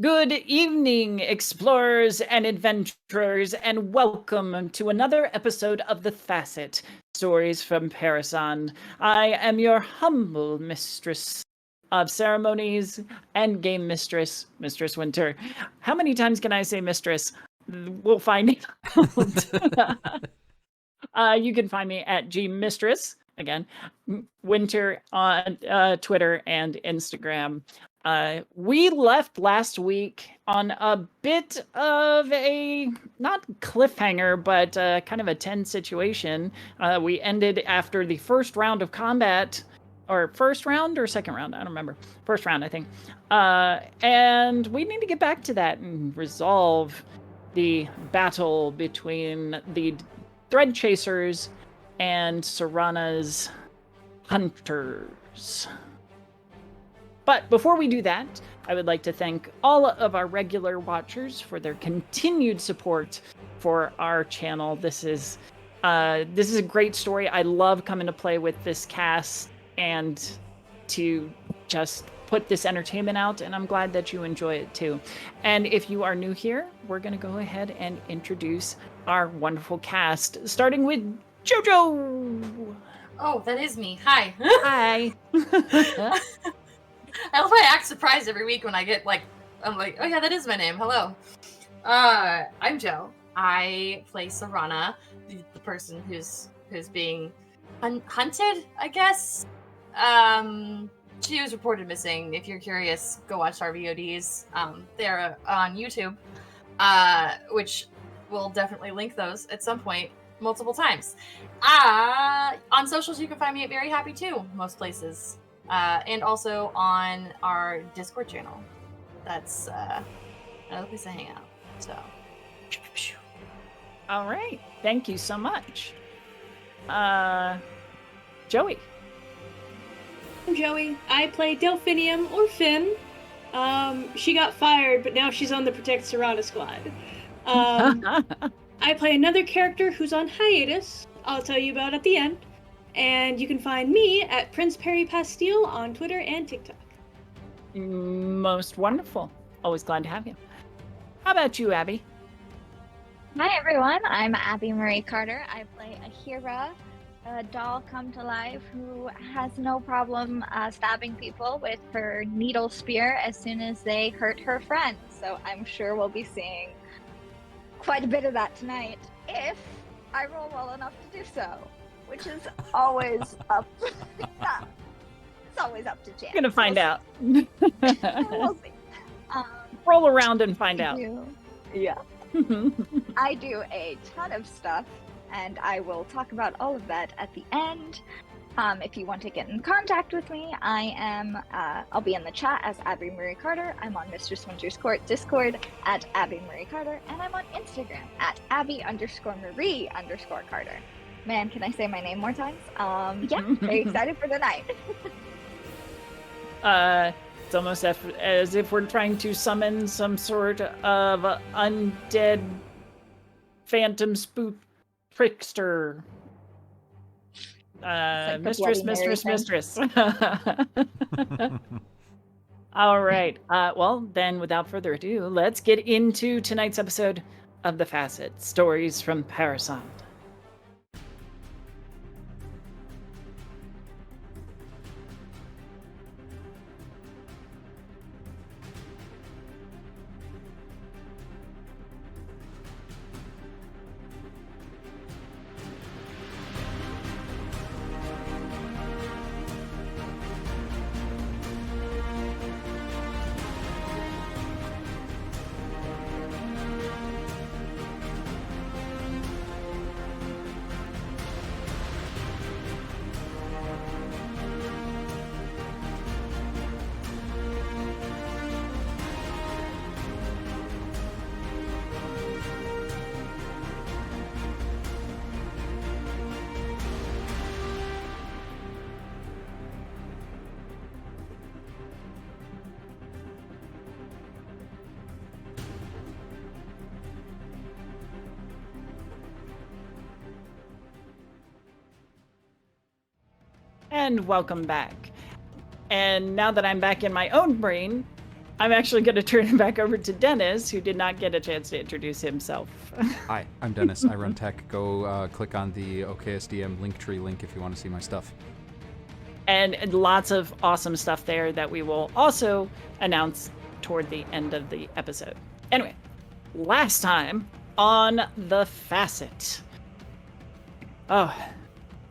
Good evening, explorers and adventurers, and welcome to another episode of the Facite, Stories from Parasande. I am your humble mistress of ceremonies and game mistress, Mistress Winter. How many times can I say mistress? We'll find out. You can find me at gmistress, again, Winter on Twitter and Instagram. We left last week on a bit of a, not cliffhanger, but kind of a tense situation. We ended after the first round of combat, or first round or second round? I don't remember. First round, I think. And we need to get back to that and resolve the battle between the Threadchasers and Serana's hunters. But before we do that, I would like to thank all of our regular watchers for their continued support for our channel. This is a great story. I love coming to play with this cast and to just put this entertainment out, and I'm glad that you enjoy it too. And if you are new here, we're going to go ahead and introduce our wonderful cast, starting with JoJo. Oh, that is me. Hi. Hi. I love how I act surprised every week when I get I'm like, oh yeah, that is my name. Hello. I'm Jo. I play Serana, the person who's being hunted, I guess. She was reported missing. If you're curious, go watch our VODs. They're on YouTube, which we'll definitely link those at some point, multiple times. On socials, you can find me at Very Happy too, most places. And also on our Discord channel. That's another place to hang out. So, all right, thank you so much. Joey. I'm Joey. I play Delphinium, or Phin. She got fired, but now she's on the Protect Serana squad. I play another character who's on hiatus. I'll tell you about at the end. And you can find me at Prince Perry Pastille on Twitter and TikTok. Most wonderful. Always glad to have you. How about you, Abby? Hi, everyone. I'm Abby Marie Carter. I play Aheerah, a doll come to life who has no problem stabbing people with her needle spear as soon as they hurt her friends. So I'm sure we'll be seeing quite a bit of that tonight if I roll well enough to do so. Which is always up. It's always up to chance. Gonna find out. We'll see. Roll around and find out. Yeah. I do a ton of stuff, and I will talk about all of that at the end. If you want to get in contact with me, I'll be in the chat as Abby Marie Carter. I'm on Mistress Winter's Court Discord at Abby Marie Carter, and I'm on Instagram at Abby_Marie_Carter. Man, can I say my name more times? Yeah, very excited for the night. It's almost as if we're trying to summon some sort of undead phantom spook trickster. Like Mistress. All right. Well, then, without further ado, let's get into tonight's episode of The Facite, Stories from Parasande. And welcome back. And now that I'm back in my own brain, I'm actually going to turn it back over to Dennis, who did not get a chance to introduce himself. Hi, I'm Dennis. I run tech. Go click on the OKSDM Linktree link if you want to see my stuff. And lots of awesome stuff there that we will also announce toward the end of the episode. Anyway, last time on the Facite. Oh,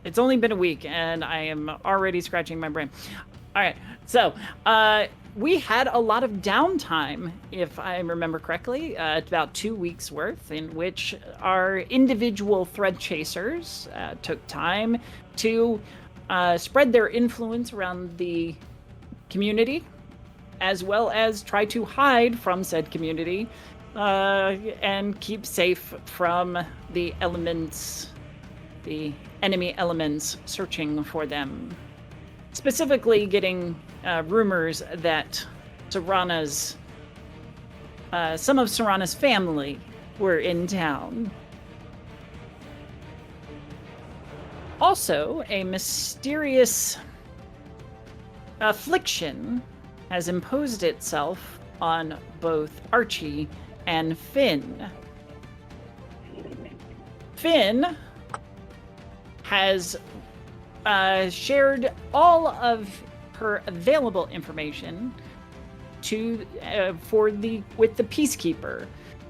it's only been a week and I am already scratching my brain. All right, so we had a lot of downtime, if I remember correctly, about 2 weeks worth, in which our individual Threadchasers took time to spread their influence around the community, as well as try to hide from said community and keep safe from the elements, the enemy elements searching for them. Specifically getting rumors that Serana's, some of Serana's family were in town. Also, a mysterious affliction has imposed itself on both Archie and Phin. Phin has shared all of her available information to with the Peacekeeper,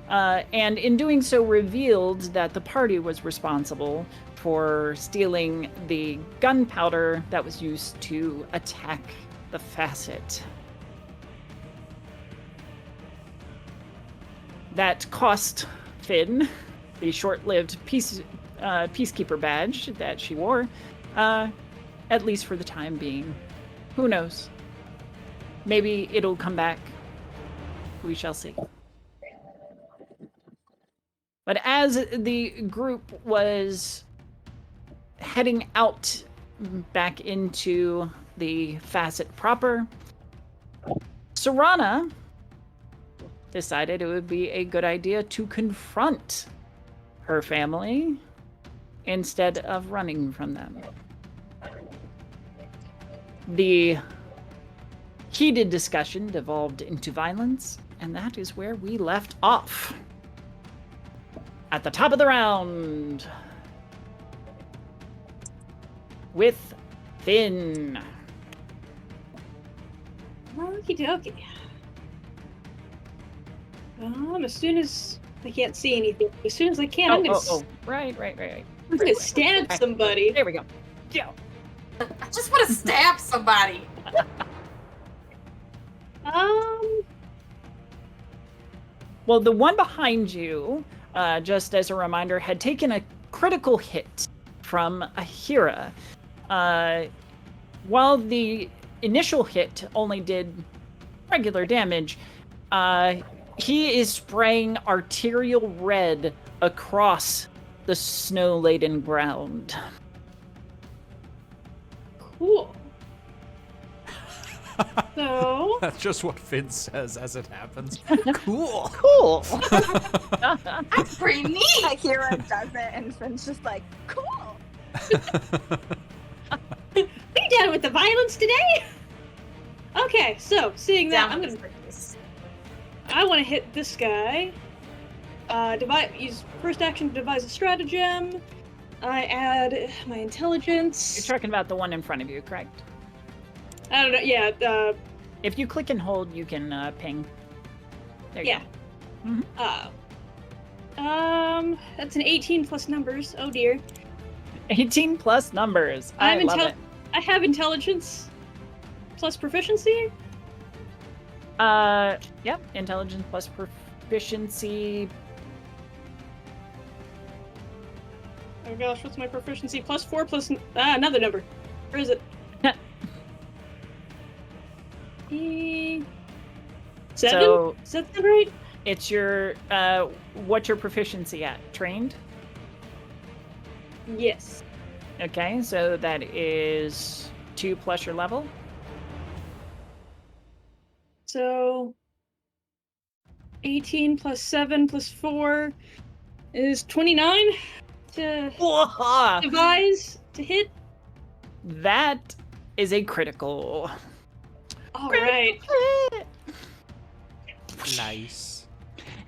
and in doing so revealed that the party was responsible for stealing the gunpowder that was used to attack the Facite. That cost Phin the short-lived Peacekeeper badge that she wore, at least for the time being. Who knows? Maybe it'll come back. We shall see. But as the group was heading out back into the Facite proper, Serana decided it would be a good idea to confront her family instead of running from them. The heated discussion devolved into violence, and that is where we left off. At the top of the round, with Phin. Okie dokie. As soon as I can't see anything, as soon as I can, I'm gonna Right. I'm gonna stab somebody. There we go. Yeah. I just want to stab somebody. Well, the one behind you, just as a reminder, had taken a critical hit from Aheerah. While the initial hit only did regular damage, he is spraying arterial red across the snow-laden ground. Cool. So That's just what Phin says as it happens. Cool. Cool. That's pretty neat. Aheerah does it, and Phin's just like, cool. be done with the violence today. Okay, so seeing that, I'm gonna. I want to hit this guy. Use first action to devise a stratagem. I add my intelligence. You're talking about the one in front of you, correct? I don't know. Yeah. If you click and hold, you can ping. There you Yeah. go. That's an 18 plus numbers. Oh dear. 18 plus numbers. I love it. I have intelligence plus proficiency. Yep. Intelligence plus proficiency. Oh gosh, what's my proficiency? Plus 4 plus another number. Where is it? 7? So Is that right? it's your what's your proficiency at? Trained? Yes. Okay, so that is 2 plus your level. So 18 plus 7 plus 4 is 29 to Whoa! devise to hit. That is a critical. All right. Nice.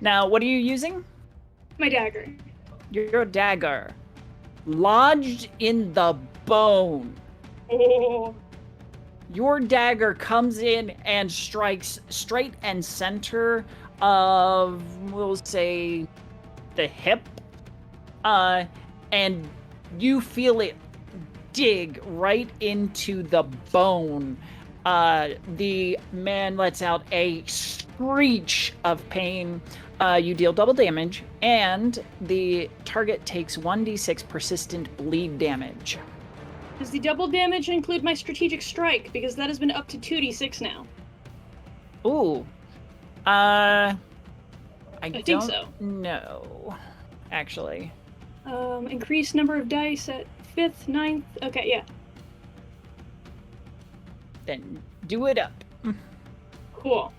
Now, what are you using? My dagger. Your dagger. Lodged in the bone. Oh. Your dagger comes in and strikes straight and center of, we'll say, the hip. And you feel it dig right into the bone. The man lets out a screech of pain. You deal double damage, and the target takes 1d6 persistent bleed damage. Does the double damage include my strategic strike? Because that has been up to 2d6 now. Ooh. I think don't so. know, actually. Increase number of dice at 5th, 9th. Okay, yeah. Then do it up. Cool.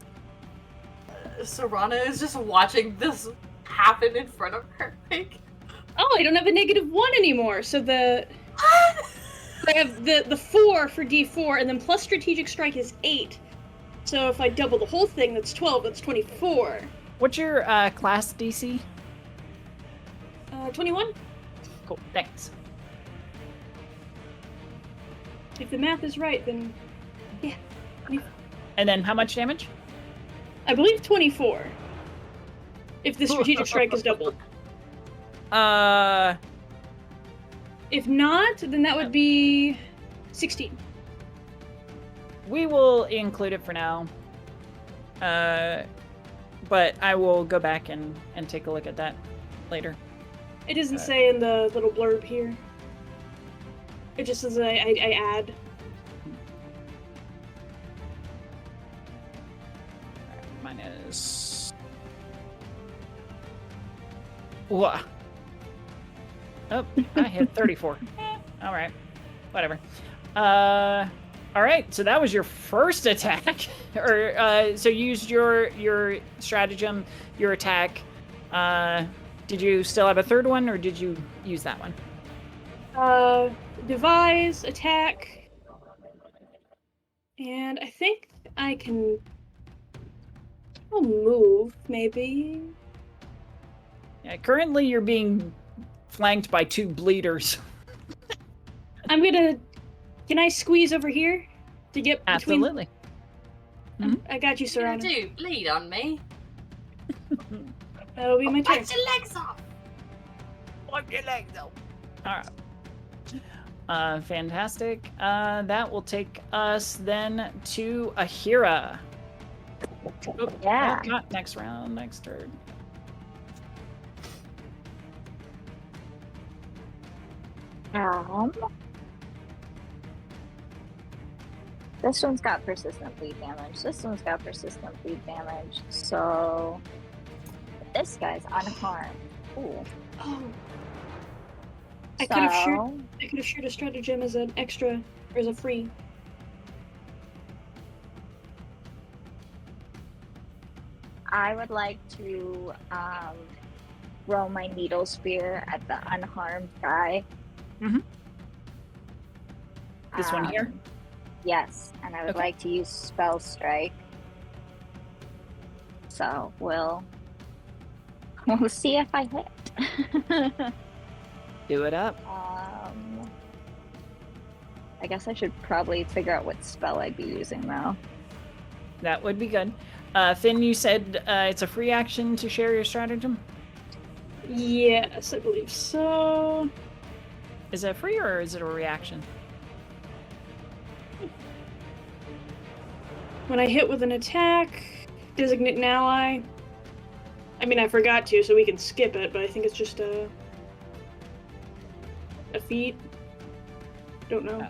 Serana is just watching this happen in front of her. Like, Oh, I don't have a -1 anymore. So I have the 4 for D4, and then plus strategic strike is 8. So if I double the whole thing, that's 12. That's 24. What's your class DC? 21. Cool, thanks. If the math is right, then yeah. And then how much damage? I believe 24. If the strategic strike is doubled. If not, then that would be 16. We will include it for now. But I will go back and take a look at that later. It doesn't say in the little blurb here. It just says I add. Minus. Whoa. Oh, I hit 34. All right. Whatever. All right. So that was your first attack. Or so you used your stratagem, your attack. Did you still have a third one, or did you use that one? Devise, attack, and I think I can. I'll move, maybe. Yeah, currently you're being flanked by 2 bleeders. I'm gonna. Can I squeeze over here to get between? Absolutely. I got you, what are you Serana. gonna do? Bleed on me? That'll be my turn. Bite your legs off! Wipe your legs out. All right. Fantastic. That will take us then to Aheerah. Oop, Yeah. Not next round, next turn. This one's got persistent bleed damage. This one's got persistent bleed damage. So this guy's unharmed. Ooh. Oh. I could have shared a stratagem as an extra or as a free. I would like to throw my needle spear at the unharmed guy. Mhm. This one here? Yes, and I would Okay. like to use spell strike. So we'll see if I hit. Do it up. I guess I should probably figure out what spell I'd be using though. That would be good. Finn, you said it's a free action to share your stratagem? Yes, I believe so. Is it free or is it a reaction? When I hit with an attack, designate an ally. I mean, I forgot to, so we can skip it, but I think it's just a feat. Don't know.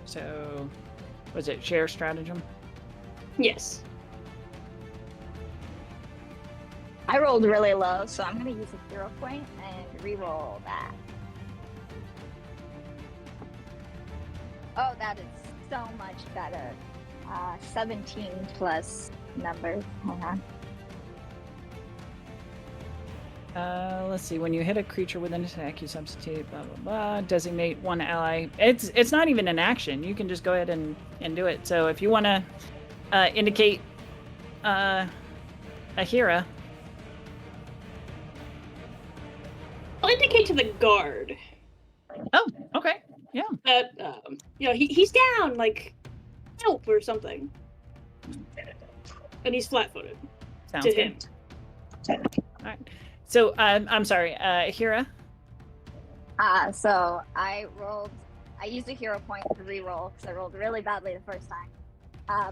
So, was it share stratagem? Yes. I rolled really low, so I'm gonna use a hero point and re-roll that. Oh, that is so much better. 17 plus numbers. Hang on. Let's see. When you hit a creature with an attack, you substitute blah blah blah. Designate one ally. It's not even an action. You can just go ahead and do it. So if you want to indicate Aheerah. I'll indicate to the guard Oh, okay. Yeah. that he's down, like help or something, and he's flat-footed. Sounds To good. him. All right. So I'm sorry, Aheerah. So I used a hero point to reroll because I rolled really badly the first time.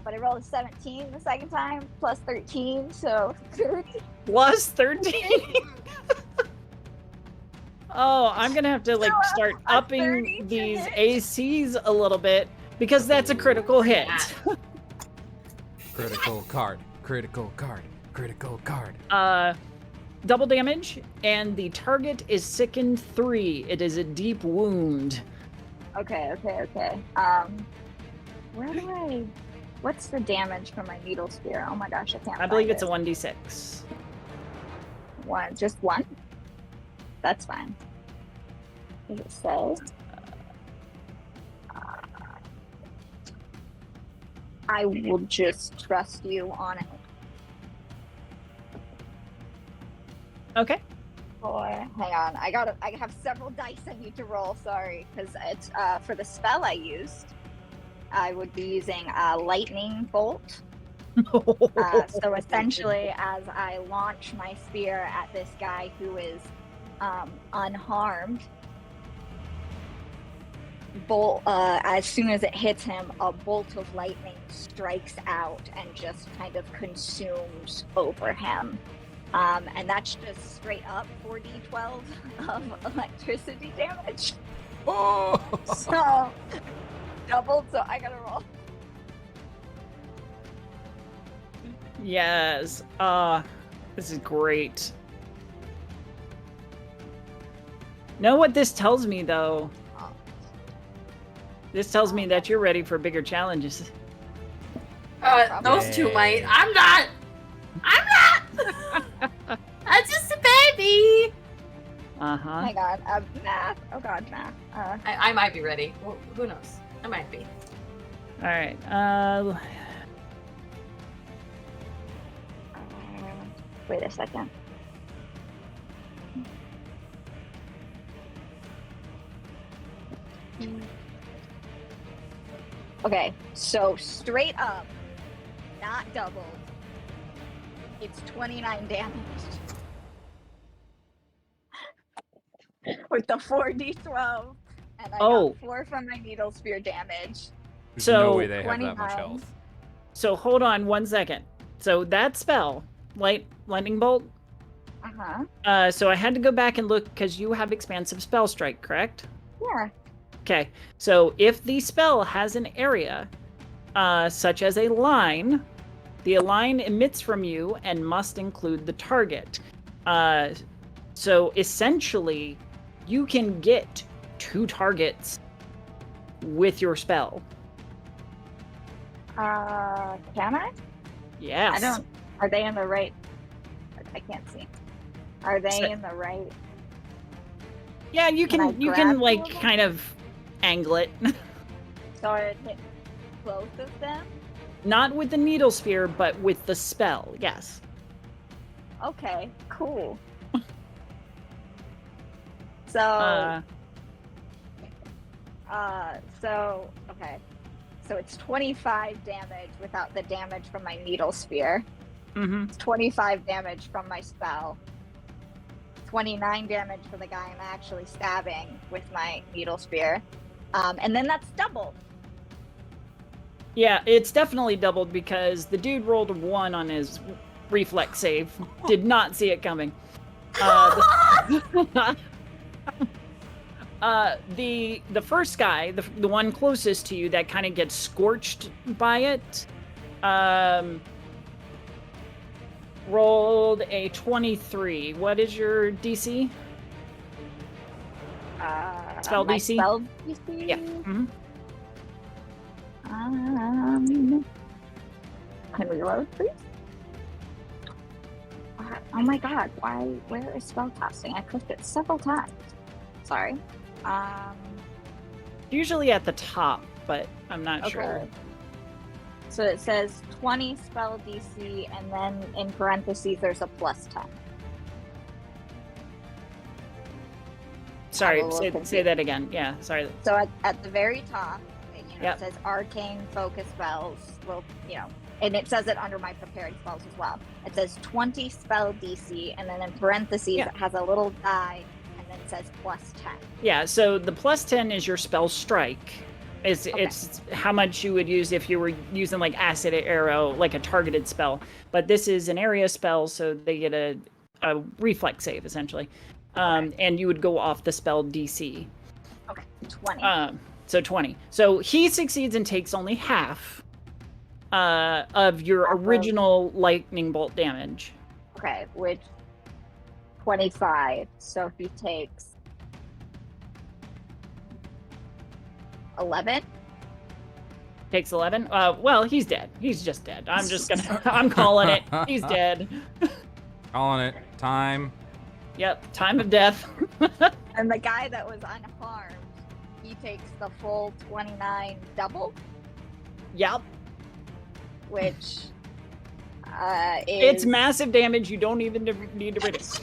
But I rolled a 17 the second time, plus 13, so 30. Plus 13. Oh, I'm gonna have to start a upping 30 to these hit. ACs a little bit because that's a critical hit. Critical card. Critical card. Critical card. Double damage, and the target is sickened 3. It is a deep wound. Okay. What's the damage from my needle spear? Oh my gosh, I can't. I believe it's a find 1d6. one. Just one? That's fine. Does it say? I will just trust you on it. Okay. Hang on, I have several dice I need to roll. Sorry, because it's for the spell I used. I would be using a lightning bolt. So essentially, as I launch my spear at this guy who is unharmed, as soon as it hits him, a bolt of lightning strikes out and just kind of consumes over him. And that's just straight up 4d12 of electricity damage. Oh! So doubled, so I gotta roll. Yes. This is great. Know what this tells me, though? This tells me that you're ready for bigger challenges. Those two might. I'm not. I'm just a baby. Uh-huh. Hang on, math. Oh god, math. I might be ready. Well, who knows? I might be. All right. Wait a second. Okay, so straight up, not doubled. It's 29 damage. With the 4d12. And I got 4 from my needle spear damage. There's So, no way they have that much 29. health. So hold on 1 second. So that spell, lightning bolt. Uh-huh. So I had to go back and look because you have expansive spell strike, correct? Yeah. Okay. So if the spell has an area, such as a line, the line emits from you and must include the target. So essentially, you can get 2 targets with your spell. Can I? Yes. Are they in the right? I can't see. Are they So- in the right? Yeah, you Can I can grab like one of them? kind of angle it. So I'd hit both of them? Not with the needle spear, but with the spell. Yes. Okay, cool. So, okay. So it's 25 damage without the damage from my needle spear. Mm-hmm. It's 25 damage from my spell. 29 damage for the guy I'm actually stabbing with my needle spear. And then that's doubled. Yeah, it's definitely doubled because the dude rolled a 1 on his reflex save. Did not see it coming. The first guy, the one closest to you that kind of gets scorched by it, rolled a 23. What is your DC? Spell my DC? Spell DC? Yeah. Mm-hmm. Can we reload, please? Oh my god, where is spell casting? I clicked it several times. Sorry. Usually at the top, but I'm not Okay. sure. So it says 20 spell DC, and then in parentheses there's a +10. Sorry, say that again. Yeah, sorry. So at the very top, Yep. It says arcane focus spells. Well, and it says it under my prepared spells as well. It says 20 spell DC, and then in parentheses it has a little die, and then it says +10. Yeah, so the +10 is your spell strike. It's how much you would use if you were using like acid arrow, like a targeted spell. But this is an area spell, so they get a reflex save essentially. And you would go off the spell DC. Okay, 20. So 20. So he succeeds and takes only half of your original lightning bolt damage. Okay, which 25. So he takes 11. Takes 11. Well, he's dead. He's just dead. I'm calling it. He's dead. Calling it. Time. Yep. Time of death. And the guy that was unharmed, he takes the full 29 double. Yep. Which is... It's massive damage. You don't even need to read it.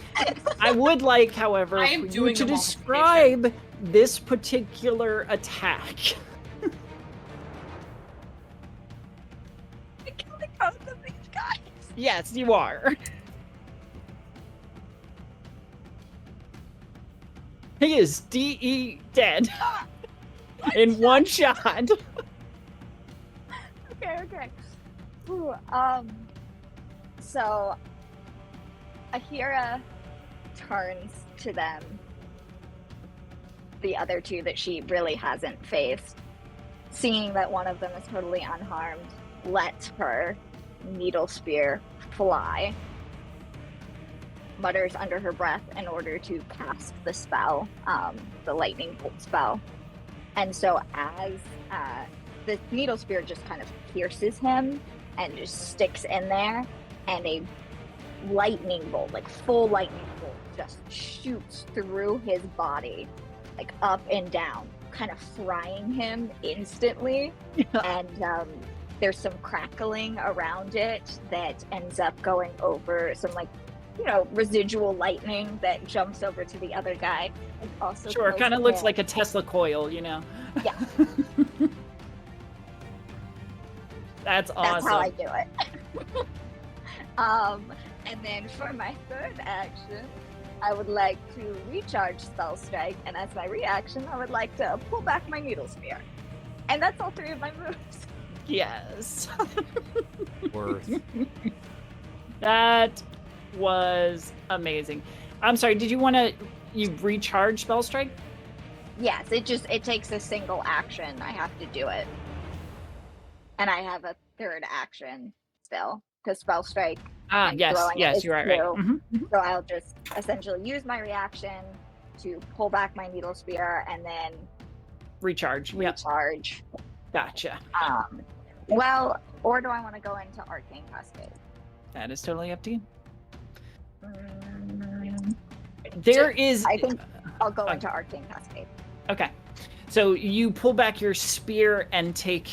I would like, however, for you to describe this particular attack. I killed the ghost of these guys. Yes, you are. He is DE dead in one shot. Okay. Ooh, so Aheerah turns to them, the other two that she really hasn't faced, seeing that one of them is totally unharmed, lets her needle spear fly, mutters under her breath in order to cast the spell, the lightning bolt spell. And so as the needle spear just kind of pierces him and just sticks in there, and a lightning bolt, like full lightning bolt, just shoots through his body, like up and down, kind of frying him instantly. And there's some crackling around it that ends up going over some residual lightning that jumps over to the other guy. And also sure, kind of looks like a Tesla coil, Yeah. That's awesome. That's how I do it. And then for my third action, I would like to recharge Spell Strike, and as my reaction, I would like to pull back my Needle Spear. And that's all 3 of my moves. Yes. Worth. That was amazing. I'm sorry, did you recharge Spell Strike? Yes, it takes a single action. I have to do it. And I have a third action still, because Spell Strike. Yes, you're right. Mm-hmm. So I'll just essentially use my reaction to pull back my Needle Spear and then recharge. Recharge. Yep. Gotcha. Well, or do I want to go into Arcane Cascade? That is totally up to you. I think I'll go into Arcane Cascade. Okay. So you pull back your spear and take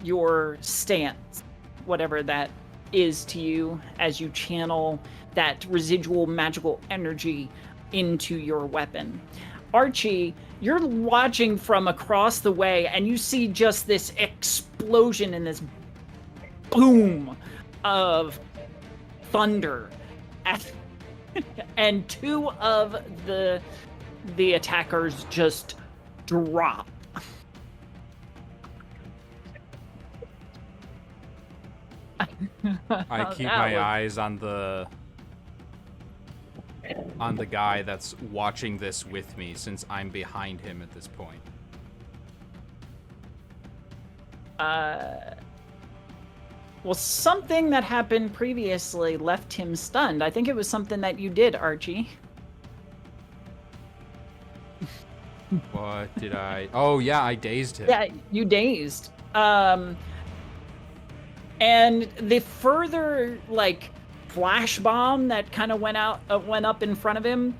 your stance, whatever that is to you, as you channel that residual magical energy into your weapon. Archie, you're watching from across the way, and you see just this explosion and this boom of thunder, and 2 of the attackers just drop. I keep my eyes on the guy that's watching this with me, since I'm behind him at this point. Well, something that happened previously left him stunned. I think it was something that you did, Archie. What did I... Oh, yeah, I dazed him. Yeah, you dazed. And the further, flash bomb that kind of went up in front of him,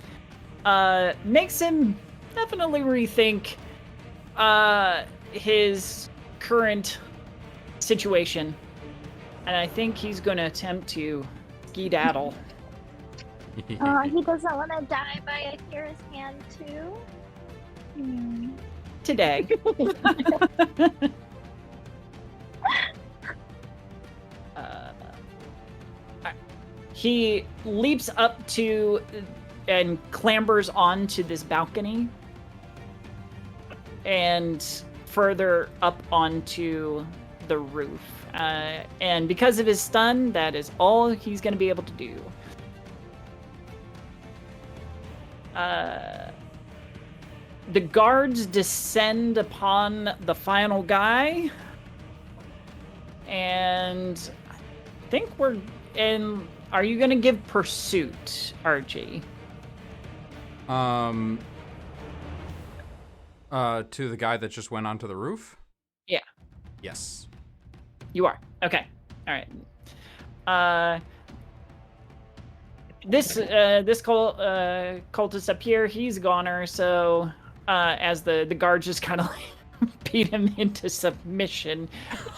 makes him definitely rethink his current situation, and I think he's going to attempt to skedaddle. He doesn't want to die by Aheerah's hand too. Today. He leaps up to and clambers onto this balcony and further up onto the roof. And because of his stun, that is all he's going to be able to do. The guards descend upon the final guy, and I think we're in. Are you going to give pursuit, Archie? To the guy that just went onto the roof? Yeah. Yes. You are. Okay. All right. This cultist up here, he's a goner, so as the guard just kind of beat him into submission.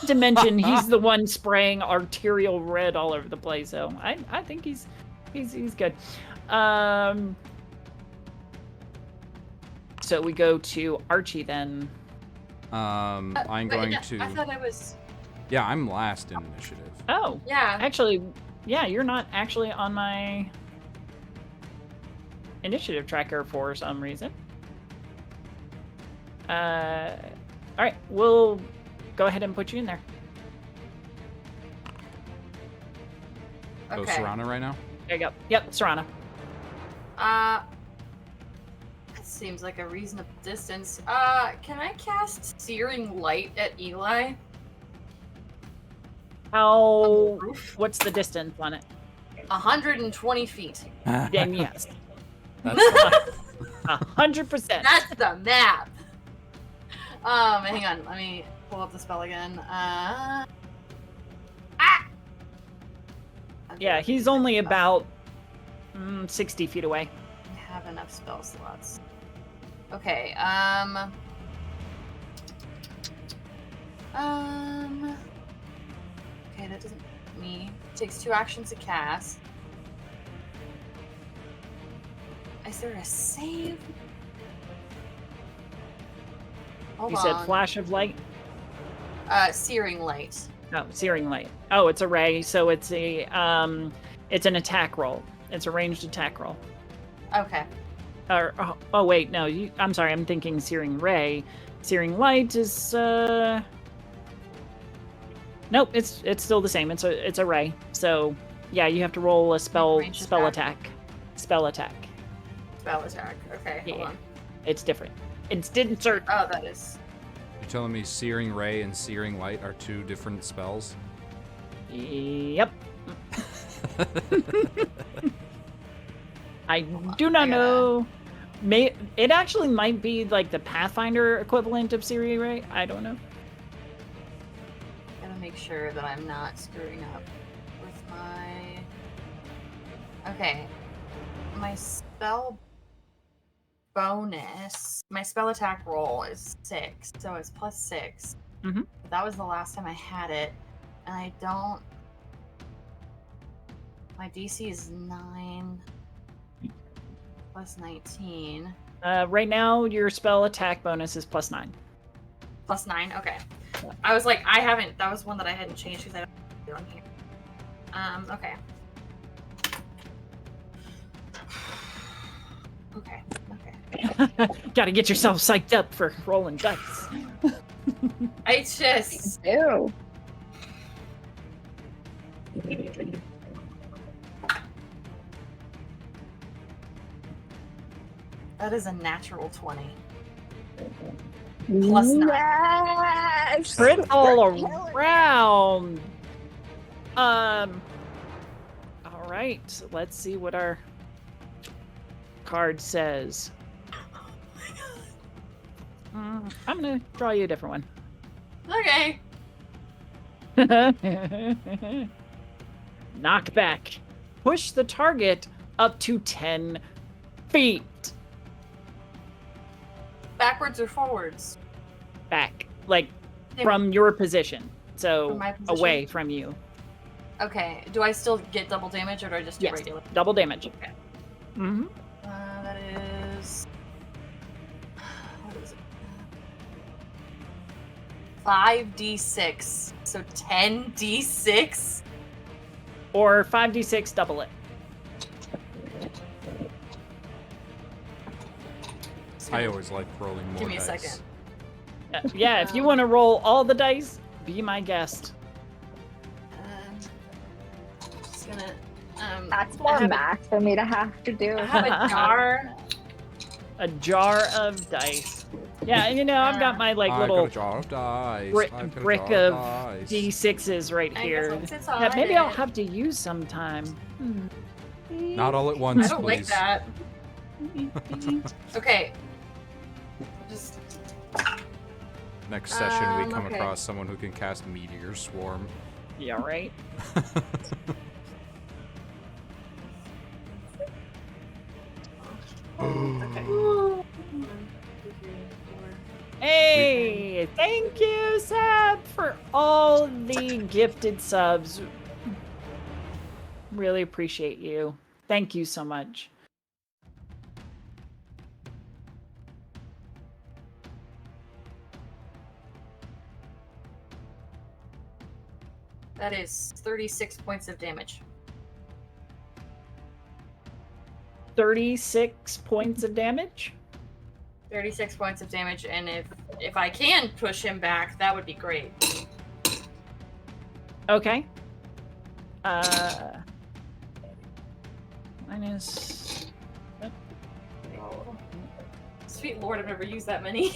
To mention, he's the one spraying arterial red all over the place, so I think he's good. So we go to Archie then. I'm going to. I thought I was. Yeah, I'm last in initiative. Oh, Yeah. actually, yeah, you're not actually on my initiative tracker for some reason. All right, we'll go ahead and put you in there. So Okay. Serana right now? There you go. Yep, Serana. That seems like a reasonable distance. Can I cast Searing Light at Eli? How? On the roof? What's the distance on it? 120 feet. Then yes, That's 100%. That's the map. Hang on. Let me pull up the spell again. Yeah, he's only about 60 feet away. I have enough spell slots. Okay, okay, that doesn't me. It takes 2 actions to cast. Is there a save? Hold You on. said flash of light? Searing Light. No, searing light. Oh, it's a ray, so it's a it's an attack roll. It's a ranged attack roll. Okay. Or oh wait, no, I'm sorry, I'm thinking searing ray. Searing light is nope, it's still the same. It's a ray. So yeah, you have to roll a spell Ranged attack. Spell attack. Spell attack. Okay, hold Yeah. on. It's different. Instant search. Oh, that is. You're telling me Searing Ray and Searing Light are 2 different spells? Yep. I on, do not I gotta- know. It actually might be like the Pathfinder equivalent of Searing Ray. I don't know. Gotta make sure that I'm not screwing up with my. Okay. My spell bonus. My spell attack roll is 6, so it's +6. Mhm. But that was the last time I had it, and I don't. My DC is 9 plus 19 Right now, your spell attack bonus is +9. plus 9. Okay. Yeah. I was like, I haven't. That was one that I hadn't changed because I don't do it on here. Okay. Okay. Gotta get yourself psyched up for rolling dice. I just. Ew. That is a natural 20. Plus 9. Yes. Crit all Killing it. around. All right. Let's see what our card says. I'm gonna draw you a different Okay. one. Knockback. Push the target up to 10 feet. Backwards or forwards? Back. Like Same. from your position. So my position? away from you. Okay. Do I still get double damage, or do I just do Yes, regular? double damage. Okay. Mm-hmm. That is. What is it? 5d6. So 10d6. Or 5d6, double it. I always like rolling more Give me a dice. second. Yeah, if you want to roll all the dice, be my guest. Just gonna. That's I more have a- math for me to have to do. I have a jar. A jar of dice. Yeah, and I've got my I got little a jar of dice. brick I've got a brick jar of dice. d6s right I here. guess it's all That maybe I'll it. have to use sometime. Not all at once, I don't like please. that. Okay. Just. Next session, we come okay. across someone who can cast Meteor Swarm. Yeah, right? Okay. Hey, thank you, Seb, for all the gifted subs. Really appreciate you. Thank you so much. That is 36 points of damage. 36 points of damage. 36 points of damage, and if I can push him back, that would be great. Okay. Minus. Oh. Sweet lord, I've never used that many.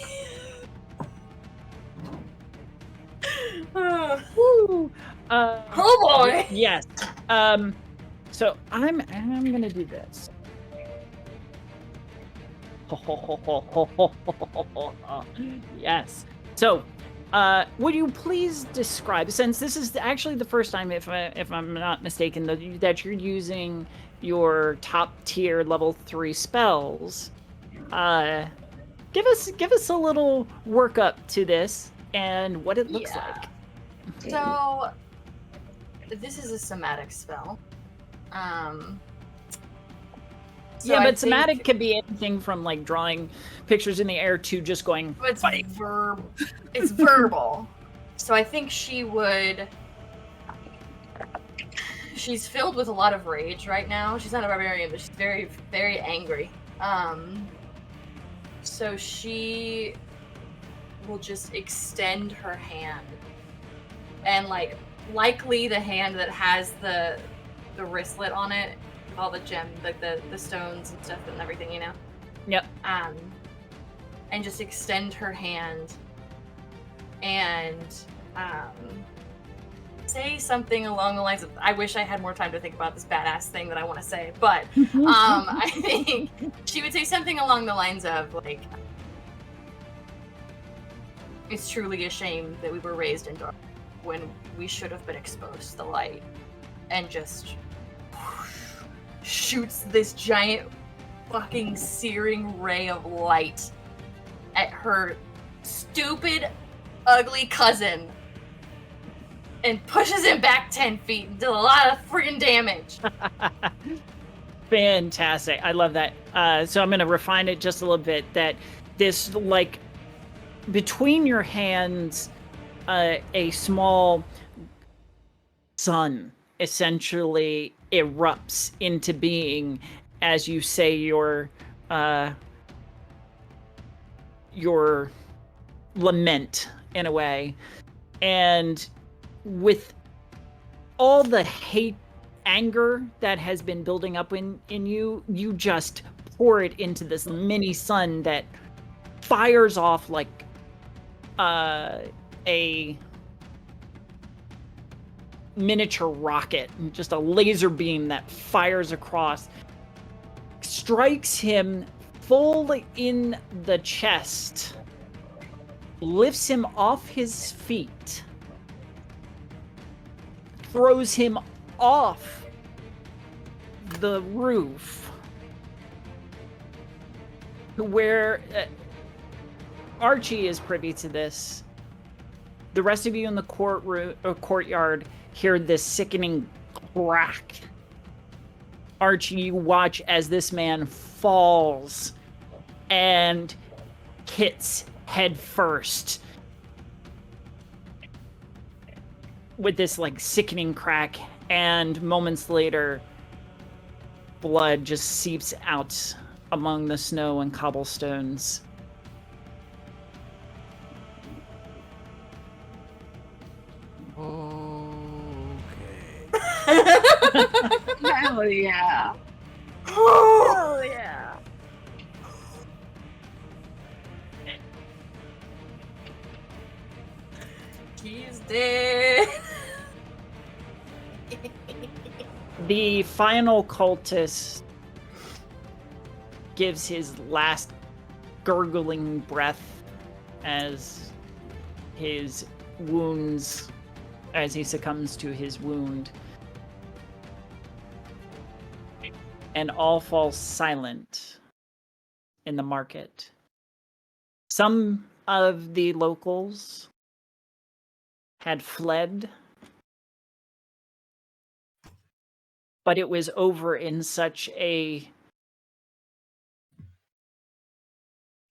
Woo! Oh boy! Yes. So I'm gonna do this. Yes. So, would you please describe, since this is actually the first time, if I'm not mistaken, that you're using your top tier level 3 spells, give us a little workup to this and what it looks like. So, this is a somatic spell. So yeah, I but somatic think could be anything from like drawing pictures in the air to just going. it's fight. It's verbal. So I think she would. She's filled with a lot of rage right now. She's not a barbarian, but she's very, very angry. So she will just extend her hand, and likely the hand that has the wristlet on it, with all the gems, like the stones and stuff and everything, Yep. And just extend her hand and say something along the lines of, I wish I had more time to think about this badass thing that I want to say, but I think she would say something along the lines of, like, it's truly a shame that we were raised in dark when we should have been exposed to the light, and just shoots this giant fucking searing ray of light at her stupid, ugly cousin and pushes him back 10 feet and does a lot of freaking damage. Fantastic. I love that. So I'm going to refine it just a little bit, that this, like, between your hands, a small sun essentially erupts into being as you say your lament, in a way. And with all the hate, anger that has been building up in you, you just pour it into this mini sun that fires off like a miniature rocket, just a laser beam that fires across, strikes him full in the chest, lifts him off his feet, throws him off the roof, where Archie is privy to this, the rest of you in the courtyard hear this sickening crack. Archie, you watch as this man falls and hits head first with this like sickening crack, and moments later blood just seeps out among the snow and cobblestones. Hell yeah. Hell yeah. He's dead. The final cultist gives his last gurgling breath as his wounds, as he succumbs to his wound. And all falls silent in the market. Some of the locals had fled, but it was over in such a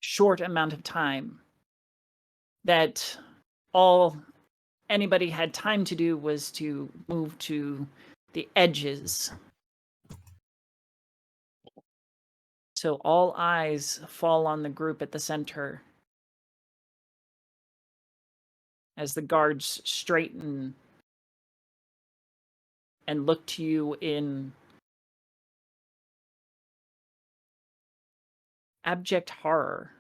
short amount of time that all anybody had time to do was to move to the edges. So all eyes fall on the group at the center as the guards straighten and look to you in abject horror.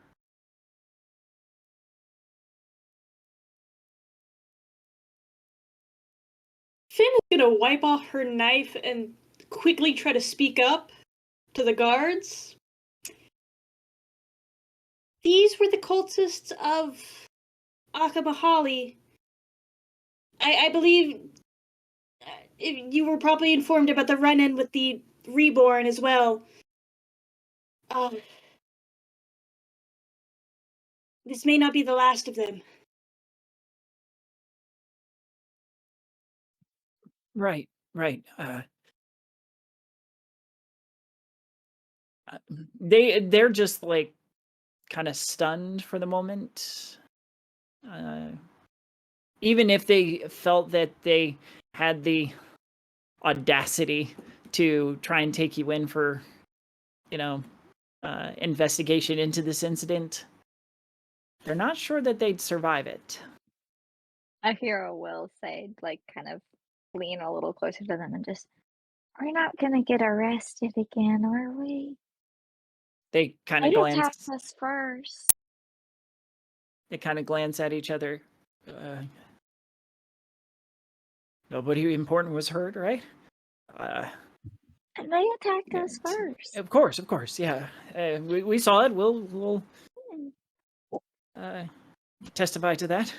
Finn is gonna wipe off her knife and quickly try to speak up to the guards. These were the cultists of Akamahali. I believe you were probably informed about the run-in with the Reborn as well. This may not be the last of them. Right. They're just like kind of stunned for the moment. Even if they felt that they had the audacity to try and take you in for, investigation into this incident, they're not sure that they'd survive it. Aheerah will say, like, kind of lean a little closer to them and just, we're not gonna get arrested again, are we? They kind They of glance. attacked us first. They kind of glance at each other. Nobody important was hurt, right? And they attacked us first. Of course, yeah. We saw it. We'll testify to that.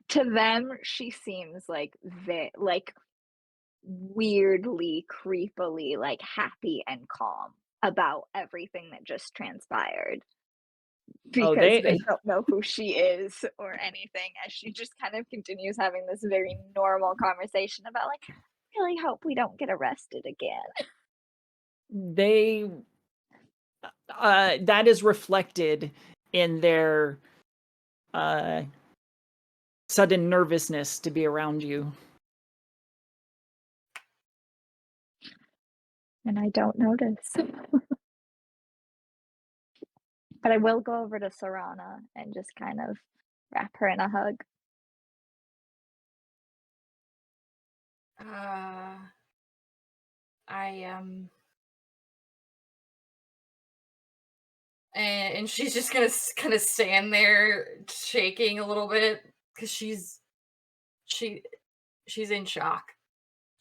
To them, she seems like weirdly, creepily, like happy and calm about everything that just transpired. Because they don't know who she is or anything, as she just kind of continues having this very normal conversation about, like, I really hope we don't get arrested again. They that is reflected in their sudden nervousness to be around you. And I don't notice. But I will go over to Serana and just kind of wrap her in a hug. And she's just gonna kind of stand there shaking a little bit because she's in shock,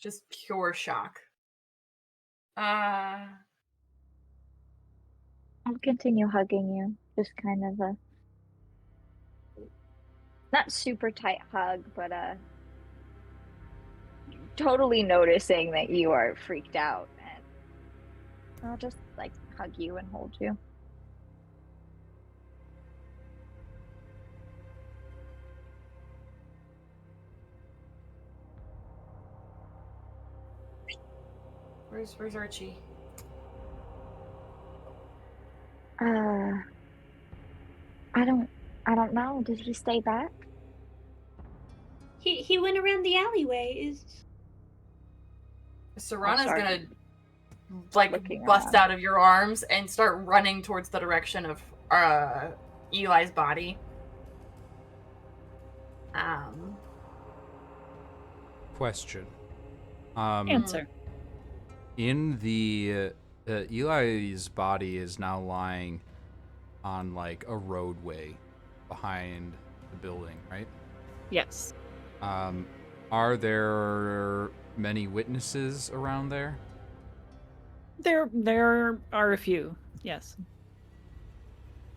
just pure shock. I'll continue hugging you, just kind of a not super tight hug, but totally noticing that you are freaked out, and I'll just like hug you and hold you. Where's Archie? I don't know. Did he stay back? He went around the alleyway. Serana's sorry. gonna like Looking bust around. out of your arms and start running towards the direction of Eli's body. Question. Answer. In the Eli's body is now lying on like a roadway behind the building, right? Yes. Are there many witnesses around there? There are a few. Yes.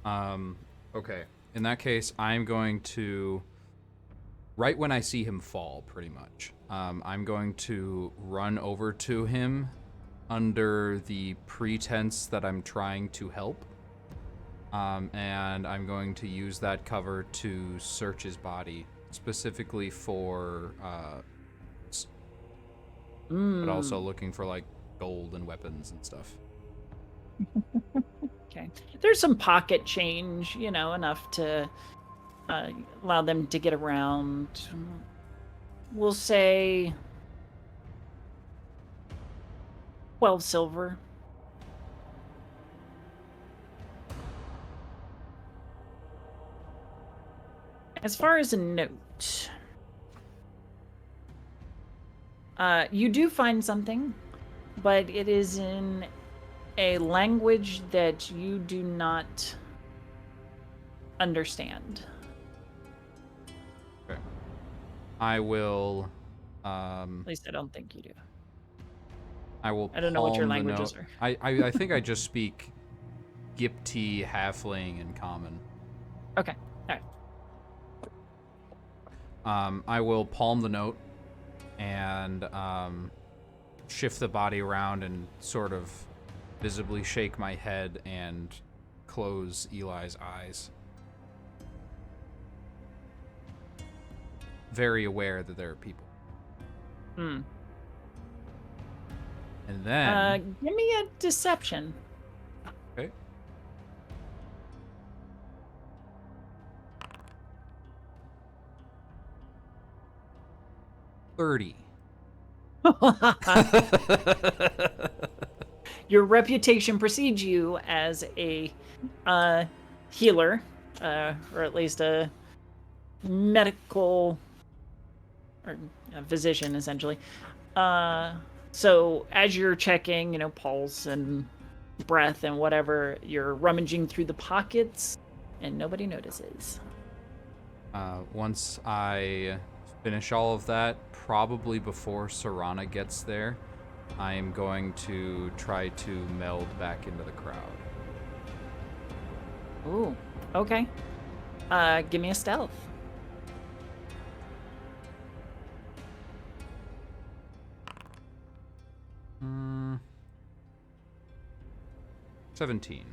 Okay. In that case, I'm going to, right when I see him fall, pretty much, I'm going to run over to him under the pretense that I'm trying to help. And I'm going to use that cover to search his body, specifically for, but also looking for, like, gold and weapons and stuff. Okay. There's some pocket change, enough to allow them to get around. We'll say 12 silver. As far as a note, you do find something, but it is in a language that you do not understand. Okay. I will, At least I don't think you do. I will I don't know what your palm the languages note. are. I think I just speak Gipti, Halfling, and Common. Okay. All right. I will palm the note and shift the body around and sort of visibly shake my head and close Eli's eyes. Very aware that there are people. Hmm. And then... Give me a deception. Okay. $30. Your reputation precedes you as a healer, or at least a medical or a physician, essentially. So as you're checking, pulse and breath and whatever, you're rummaging through the pockets, and nobody notices. Once I finish all of that, probably before Serana gets there, I am going to try to meld back into the crowd. Ooh, okay. Give me a stealth. Mm, 17.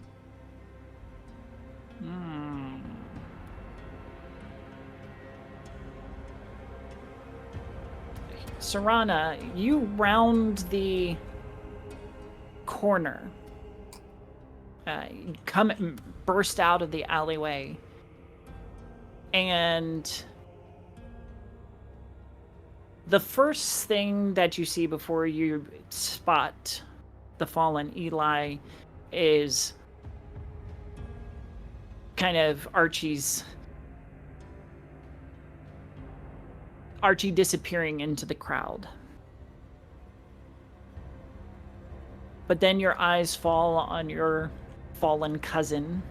Serana, you round the corner, burst out of the alleyway, and the first thing that you see before you spot the fallen Eli is kind of Archie disappearing into the crowd. But then your eyes fall on your fallen cousin.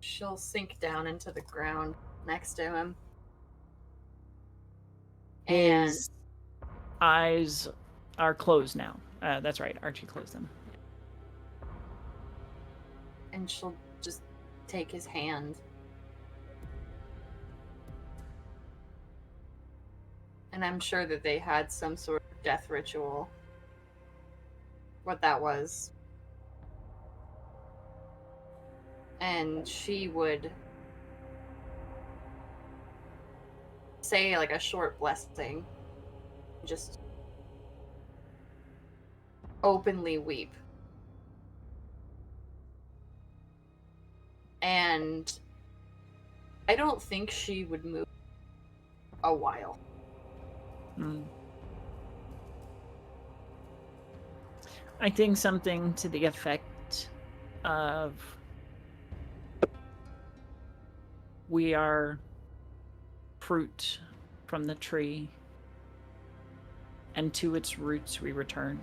She'll sink down into the ground next to him. And His eyes are closed now. That's right, Archie closed them. and she'll just take his hand. And I'm sure that they had some sort of death ritual. What that was. and she would say like a short blessing, just openly weep. And I don't think she would move a while. I think something to the effect of, we are fruit from the tree, and to its roots we return.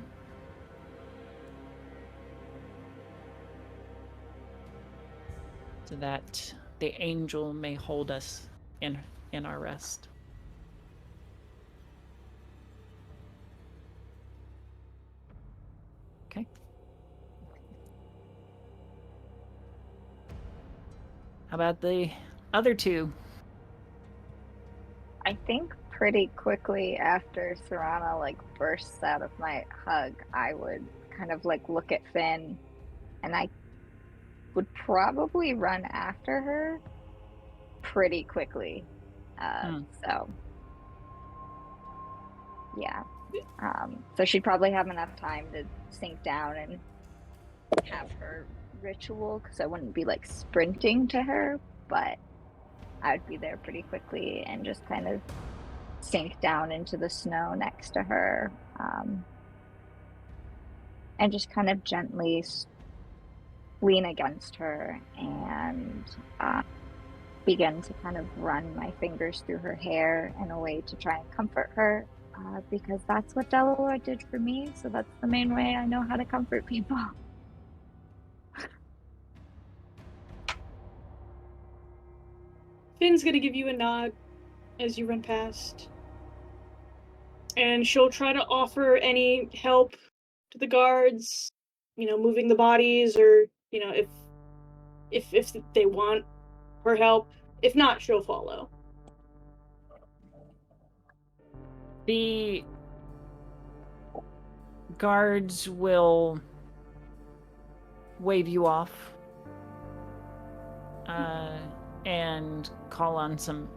So that the angel may hold us in our rest. Okay. How about the other two? I think pretty quickly after Serana like bursts out of my hug, I would kind of like look at Finn, and I would probably run after her pretty quickly. So yeah. So she'd probably have enough time to sink down and have her ritual, because I wouldn't be like sprinting to her, but I'd be there pretty quickly and just kind of sink down into the snow next to her, and just kind of gently lean against her and begin to kind of run my fingers through her hair in a way to try and comfort her, because that's what Delaware did for me, so that's the main way I know how to comfort people. Finn's gonna give you a nod as you run past, and she'll try to offer any help to the guards, moving the bodies, or if they want her help. If not, she'll follow. The guards will wave you off and call on some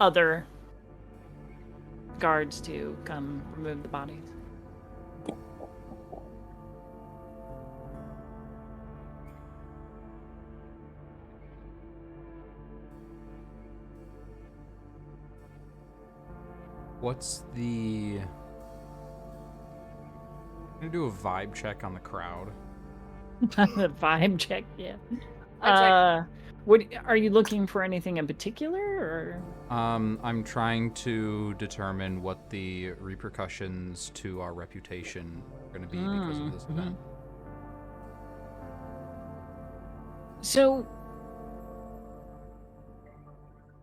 other guards to come remove the bodies. What's the... I'm gonna do a vibe check on the crowd. The vibe check, yeah. What are you looking for? Anything in particular, or? I'm trying to determine what the repercussions to our reputation are going to be because of this event. So,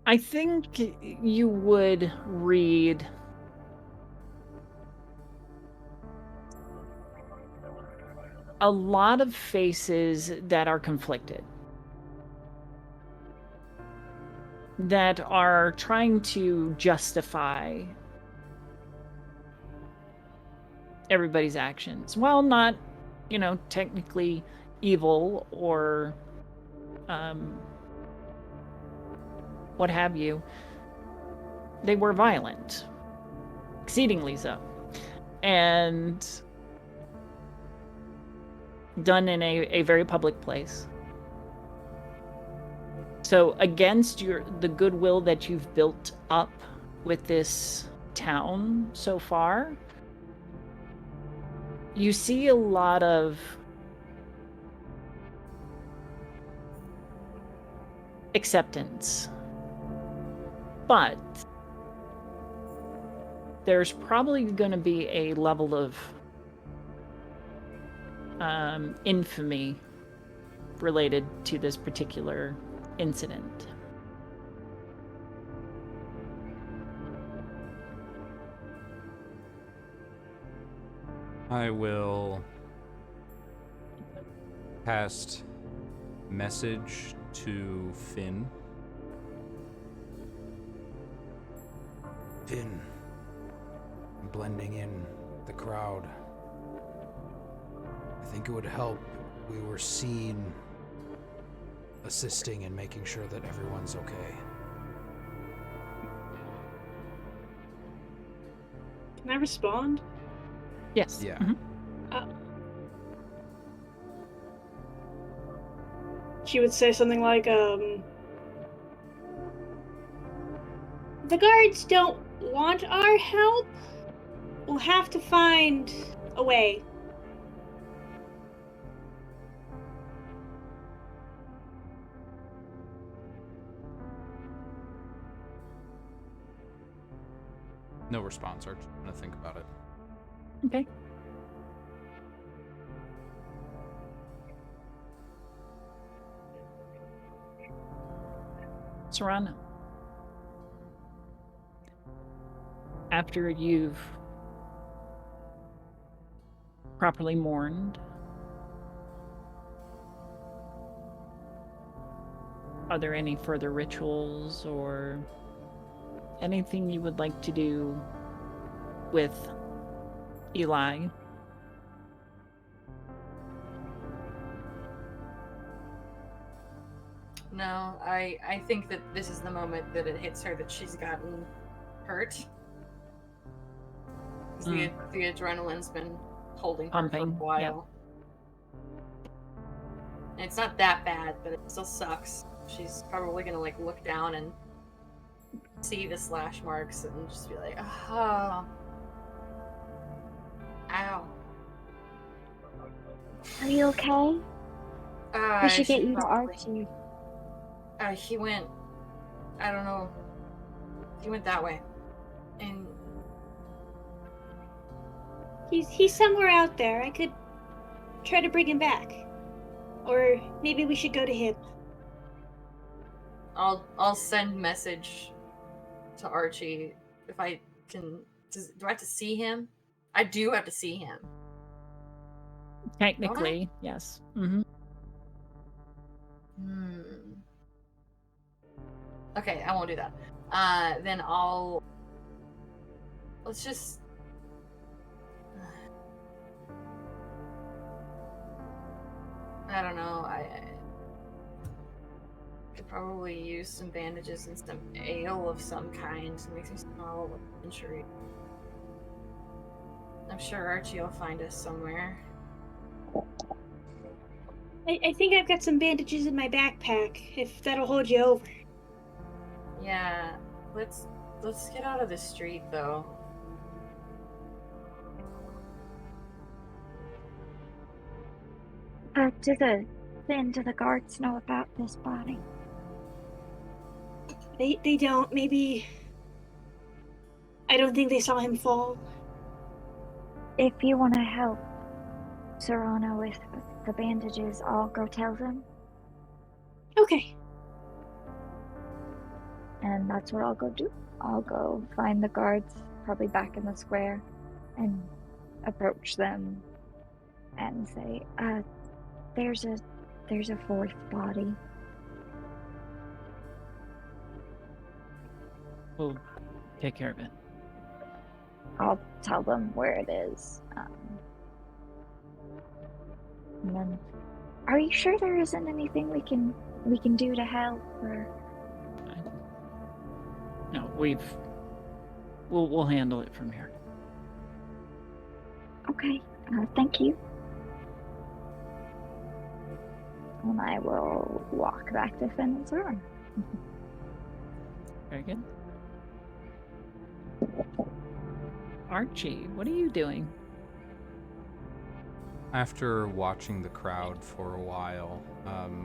I think you would read a lot of faces that are conflicted, that are trying to justify everybody's actions, while not, technically evil or what have you. They were violent, exceedingly so, and done in a very public place. So against the goodwill that you've built up with this town so far, you see a lot of acceptance. But there's probably going to be a level of infamy related to this particular incident. I will cast message to Finn. Finn, I'm blending in the crowd. I think it would help if we were seen assisting and making sure that everyone's okay. Can I respond? Yes. Yeah. She would say something like, the guards don't want our help. We'll have to find a way. No response. Archie's gonna think about it. Okay. Serana, after you've properly mourned, are there any further rituals or anything you would like to do with Eli? No, I think that this is the moment that it hits her that she's gotten hurt. 'Cause the adrenaline's been holding her for a Pumping, while. yep. And it's not that bad, but it still sucks. She's probably gonna like look down and see the slash marks and just be like, oh, ow. Are you okay? We should get you to Archie. He went, I don't know, he went that way. And He's somewhere out there. I could try to bring him back. Or maybe we should go to him. I'll send message to Archie if I can. Do I have to see him? I do have to see him. Technically, yes. Mm-hmm. Okay, I won't do that. Then let's just. I don't know. I could probably use some bandages and some ale of some kind. It makes me smell a little injury. I'm sure Archie will find us somewhere. I think I've got some bandages in my backpack, if that'll hold you over. Yeah, let's get out of the street though. Do the guards know about this body? They don't. Maybe. I don't think they saw him fall. If you want to help Serana with the bandages, I'll go tell them. Okay. And that's what I'll go do. I'll go find the guards, probably back in the square, and approach them and say, there's a fourth body. We'll take care of it. I'll tell them where it is. And then, are you sure there isn't anything we can do to help? Or No, we'll handle it from here. okay, thank you. And I will walk back to Finn and Serana. Very good. Archie, what are you doing? After watching the crowd for a while,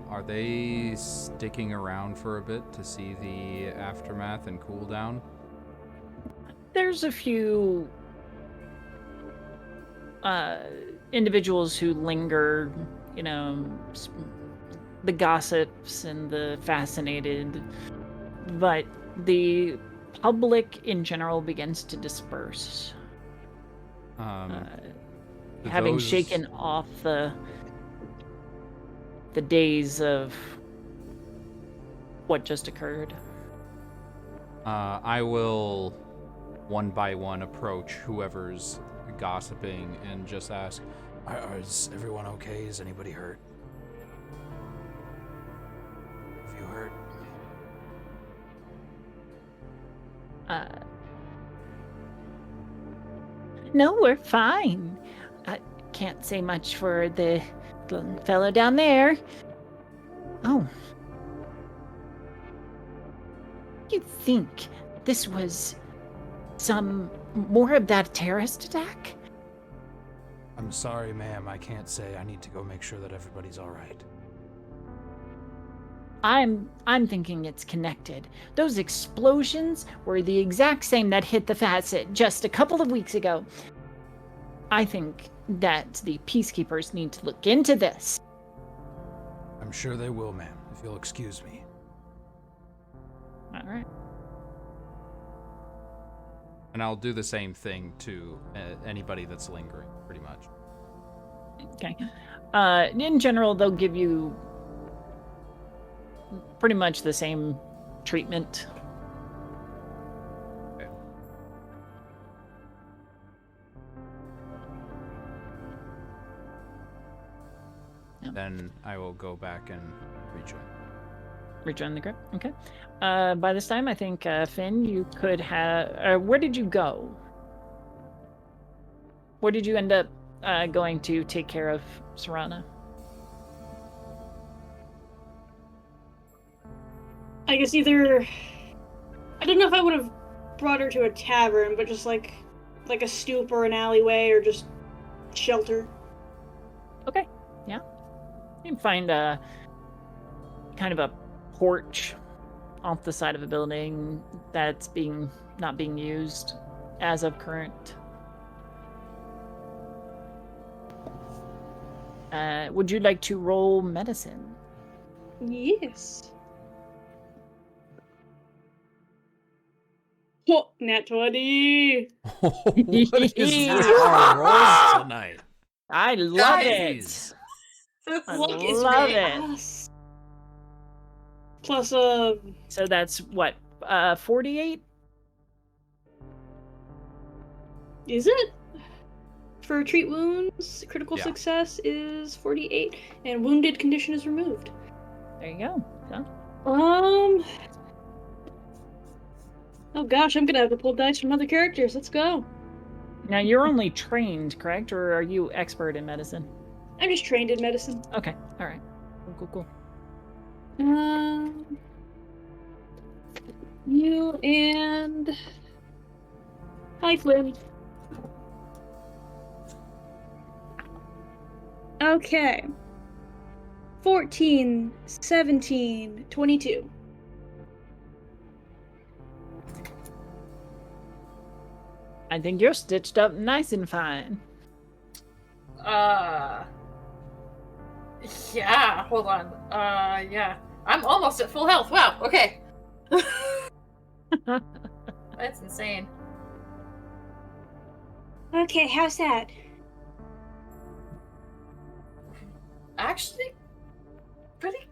are they sticking around for a bit to see the aftermath and cool down? There's a few individuals who linger, the gossips and the fascinated, but the public in general begins to disperse. Having shaken off the days of what just occurred. I will one by one approach whoever's gossiping and just ask, is everyone okay? Is anybody hurt? No, we're fine. I can't say much for the fellow down there. Oh. You think this was some more of that terrorist attack? I'm sorry, ma'am. I can't say. I need to go make sure that everybody's all right. I'm thinking it's connected. Those explosions were the exact same that hit the Facite just a couple of weeks ago. I think that the peacekeepers need to look into this. I'm sure they will, ma'am, if you'll excuse me. All right. And I'll do the same thing to anybody that's lingering, pretty much. Okay. In general, they'll give you pretty much the same treatment. Okay. Yep. Then I will go back and rejoin. Rejoin the group. Okay. By this time, I think, Finn, you could have... where did you go? Where did you end up going to take care of Serana? I guess either... I don't know if I would have brought her to a tavern, but just like a stoop or an alleyway or just shelter. Okay. Yeah. You can find a kind of a porch off the side of a building that's not being used as of current. Would you like to roll medicine? Yes. Oh, nat 20! What is our rolls tonight? I love Guys. it. I Luck is love with it. us. Plus, So that's what, 48? is it? For treat wounds, critical Yeah. success is 48, and wounded condition is removed. There you go. So, Oh gosh, I'm gonna have to pull dice from other characters. Let's go. now you're only trained, correct? Or are you expert in medicine? I'm just trained in medicine. Okay. All right. Cool. You and... Hi, Flynn. Okay. 14, 17, 22. I think you're stitched up nice and fine. Yeah, hold on. Yeah. I'm almost at full health. Wow, okay. That's insane. Okay, how's that? Actually, pretty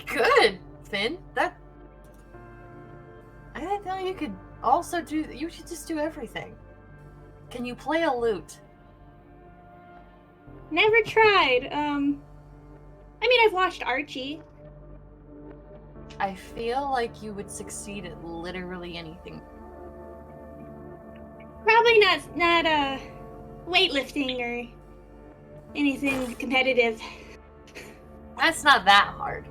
good, Finn. I didn't know you could also do. You should just do everything. Can you play a lute? Never tried. I mean, I've watched Archie. I feel like you would succeed at literally anything. Probably not weightlifting or anything competitive. That's not that hard.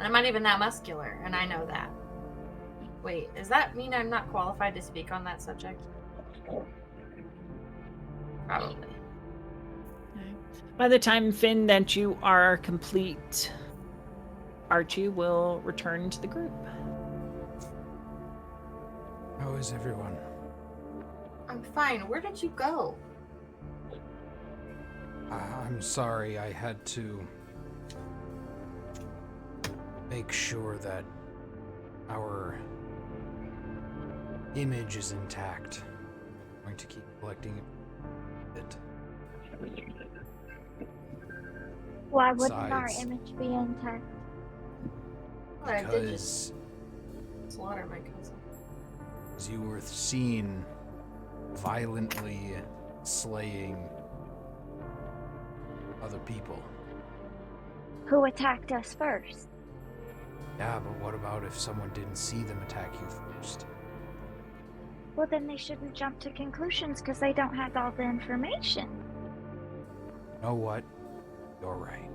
I'm not even that muscular, and I know that. Wait, does that mean I'm not qualified to speak on that subject? Probably. By the time, Finn, that you are complete, Archie will return to the group. How is everyone? I'm fine. Where did you go? I'm sorry, I had to make sure that our image is intact. I'm going to keep collecting it. Why wouldn't our Besides- image be intact? Well, I did just Because slaughter my cousin. you were seen violently slaying other people. Who attacked us first? Yeah, but what about if someone didn't see them attack you first? Well, then they shouldn't jump to conclusions because they don't have all the information. You know what? You're right.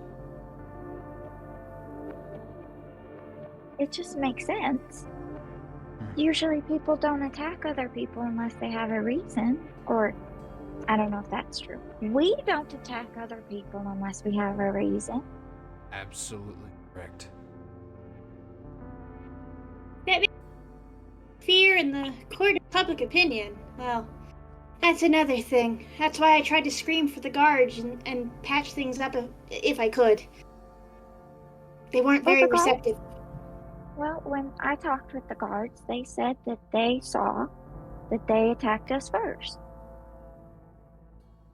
It just makes sense. Usually people don't attack other people unless they have a reason, or I don't know if that's true. We don't attack other people unless we have a reason. Absolutely correct. Fear in the court of public opinion. Well, that's another thing. That's why I tried to scream for the guards and patch things up if I could. They weren't very receptive. Well, when I talked with the guards, they said that they saw that they attacked us first.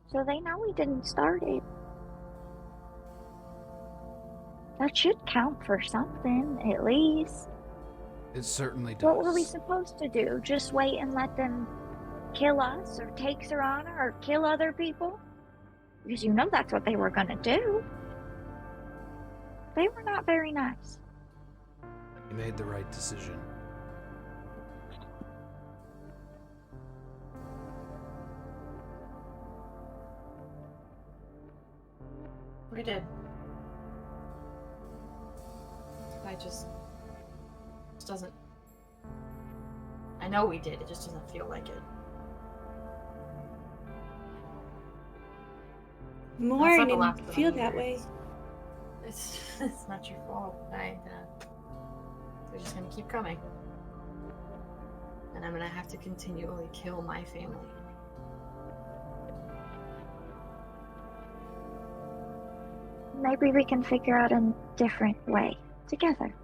So they know we didn't start it. That should count for something, at least. It certainly does. What were we supposed to do? Just wait and let them kill us, or take Serana, or kill other people? Because you know that's what they were gonna do. They were not very nice. You made the right decision. We did. I just doesn't. I know we did. It just doesn't feel like it. More That's not the didn't last of feel them that either. way. It's not your fault. They're just gonna keep coming, and I'm gonna have to continually kill my family. Maybe we can figure out a different way together.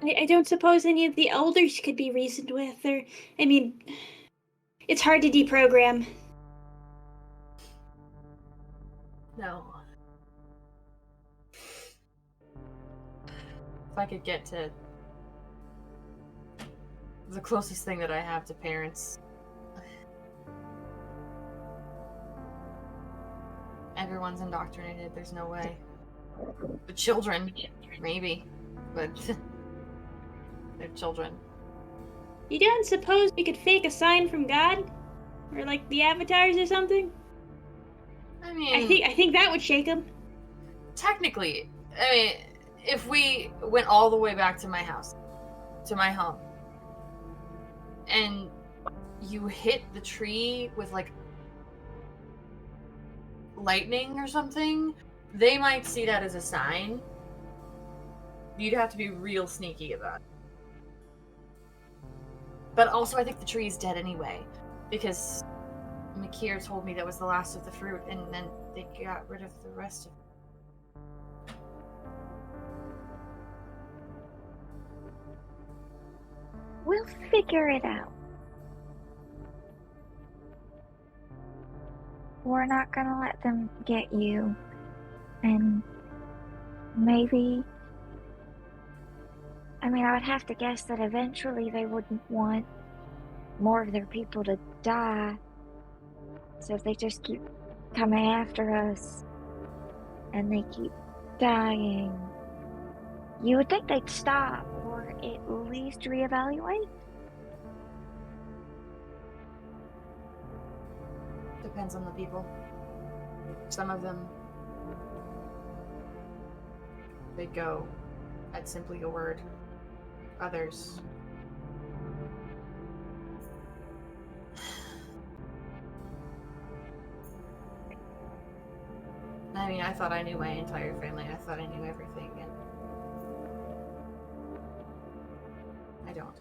I don't suppose any of the elders could be reasoned with, or, I mean, it's hard to deprogram. No. If I could get to the closest thing that I have to parents. Everyone's indoctrinated, there's no way. The children, maybe, but they're children. You don't suppose we could fake a sign from God? Or like the avatars or something? I mean, I think that would shake them. technically, I mean, if we went all the way back to my house, to my home, and you hit the tree with like lightning or something, they might see that as a sign. You'd have to be real sneaky about it. But also, I think the tree's dead anyway, because Makir told me that was the last of the fruit, and then they got rid of the rest of it. We'll figure it out. We're not gonna let them get you. And maybe... I mean, I would have to guess that eventually they wouldn't want more of their people to die. So if they just keep coming after us, and they keep dying, you would think they'd stop, or at least reevaluate? Depends on the people. Some of them, they go at simply a word. Others, I mean, I thought I knew my entire family. I thought I knew everything, and I don't.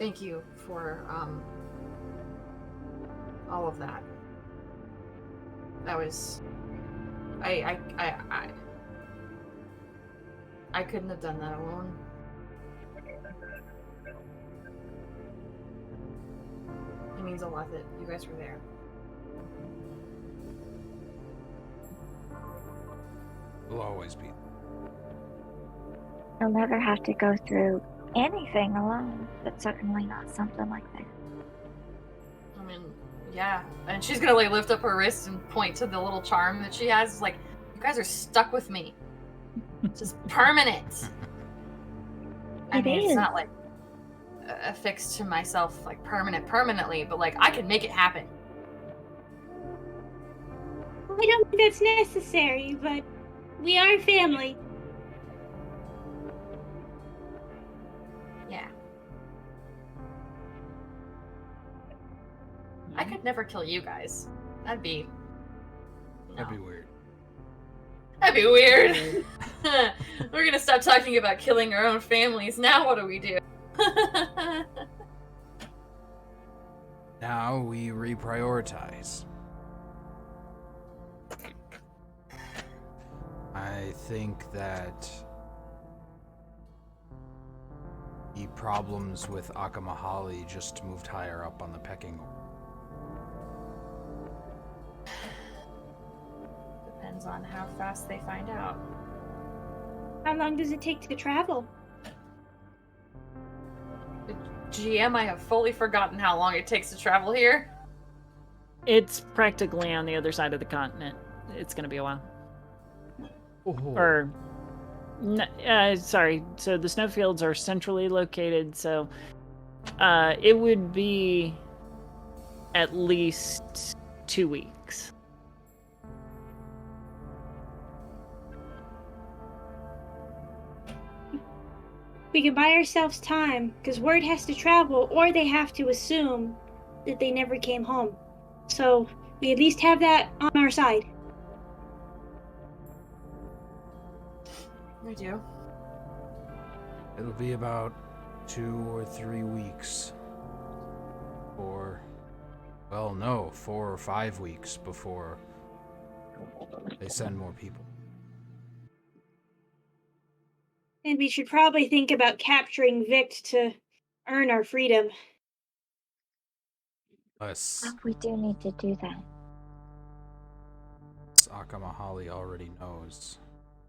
Thank you for all of that. That was I couldn't have done that alone. It means a lot that you guys were there. We'll always be. You'll never have to go through anything alone, but certainly not something like that. I mean, yeah. And she's gonna like lift up her wrist and point to the little charm that she has. Like, you guys are stuck with me. Just permanent. I mean, it's is. not like affixed to myself like permanently, but like I can make it happen. I don't think that's necessary, but we are family. Yeah. I could never kill you guys. That'd be weird. That'd be weird. We're gonna stop talking about killing our own families. Now what do we do? Now we reprioritize. I think that the problems with Akamahali just moved higher up on the pecking order. Depends on how fast they find out. How long does it take to travel? GM, I have fully forgotten how long it takes to travel here. It's practically on the other side of the continent. It's going to be a while. Oh. Or, sorry. So the snowfields are centrally located. So it would be at least 2 weeks. We can buy ourselves time, because word has to travel, or they have to assume that they never came home. So we at least have that on our side. We do. It'll be about 2 or 3 weeks. Or, well, no, 4 or 5 weeks before they send more people. And we should probably think about capturing Vict to earn our freedom. Unless We do need to do that. Akamahali already knows.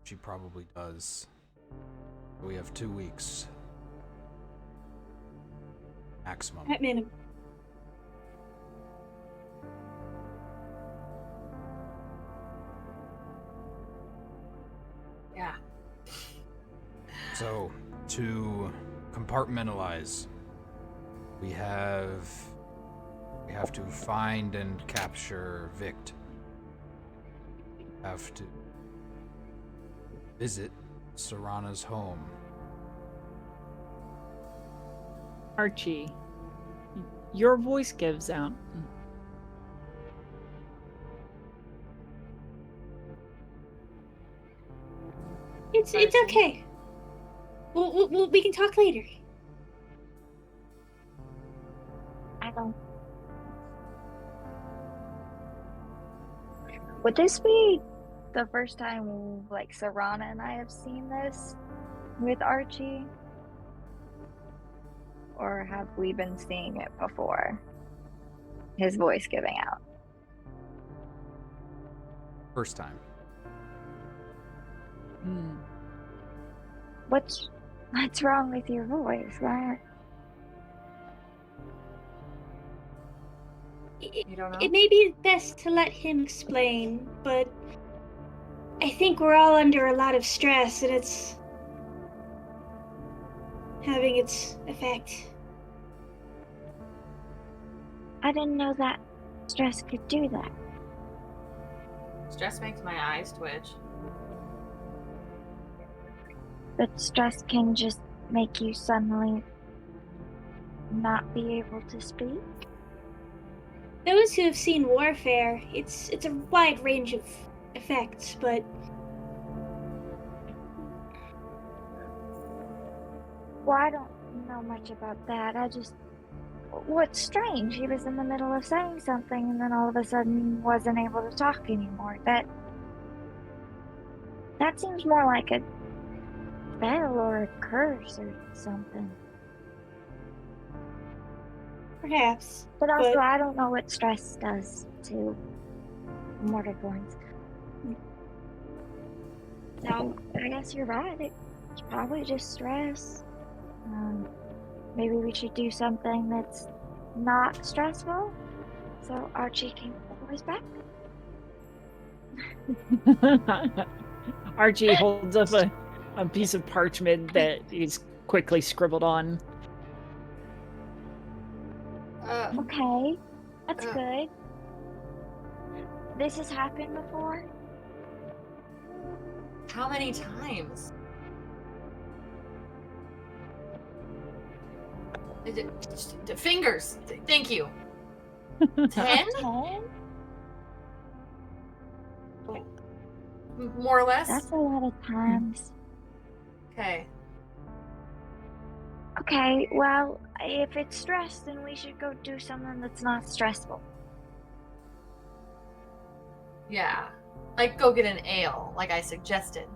She probably does. We have 2 weeks. Maximum. At minimum. Yeah. So, to compartmentalize, we have to find and capture Vict. Have to visit Serana's home. Archie, your voice gives out. It's okay. We can talk later. I don't. Would this be the first time, like, Serana and I have seen this with Archie? Or have we been seeing it before? His voice giving out. First time. What's wrong with your voice? Why? You don't know? It may be best to let him explain, but I think we're all under a lot of stress, and it's having its effect. I didn't know that stress could do that. Stress makes my eyes twitch. But stress can just make you suddenly not be able to speak. Those who have seen warfare, it's a wide range of effects, but Well, I don't know much about that. What's strange, he was in the middle of saying something and then all of a sudden wasn't able to talk anymore. That seems more like a spell or a curse or something. perhaps. But also, But- I don't know what stress does to mortal borns. So, I guess you're right. It's probably just stress. Maybe we should do something that's not stressful so Archie can get the voice back. Archie holds up a piece of parchment that is quickly scribbled on. Okay, that's Uh. good. This has happened before? How many times? Fingers. Thank you. 10? 10? More or less? That's a lot of times. Okay. Okay, well, if it's stress, then we should go do something that's not stressful. Yeah. Like, go get an ale, like I suggested.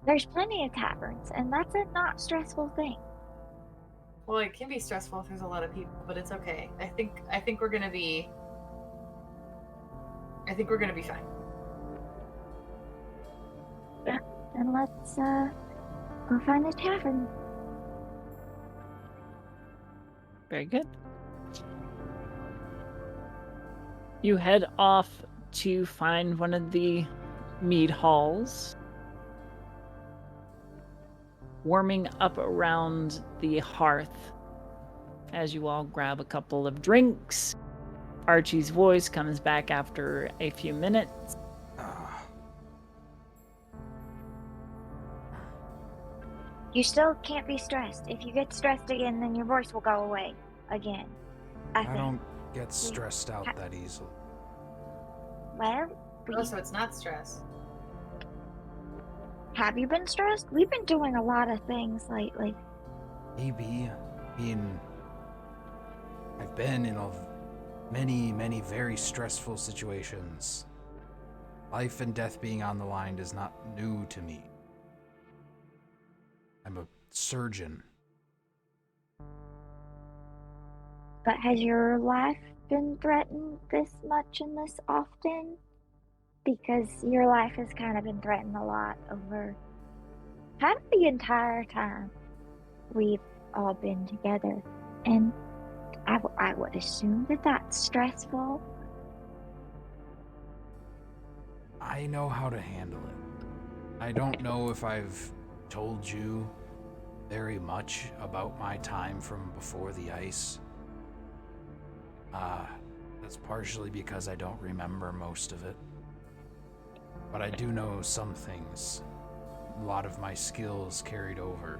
There's plenty of taverns, and that's a not stressful thing. Well, it can be stressful if there's a lot of people, but it's okay. I think we're gonna be fine. Yeah, then let's go find a tavern. Very good. You head off to find one of the mead halls. Warming up around the hearth as you all grab a couple of drinks. Archie's voice comes back after a few minutes. You still can't be stressed. If you get stressed again, then your voice will go away again. I think. don't get stressed out that easily. Well, Oh, so it's not stress. have you been stressed? We've been doing a lot of things lately. Maybe. I've been in many, many very stressful situations. Life and death being on the line is not new to me. I'm a surgeon. But has your life been threatened this much and this often? Because your life has kind of been threatened a lot over kind of the entire time we've all been together. And I would assume that that's stressful. I know how to handle it. I don't know if I've told you very much about my time from before the ice. That's partially because I don't remember most of it. But I do know some things. A lot of my skills carried over.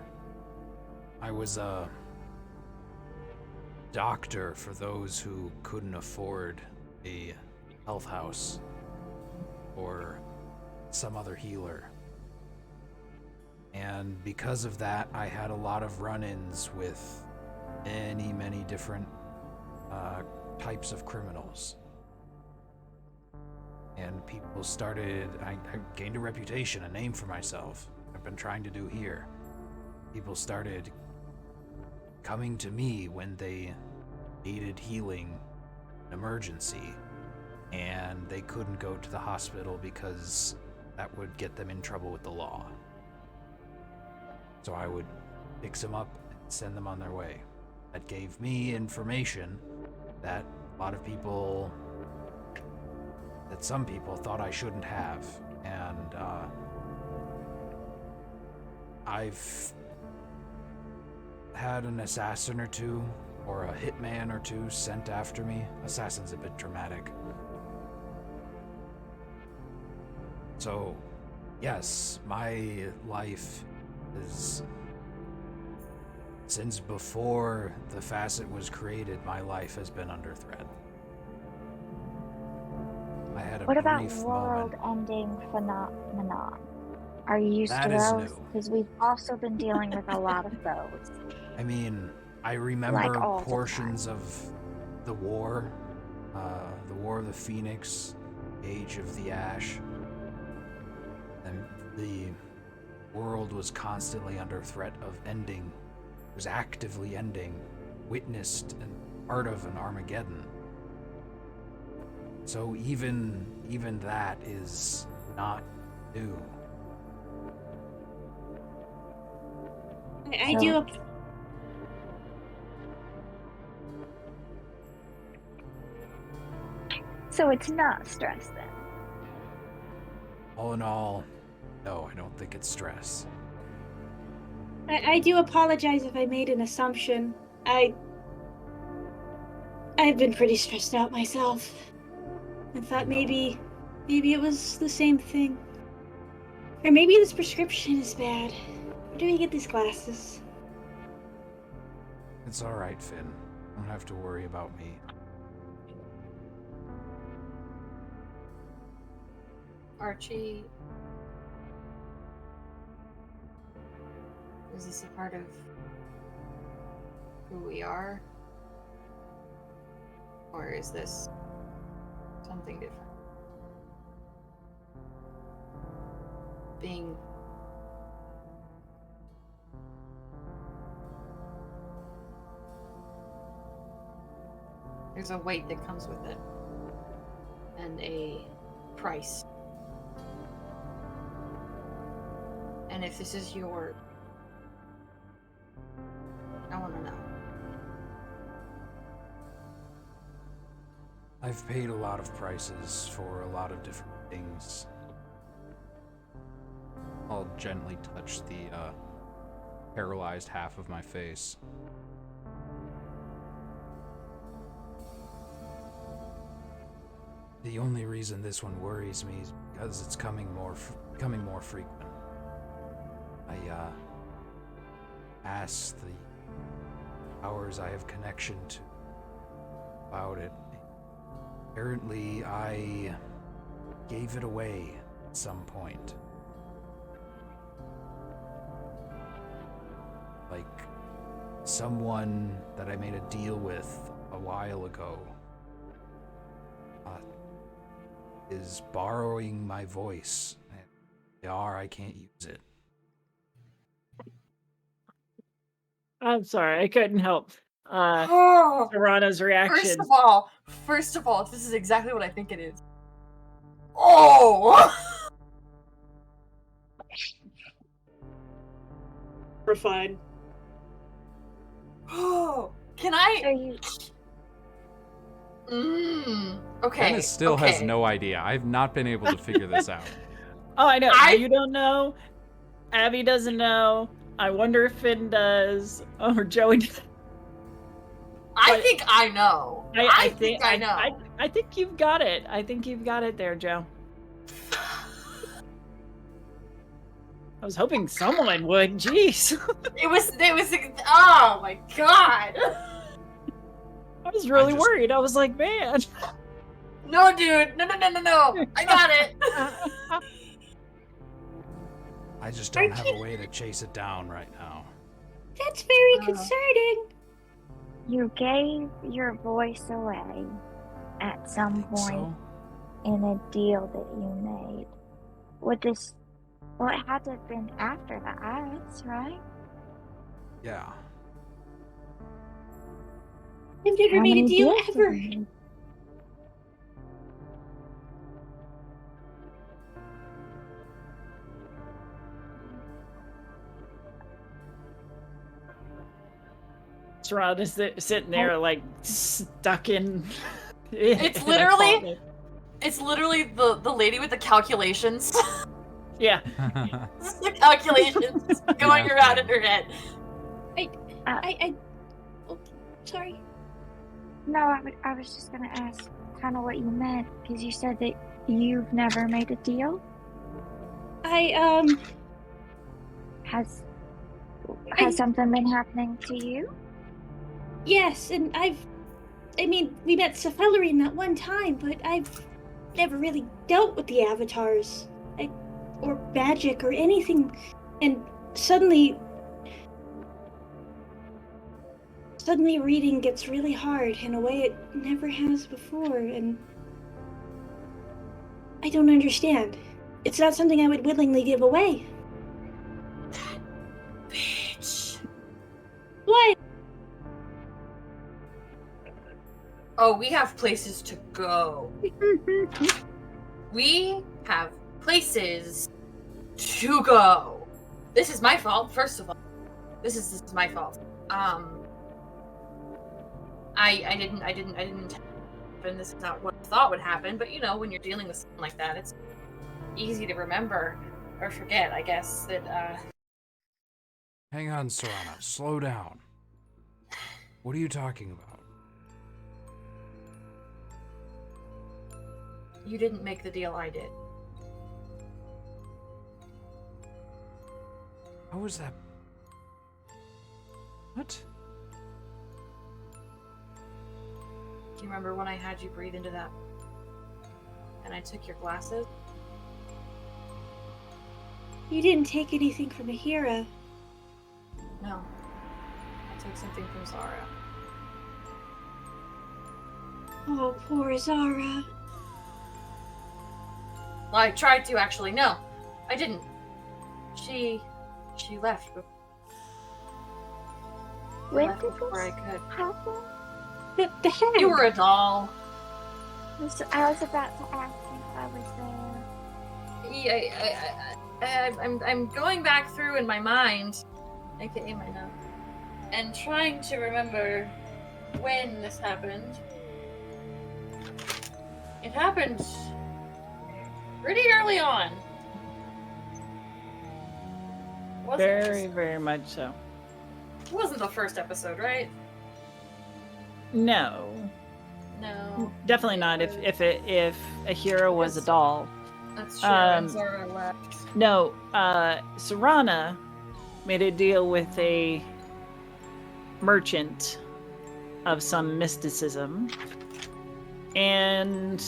I was a doctor for those who couldn't afford a health house or some other healer. And because of that, I had a lot of run-ins with many different types of criminals. And people started, I gained a reputation, a name for myself. I've been trying to do here. People started coming to me when they needed healing, an emergency, and they couldn't go to the hospital because that would get them in trouble with the law. So I would fix them up and send them on their way. That gave me information that a lot of people, that some people thought I shouldn't have. And I've had an assassin or two, or a hitman or two sent after me. Assassin's a bit dramatic. So, yes, my life is, since before the Facite was created, my life has been under threat. I had a What about brief world-ending phenomenon? Are you used That to is those? new. Because we've also been dealing with a lot of those. I mean, I remember Like all the portions of the War of the Phoenix, Age of the Ash, and the world was constantly under threat of ending. It was actively ending, witnessed and part of an Armageddon. So even that is not new. I do. So it's not stress then. All in all, no, I don't think it's stress. I do apologize if I made an assumption. I've been pretty stressed out myself. I thought maybe it was the same thing. Or maybe this prescription is bad. Where do we get these glasses? It's alright, Finn. Don't have to worry about me. Archie, is this a part of who we are? Or is this something different? Being there's a weight that comes with it and a price. And if this is your, I want to know. I've paid a lot of prices for a lot of different things. I'll gently touch the paralyzed half of my face. The only reason this one worries me is because it's becoming more frequent. I asked the powers I have connection to about it. Apparently, I gave it away at some point. Like, someone that I made a deal with a while ago is borrowing my voice. I can't use it. I'm sorry, I couldn't help. Oh, Serrano's reaction. First of all, this is exactly what I think it is. Oh! We're fine. Oh, can I? Are you? Okay. Dennis still has no idea. I've not been able to figure this out. Oh, I know. You don't know. Abby doesn't know. I wonder if Finn does. Or Joey does. I think I know. I think I know. I think you've got it. I think you've got it there, Joe. I was hoping someone would. Jeez. It was. Oh my god. I was really worried. I was like, man. No, dude. No. I got it. I just don't have a way to chase it down right now. That's very concerning. You gave your voice away at some point in a deal that you made. Well, it had to have been after the ice, right? Yeah. I've never made a deal ever. Rod is sitting there like stuck in. It's literally the lady with the calculations. Yeah. The calculations going around in her head. Oh, sorry. No, I was just gonna ask kind of what you meant, because you said that you've never made a deal. Has something been happening to you? Yes, and we met Cephalarian that one time, but I've never really dealt with the avatars, or magic, or anything, and suddenly reading gets really hard in a way it never has before, and I don't understand. It's not something I would willingly give away. Bitch. What? Oh, we have places to go. We have places to go. This is my fault, first of all. This is my fault. I didn't happen. This is not what I thought would happen, but when you're dealing with something like that, it's easy to remember or forget, I guess, that Hang on, Serana. Slow down. What are you talking about? You didn't make the deal, I did. How was that? What? Do you remember when I had you breathe into that? And I took your glasses? You didn't take anything from Aheerah. No. I took something from Zara. Oh, poor Zara. Well, I tried to, actually. No, I didn't. She left When left did before I this could. happen? The head. You were a doll. I was about to ask if I was there. I'm going back through in my mind, aka my notes, and trying to remember when this happened. It happened pretty early on. Wasn't Very, it? very much so. It wasn't the first episode, right? No, No. definitely not. If Aheerah was a Yes. doll. That's true. Um, And Zara left. No, Serana made a deal with a merchant of some mysticism, and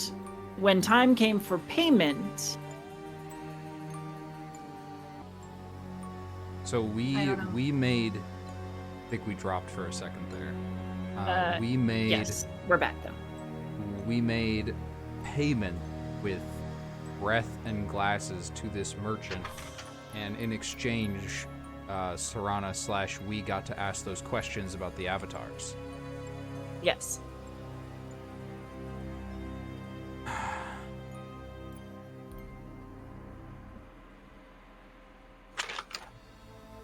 when time came for payment, So I don't know. we made. I think we dropped for a second there. We made yes, we're back though. we made payment with breath and glasses to this merchant, and in exchange, Serana / we got to ask those questions about the avatars. Yes.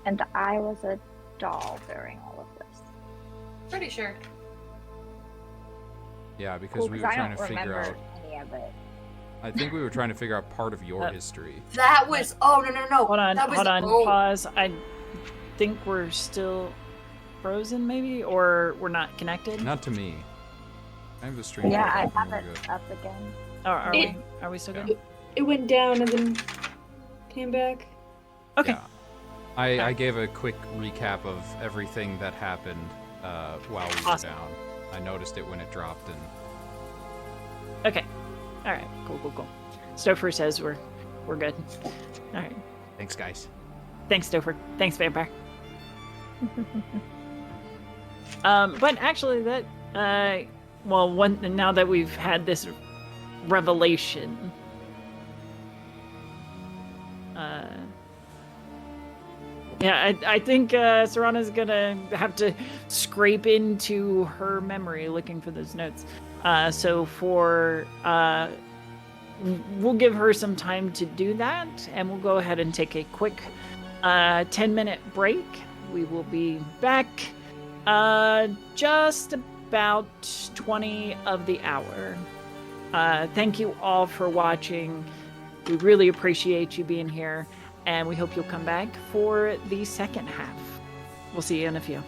And I was a doll during all of this. Pretty sure. Yeah, because Cool, we 'cause were I trying to don't figure remember out. any of it. I think we were trying to figure out part of your Uh, history. That was. Oh no! Hold on, That was, pause. I think we're still frozen, maybe, or we're not connected. Not to me. I have the stream. Yeah, I open, have we're it good. up again. Oh, are It- we? Are we still Yeah. good? It went down and then came back. Okay. Yeah. I gave a quick recap of everything that happened while we were Awesome. down. I noticed it when it dropped, and Okay. All right. Cool. Stouffer says we're good. All right. thanks, guys. Thanks, Stouffer. Thanks, Vampire. But actually, that now that we've had this revelation, yeah, I think Serana's gonna have to scrape into her memory looking for those notes. So we'll give her some time to do that, and we'll go ahead and take a quick 10-minute break. We will be back just about 20 of the hour. Thank you all for watching. We really appreciate you being here, and we hope you'll come back for the second half. We'll see you in a few.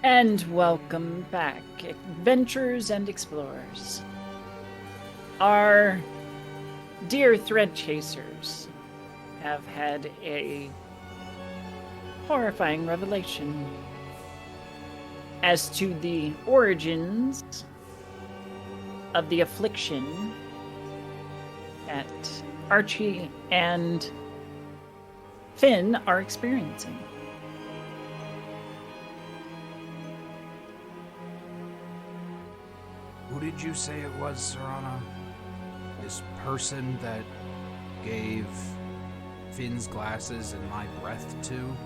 And welcome back, adventurers and explorers. Our dear Threadchasers have had a horrifying revelation as to the origins of the affliction that Archie and Phin are experiencing. Who did you say it was, Serana? This person that gave Finn's glasses and my breath to?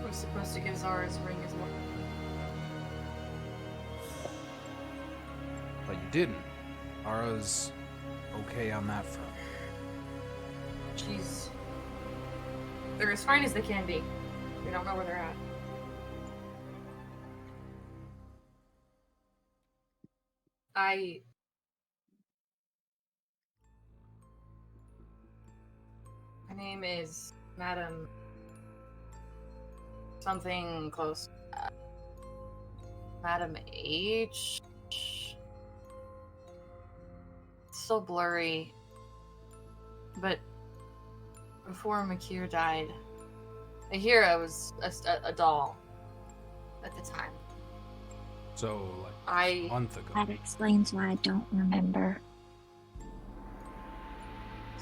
We're supposed to give Zara's ring as well. But you didn't. Ara's okay on that front. They're as fine as they can be. We don't know where they're at. My name is Madam something close. Madam H. It's so blurry. But before Makir died, Aheerah was a doll at the time. So, like a month ago. That explains why I don't remember.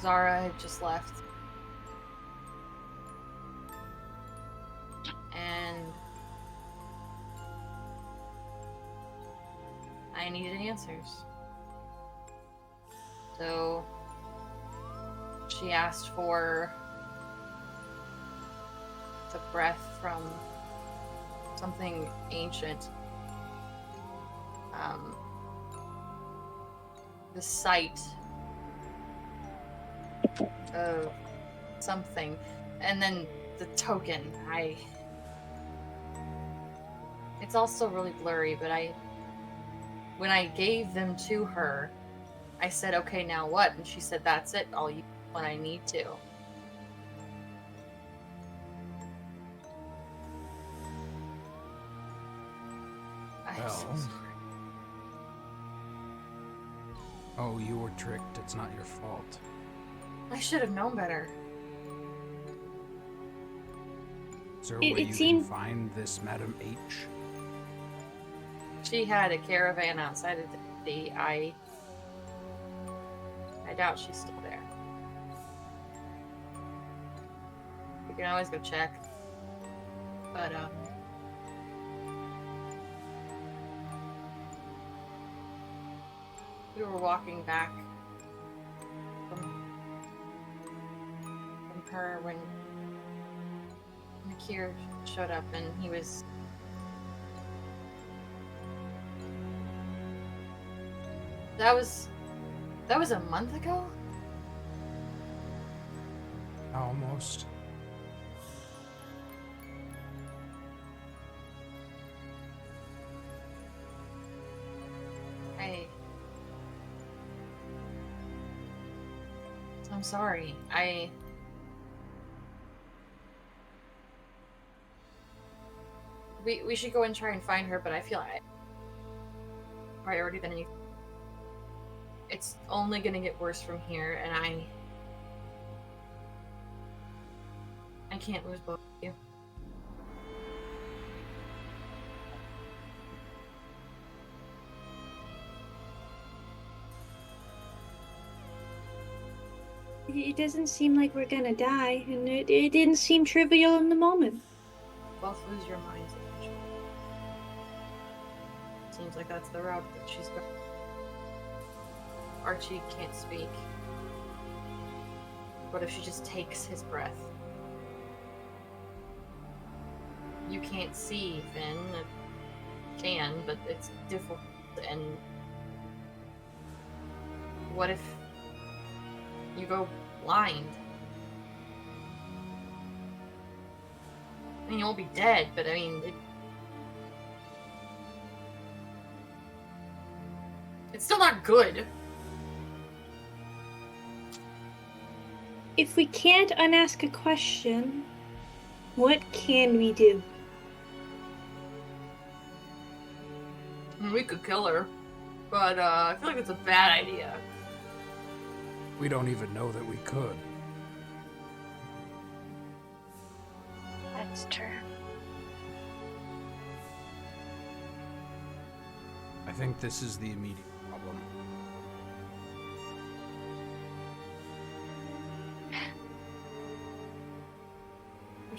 Zara had just left. And I needed answers. So she asked for the breath from something ancient. The site of something. And then the token. It's also really blurry, but when I gave them to her, I said, okay, now what? And she said, that's it. I'll use when I need to. I'm so Well. sorry. Oh, you were tricked. It's not your fault. I should have known better. Is there a It way you seemed- can find this Madam H? She had a caravan outside of the city. I doubt she's still there. We can always go check. But, we were walking back from her when Makir showed up, and he was... That was a month ago? Almost. I'm sorry. We should go and try and find her, but I feel priority than anything. It's only gonna get worse from here, and I can't lose both of you. It doesn't seem like we're gonna die, and it didn't seem trivial in the moment. Both lose your minds eventually. Seems like that's the route that she's going. Archie can't speak. What if she just takes his breath? You can't see, Finn. It can, but it's difficult. And what if you go blind? I mean, you won't be dead, but I mean, it's still not good. If we can't unask a question, what can we do? I mean, we could kill her, but I feel like it's a bad idea. We don't even know that we could. That's true. I think this is the immediate problem.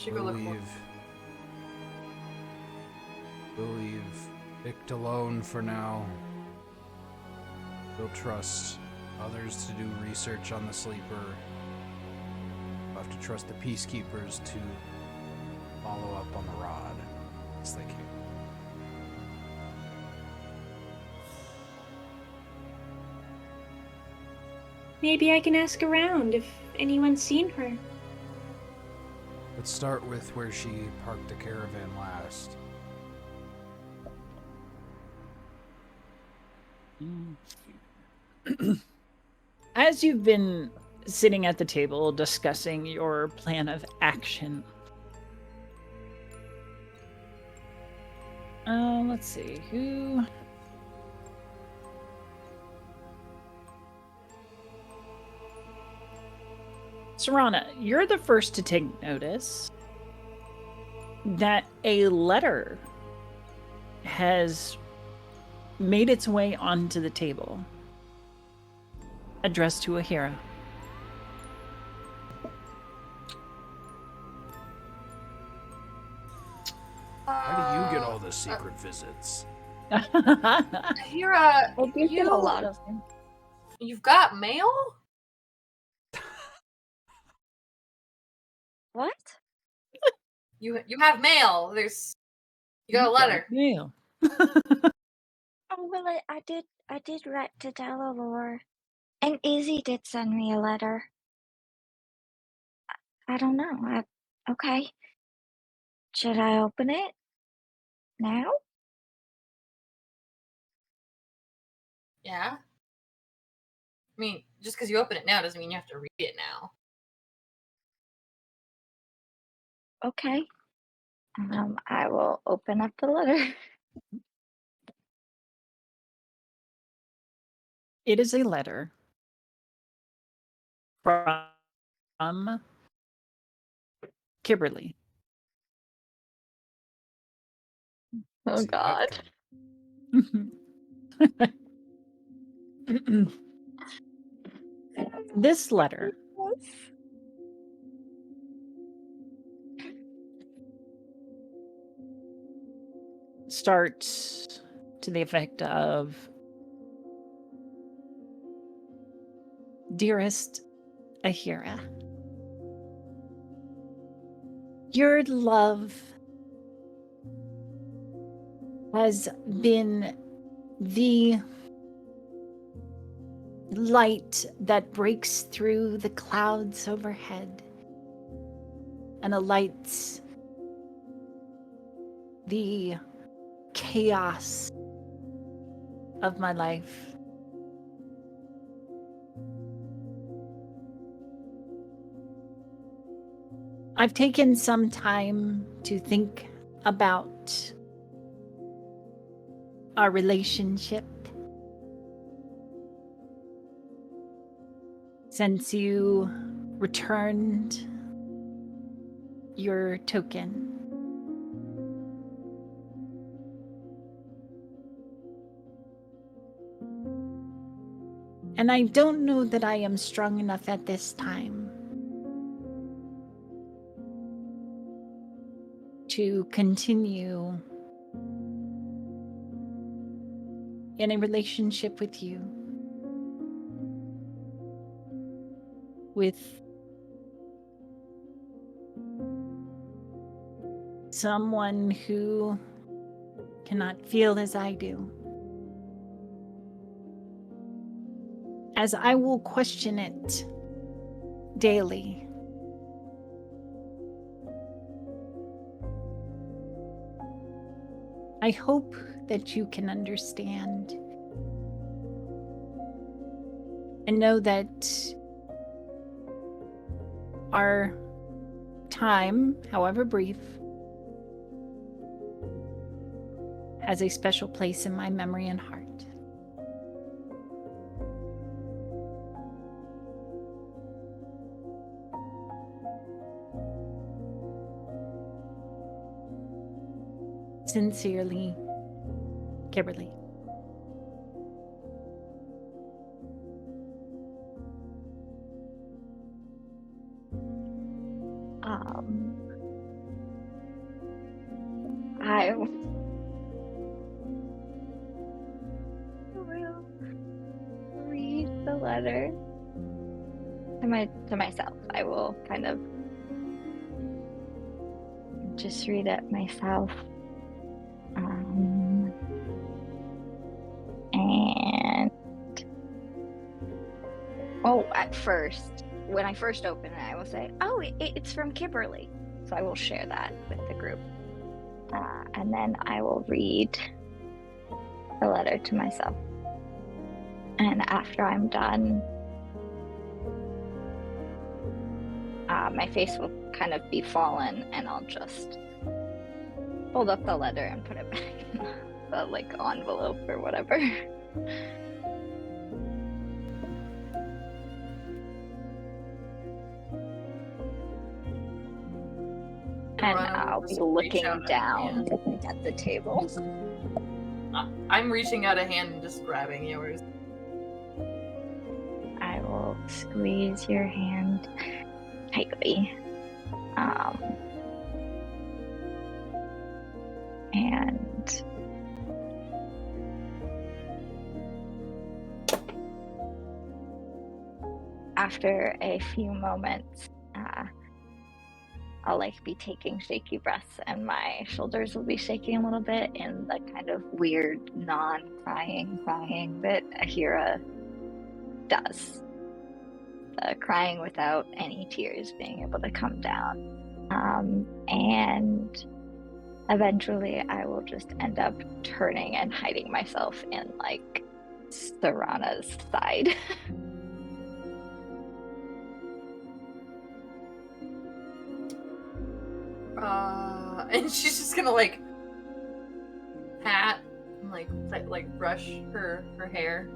should go look for We'll leave Vict alone for now. We'll trust others to do research on the sleeper. We'll have to trust the peacekeepers to follow up on the rod as they can. Maybe I can ask around if anyone's seen her. Let's start with where she parked the caravan last. As you've been sitting at the table discussing your plan of action, let's see, who... Serana, you're the first to take notice that a letter has made its way onto the table, addressed to Aheerah. How do you get all the secret visits? Aheerah, I do get a lot of them. you've got mail? What? You have mail. You got a letter. Mail. Oh well, I did write to Delalore, and Izzy did send me a letter. I don't know. Okay. Should I open it now? Yeah. I mean, just because you open it now doesn't mean you have to read it now. Okay. I will open up the letter. It is a letter from Kimberly. Oh See that God. coming. This letter starts to the effect of, "Dearest Aheerah, your love has been the light that breaks through the clouds overhead and lights the chaos of my life. I've taken some time to think about our relationship since you returned your token. And I don't know that I am strong enough at this time to continue in a relationship with you, with someone who cannot feel as I do, as I will question it daily. I hope that you can understand and know that our time, however brief, has a special place in my memory and heart. Sincerely, Kimberly. I will read the letter to myself. I will kind of just read it myself. And at first, when I first open it, I will say, "Oh, it's from Kimberly." So I will share that with the group, and then I will read the letter to myself. And after I'm done, my face will kind of be fallen, and I'll just fold up the letter and put it back in the envelope or whatever. And I'll be looking down at the table. I'm reaching out a hand and just grabbing yours. I will squeeze your hand tightly. And after a few moments, I'll be taking shaky breaths, and my shoulders will be shaking a little bit in the kind of weird non-crying crying that Aheerah does. Crying without any tears being able to come down. And eventually I will just end up turning and hiding myself in Serana's side. And she's just gonna pat and brush her hair,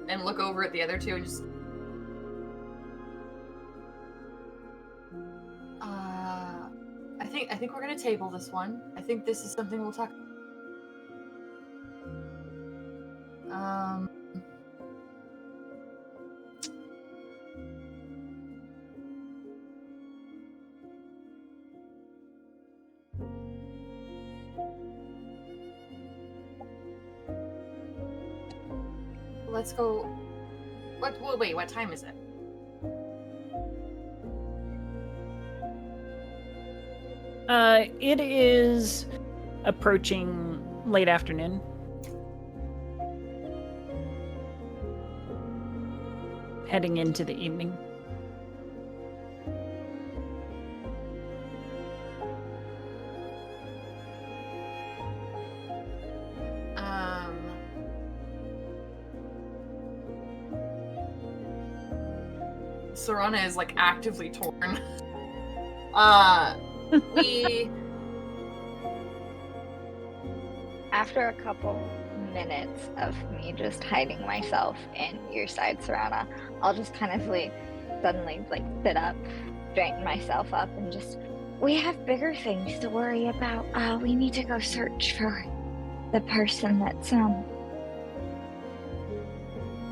and look over at the other two and just I think we're gonna table this one. I think this is something we'll talk. Let's go. Wait, what time is it? It is approaching late afternoon. Heading into the evening. Serana is actively torn. After a couple minutes of me just hiding myself in your side, Serana, I'll just kind of suddenly sit up, straighten myself up, and we have bigger things to worry about. We need to go search for the person that's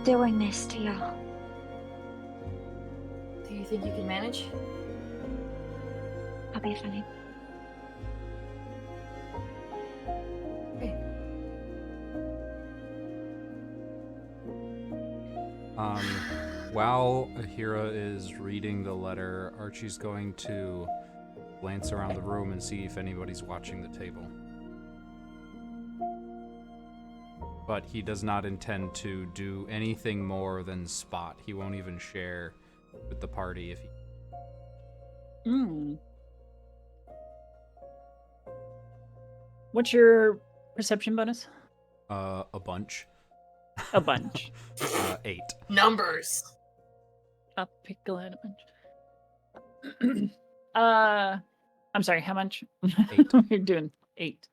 doing this to y'all. Do you think you can manage? I'll be fine. Okay. While Aheerah is reading the letter, Archie's going to glance around the room and see if anybody's watching the table. But he does not intend to do anything more than spot. He won't even share with the party if he... What's your perception bonus? A bunch. A bunch. 8. Numbers. I'll pick a bunch. I'm sorry, how much? 8. You're doing 8.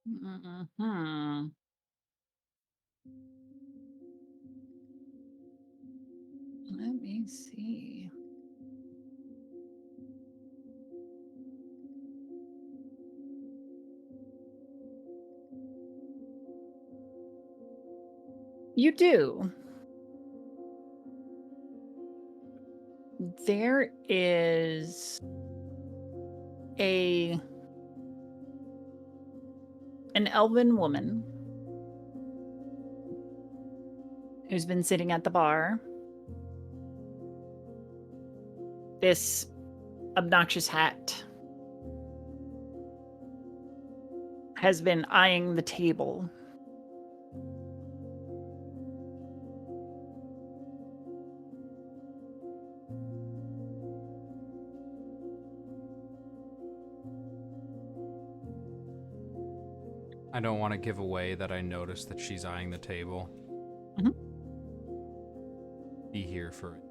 Mm-hmm. Let me see. You do. There is an elven woman who's been sitting at the bar. This obnoxious hat has been eyeing the table. I don't want to give away that I noticed that she's eyeing the table. Mhm. Be here for it.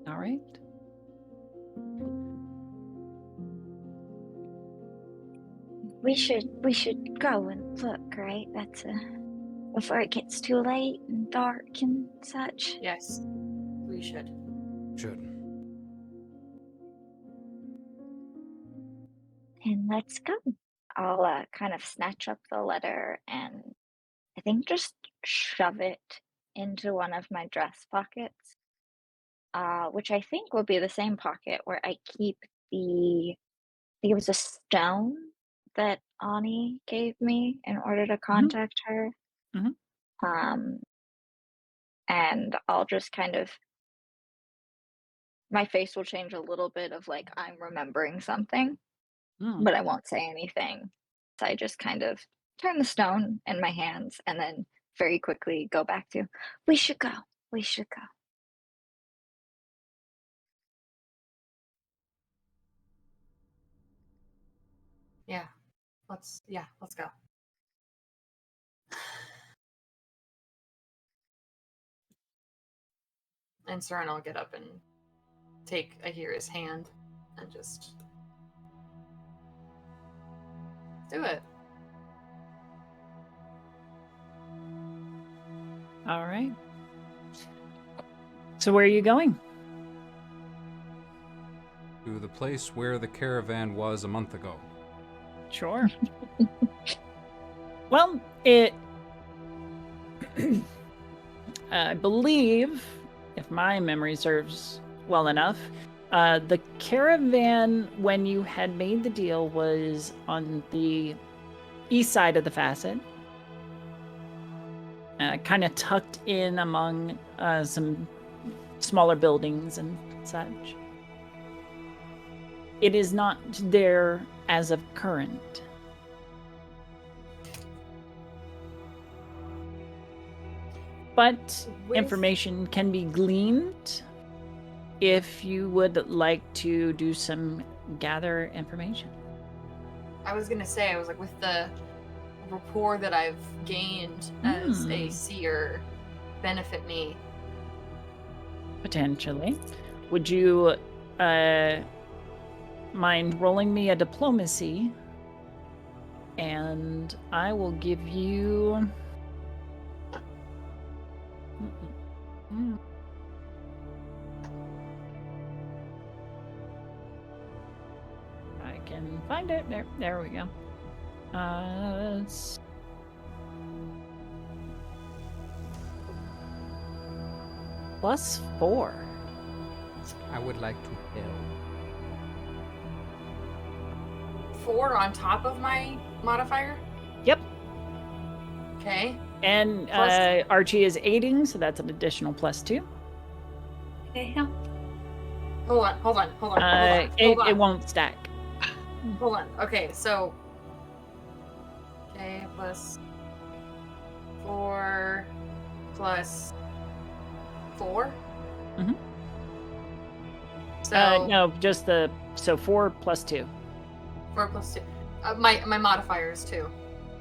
All right. We should go and look, right? That's before it gets too late and dark and such. Yes, we should. Should. And let's go. I'll kind of snatch up the letter and I think just shove it into one of my dress pockets, which I think will be the same pocket where I keep I think it was a stone that Ani gave me in order to contact her. Mhm. And I'll just kind of, my face will change a little bit of like I'm remembering something, but I won't say anything. So I just kind of turn the stone in my hands and then very quickly go back to, we should go. We should go. Let's go. And Seren will get up and take Aheerah's hand and just do it. All right. So where are you going? To the place where the caravan was a month ago. Sure. Well, it... I believe, if my memory serves well enough, the caravan, when you had made the deal, was on the east side of the Facite. Kind of tucked in among some smaller buildings and such. It is not there as of current. But information can be gleaned if you would like to do some gather information. I was gonna say, I was like, with the rapport that I've gained as a seer, benefit me. Potentially. Would you mind rolling me a diplomacy? And I will give you... I can find it. There we go. It's... +4. I would like to help. 4 on top of my modifier? Yep. Okay. And Plus- Archie is aiding, so that's an additional +2. Okay, Hold on. It won't stack. Hold on. Okay, so. Okay, +4 +4? Mhm. So. No, just the... So 4 + 2. 4 + 2. My modifier is 2.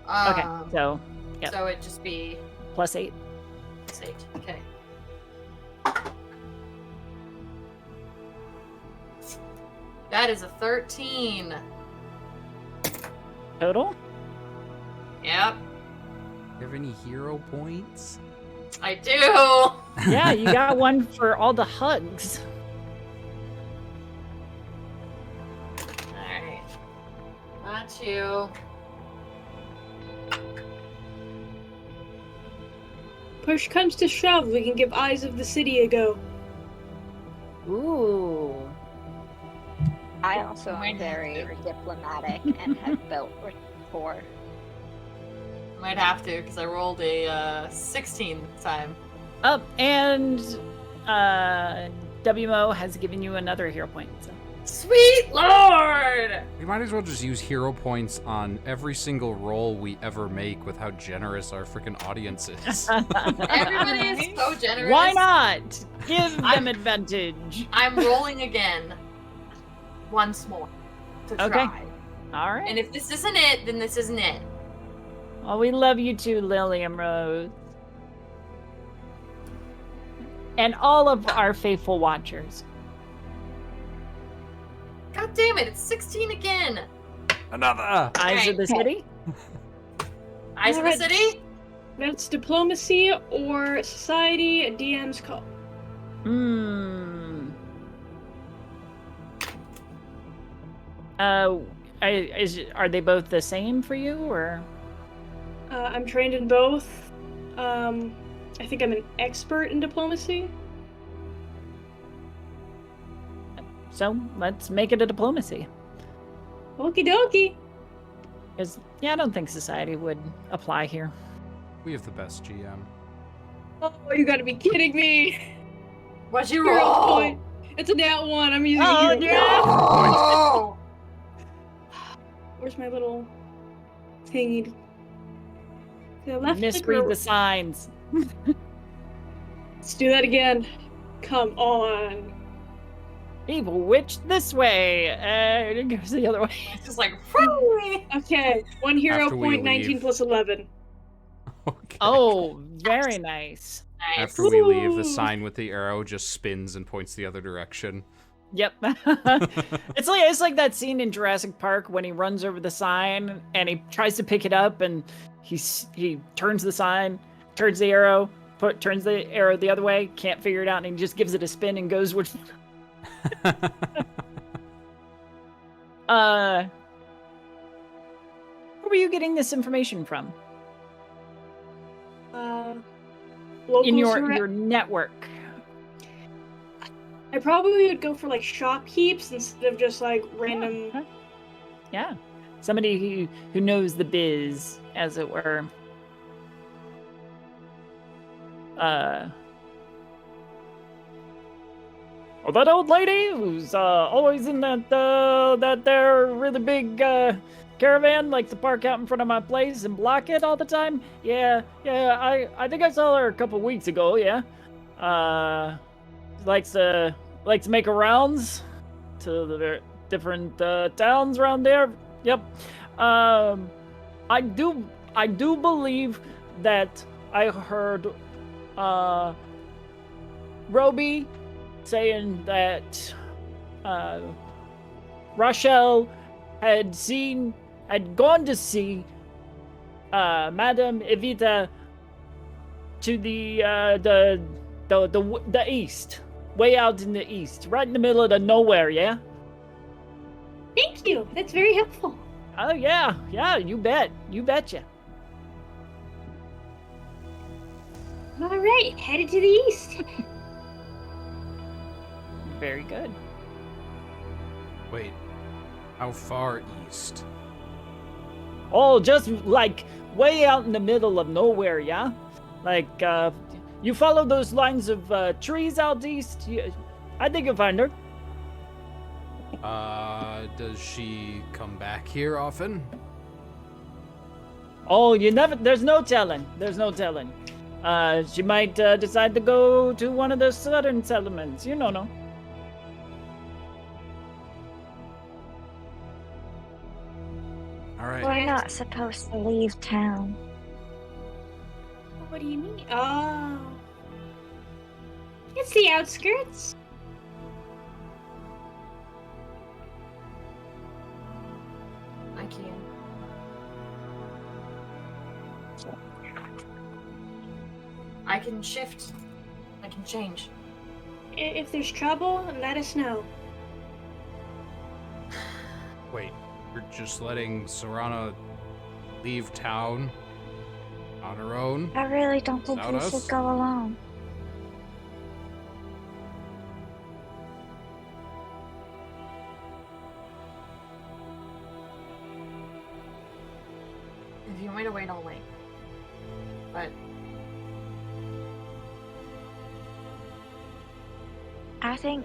Okay, so... Yep. So it'd just be +8. +8. Okay. That is a 13. Total? Yep, You have any hero points? I do. Yeah, you got one for all the hugs. Alright. Got you. push comes to shove, we can give Eyes of the City a go. Ooh. I also Might am have very to. diplomatic and have built rapport. Might have to, because I rolled a 16 this time. Oh, and WMO has given you another hero point. So. Sweet Lord! We might as well just use hero points on every single roll we ever make with how generous our freaking audience is. Everybody is so generous. Why not? Give them advantage. I'm rolling again. Once more. To Okay. try. All right. And if this isn't it, then this isn't it. Well, we love you too, Lillian Rose. And all of our faithful watchers. God damn it, it's 16 again. Another! Eyes of the City. Eyes of the Alright. City? That's diplomacy or society, a DM's call. Are they both the same for you, or? I'm trained in both. I think I'm an expert in diplomacy. So let's make it a diplomacy. Okie dokie. Because yeah, I don't think society would apply here. We have the best GM. Oh, you gotta be kidding me. What'd you Hero roll? point. It's a nat 1. I'm using Oh, a hero yeah. point. Oh! Where's my little thingy? To the left click Misread or- the signs. Let's do that again. Come on. Evil witch this way. It goes the other way. It's just like, "Whoo!" Okay, 1 hero After we point, 19 leave. plus 11. Okay. Oh, very nice. Nice. After we leave, the Ooh. sign with the arrow just spins and points the other direction. Yep. it's like that scene in Jurassic Park when he runs over the sign and he tries to pick it up and he turns the sign, turns the arrow, turns the arrow the other way, can't figure it out, and he just gives it a spin and goes with. Where were you getting this information from? Local In your surra- network. I probably would go for like shop heaps instead of just like random. Okay. Yeah. Somebody who knows the biz, as it were. Oh, that old lady who's always in that there really big caravan, likes to park out in front of my place and block it all the time. Yeah, I think I saw her a couple weeks ago. Yeah, likes to make her rounds to the different towns around there. Yep. I do believe that I heard Roby saying that Rochelle had gone to see Madame Evita to the east, way out in the east, right in the middle of the nowhere. Yeah. Thank you. That's very helpful. Oh yeah, you betcha. All right, headed to the east. Very good. Wait, how far east? Oh, just like way out in the middle of nowhere, yeah? Like, you follow those lines of trees out east, I think you'll find her. Does she come back here often? Oh, there's no telling. She might decide to go to one of the southern settlements, no. All right. We're not supposed to leave town. What do you mean? Oh. It's the outskirts. I can. I can shift. I can change. If there's trouble, let us know. Wait, you're just letting Serana leave town On her own? I really don't think Without you us? should go alone. If you want me to wait, I'll wait. But I think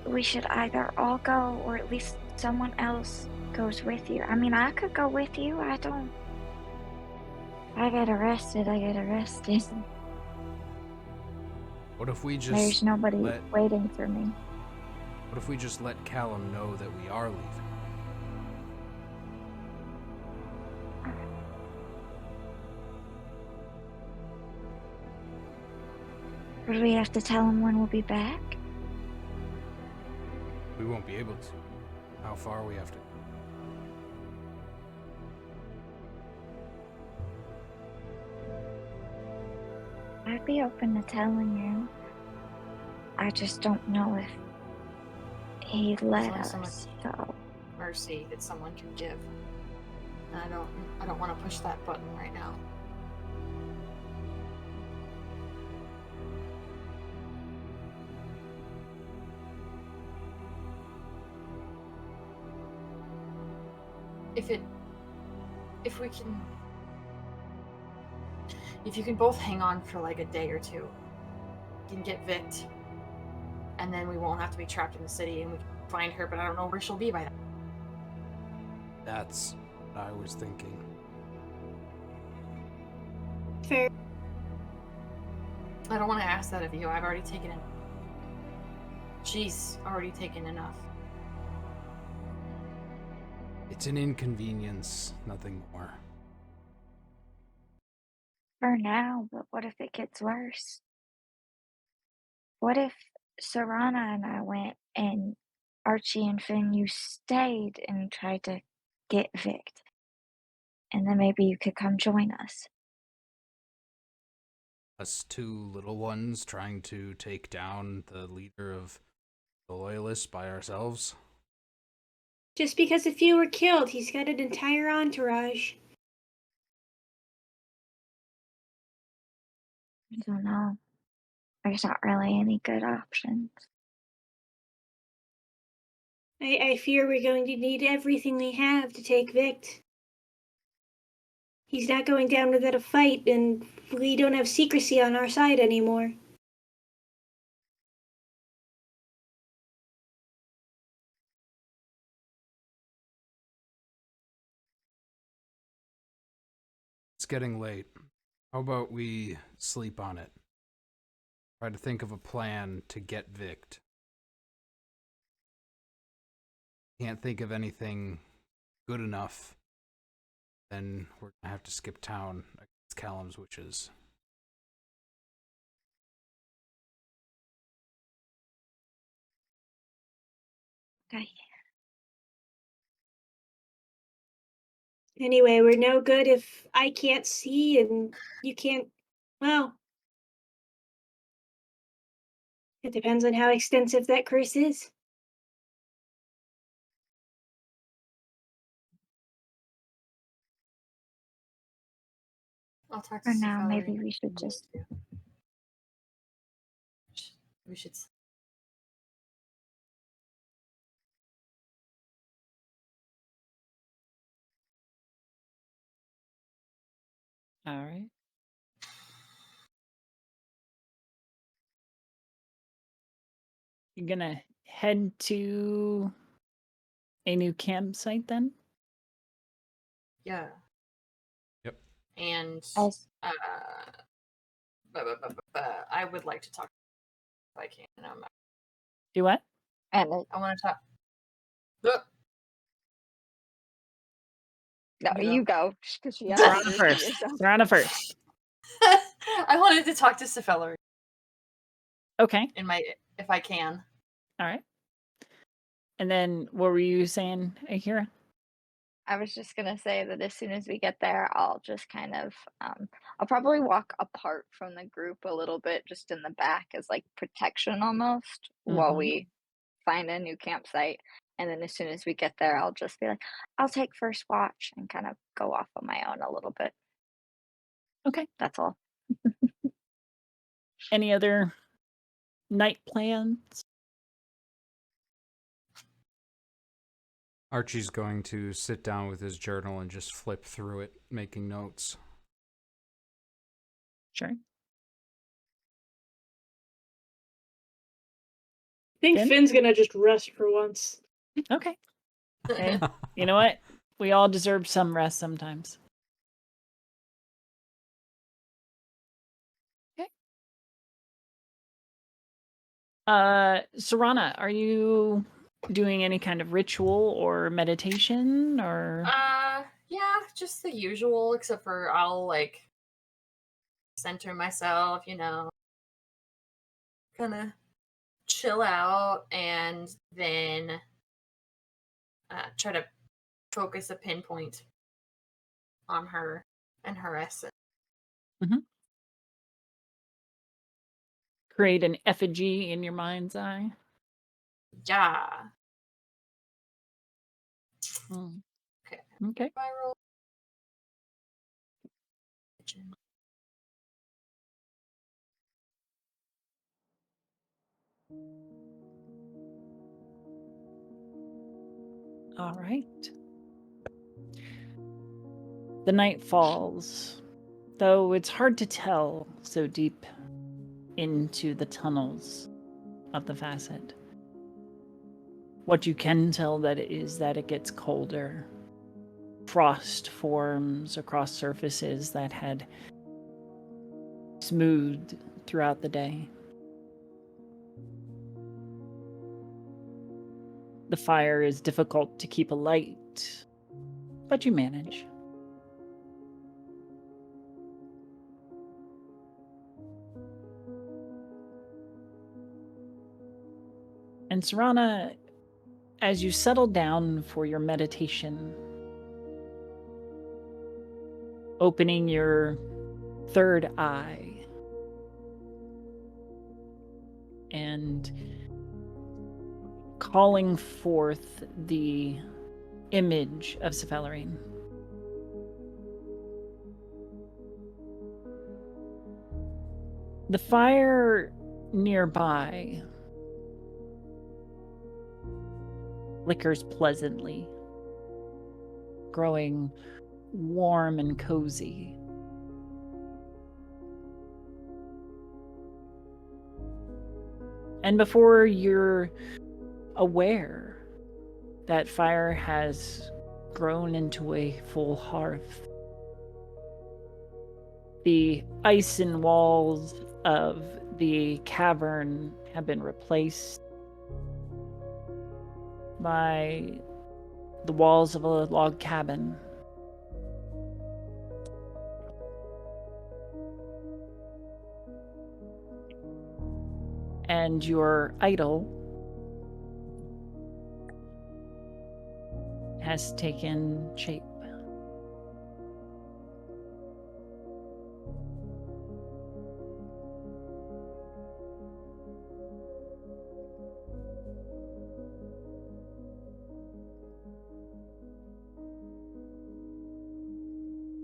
we should either all go or at least someone else goes with you. I mean, I could go with you. I get arrested. What if we just There's nobody waiting for me. What if we just let Callum know that we are leaving? Or do we have to tell him when we'll be back? We won't be able to. How far we have to. I'd be open to telling you. I just don't know if he'd let There's only us. so So mercy that someone can give. And I don't want to push that button right now. If you can both hang on for like a day or two, you can get Vict, and then we won't have to be trapped in the city, and we can find her, but I don't know where she'll be by then. That's what I was thinking. Fair. I don't want to ask that of you. I've already taken it. She's already taken enough. It's an inconvenience, nothing more. for now, but what if it gets worse? What if Serana and I went and Archie and Phin, you stayed and tried to get Vict? And then maybe you could come join us. Us two little ones trying to take down the leader of the Loyalists by ourselves? Just because a few were killed, he's got an entire entourage. I don't know. There's not really any good options. I fear we're going to need everything we have to take Vict. He's not going down without a fight, and we don't have secrecy on our side anymore. It's getting late. How about we sleep on it? Try to think of a plan to get Vict. Can't think of anything good enough, then we're gonna have to skip town against Callum's wishes. Okay. Anyway, we're no good if I can't see and you can't. Well, it depends on how extensive that curse is. I'll talk For to now, Valerie. maybe we should just. We should. All right. You're gonna head to a new campsite then? Yeah. Yep. And As I would like to talk if I can. Do what? and I want to talk. no, You you go because you have Serana to first. yourself. Serana first. I wanted to talk to Cephalary Okay. if I can. All right. And then what were you saying, Aheerah? I was just gonna say that as soon as we get there, I'll just kind of, I'll probably walk apart from the group a little bit, just in the back as like protection almost, while Mhm. we find a new campsite. And then as soon as we get there, I'll just be like, I'll take first watch and kind of go off on my own a little bit. Okay. That's all. Any other night plans? Archie's going to sit down with his journal and just flip through it, making notes. Sure. I think Finn? Finn's gonna just rest for once. Okay. Hey, you know what? We all deserve some rest sometimes. Okay. Serana, are you doing any kind of ritual or meditation or? Yeah, just the usual, except for I'll like center myself, kind of chill out, and then try to focus a pinpoint on her and her essence. Create an effigy in your mind's eye. Yeah. Okay. Okay. Spiral. All right. The night falls, though it's hard to tell so deep into the tunnels of the Facite. What you can tell is that it gets colder. Frost forms across surfaces that had smoothed throughout the day. The fire is difficult to keep alight, but you manage. And Serana, as you settle down for your meditation, opening your third eye and calling forth the image of Sephilarine. The fire nearby flickers pleasantly, growing warm and cozy. And before you're aware, that fire has grown into a full hearth. The icen walls of the cavern have been replaced by the walls of a log cabin. And your idol has taken shape.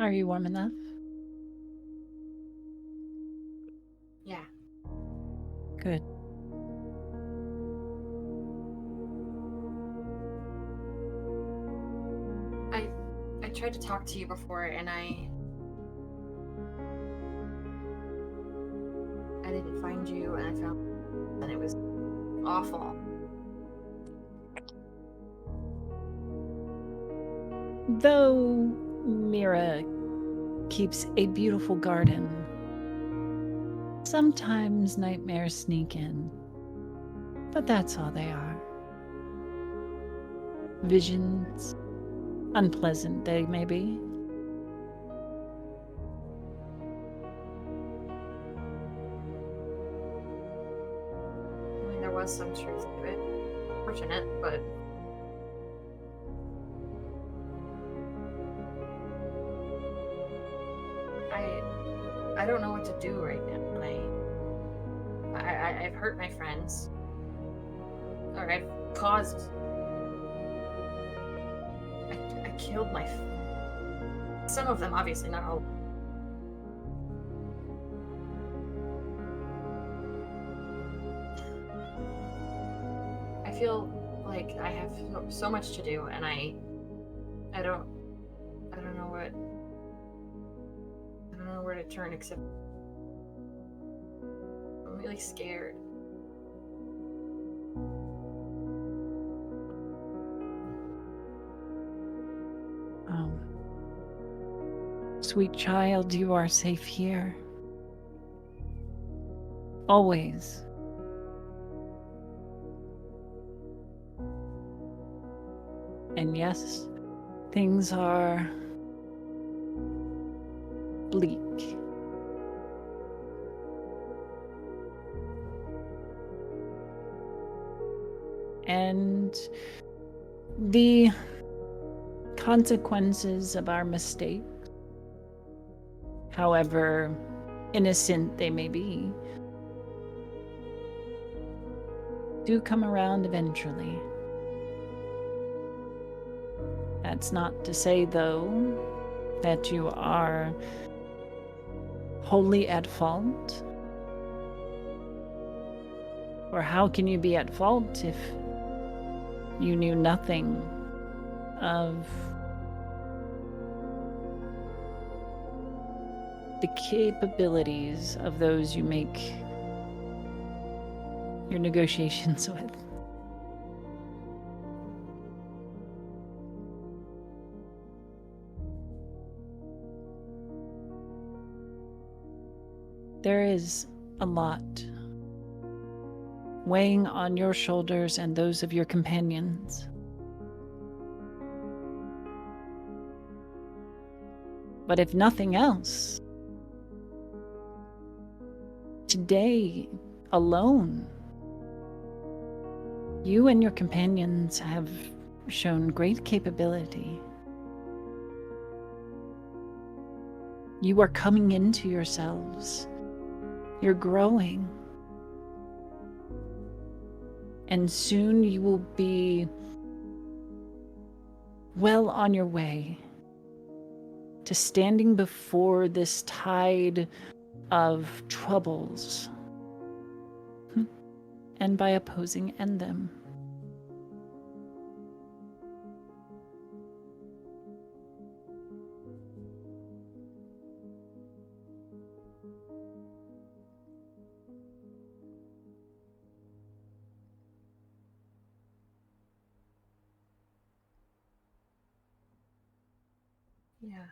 Are you warm enough? Yeah. Good. I tried to talk to you before, and I didn't find you, and I found, and it was awful. Though Mira keeps a beautiful garden, sometimes nightmares sneak in. But that's all they are. Visions, unpleasant they may be. I mean, there was some truth to it. Fortunate, but I don't know what to do right now. I've hurt my friends, or I've caused. I killed some of them, obviously not all. feel like I have so much to do, and I don't know where to turn except I'm really scared. Sweet child, you are safe here. Always. And yes, things are bleak. And the consequences of our mistakes, however innocent they may be, do come around eventually. That's not to say, though, that you are wholly at fault. Or how can you be at fault if you knew nothing of the capabilities of those you make your negotiations with? There is a lot weighing on your shoulders and those of your companions. But if nothing else, today alone, you and your companions have shown great capability. You are coming into yourselves. You're growing. And soon you will be well on your way to standing before this tide of troubles, and by opposing end them. Yeah.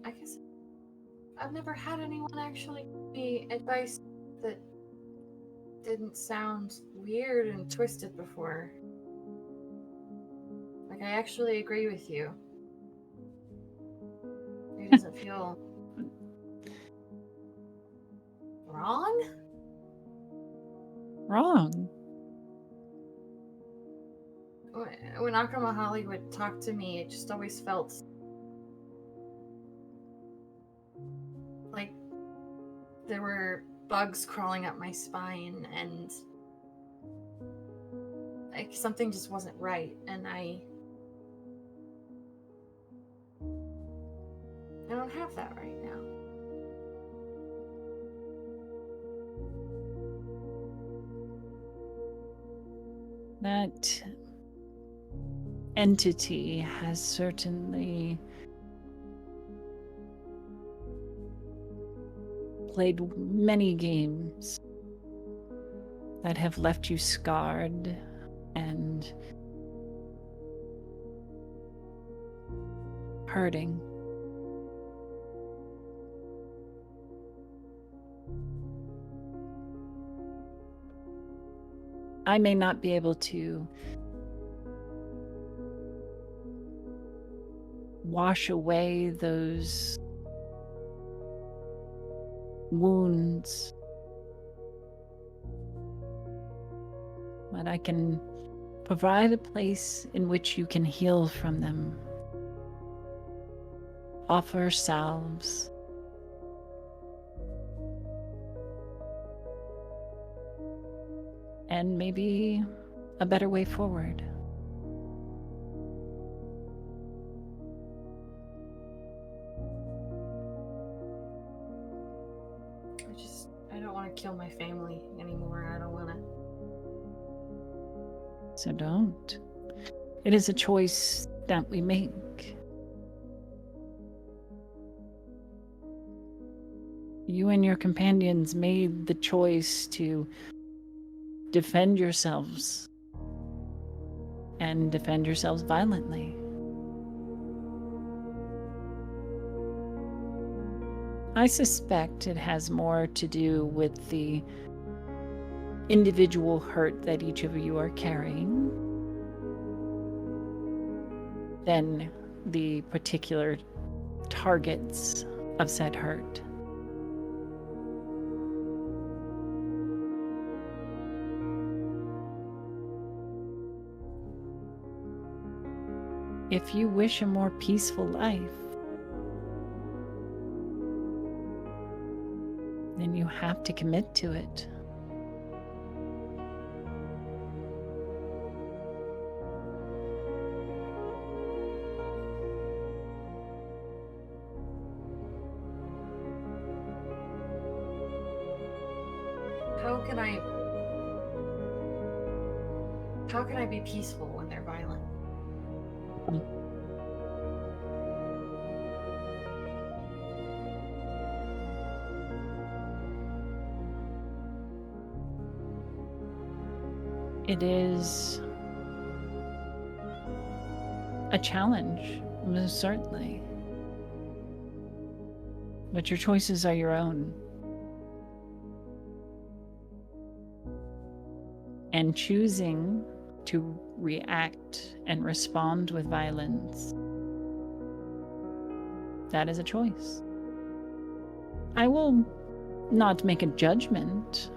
I guess I've never had anyone actually give me advice that didn't sound weird and twisted before. Like, I actually agree with you. It doesn't feel wrong? Wrong. When Akama Holly would talk to me, it just always felt like there were bugs crawling up my spine, and like something just wasn't right, and I don't have that right now. That entity has certainly played many games that have left you scarred and hurting. I may not be able to wash away those wounds, but I can provide a place in which you can heal from them. Offer salves. And maybe a better way forward. I don't want to kill my family anymore. I don't want to. So don't. It is a choice that we make. You and your companions made the choice to defend yourselves and defend yourselves violently. I suspect it has more to do with the individual hurt that each of you are carrying than the particular targets of said hurt. If you wish a more peaceful life, then you have to commit to it. How can I be peaceful when they're violent? It is a challenge, most certainly. But your choices are your own. And choosing to react and respond with violence, that is a choice. I will not make a judgment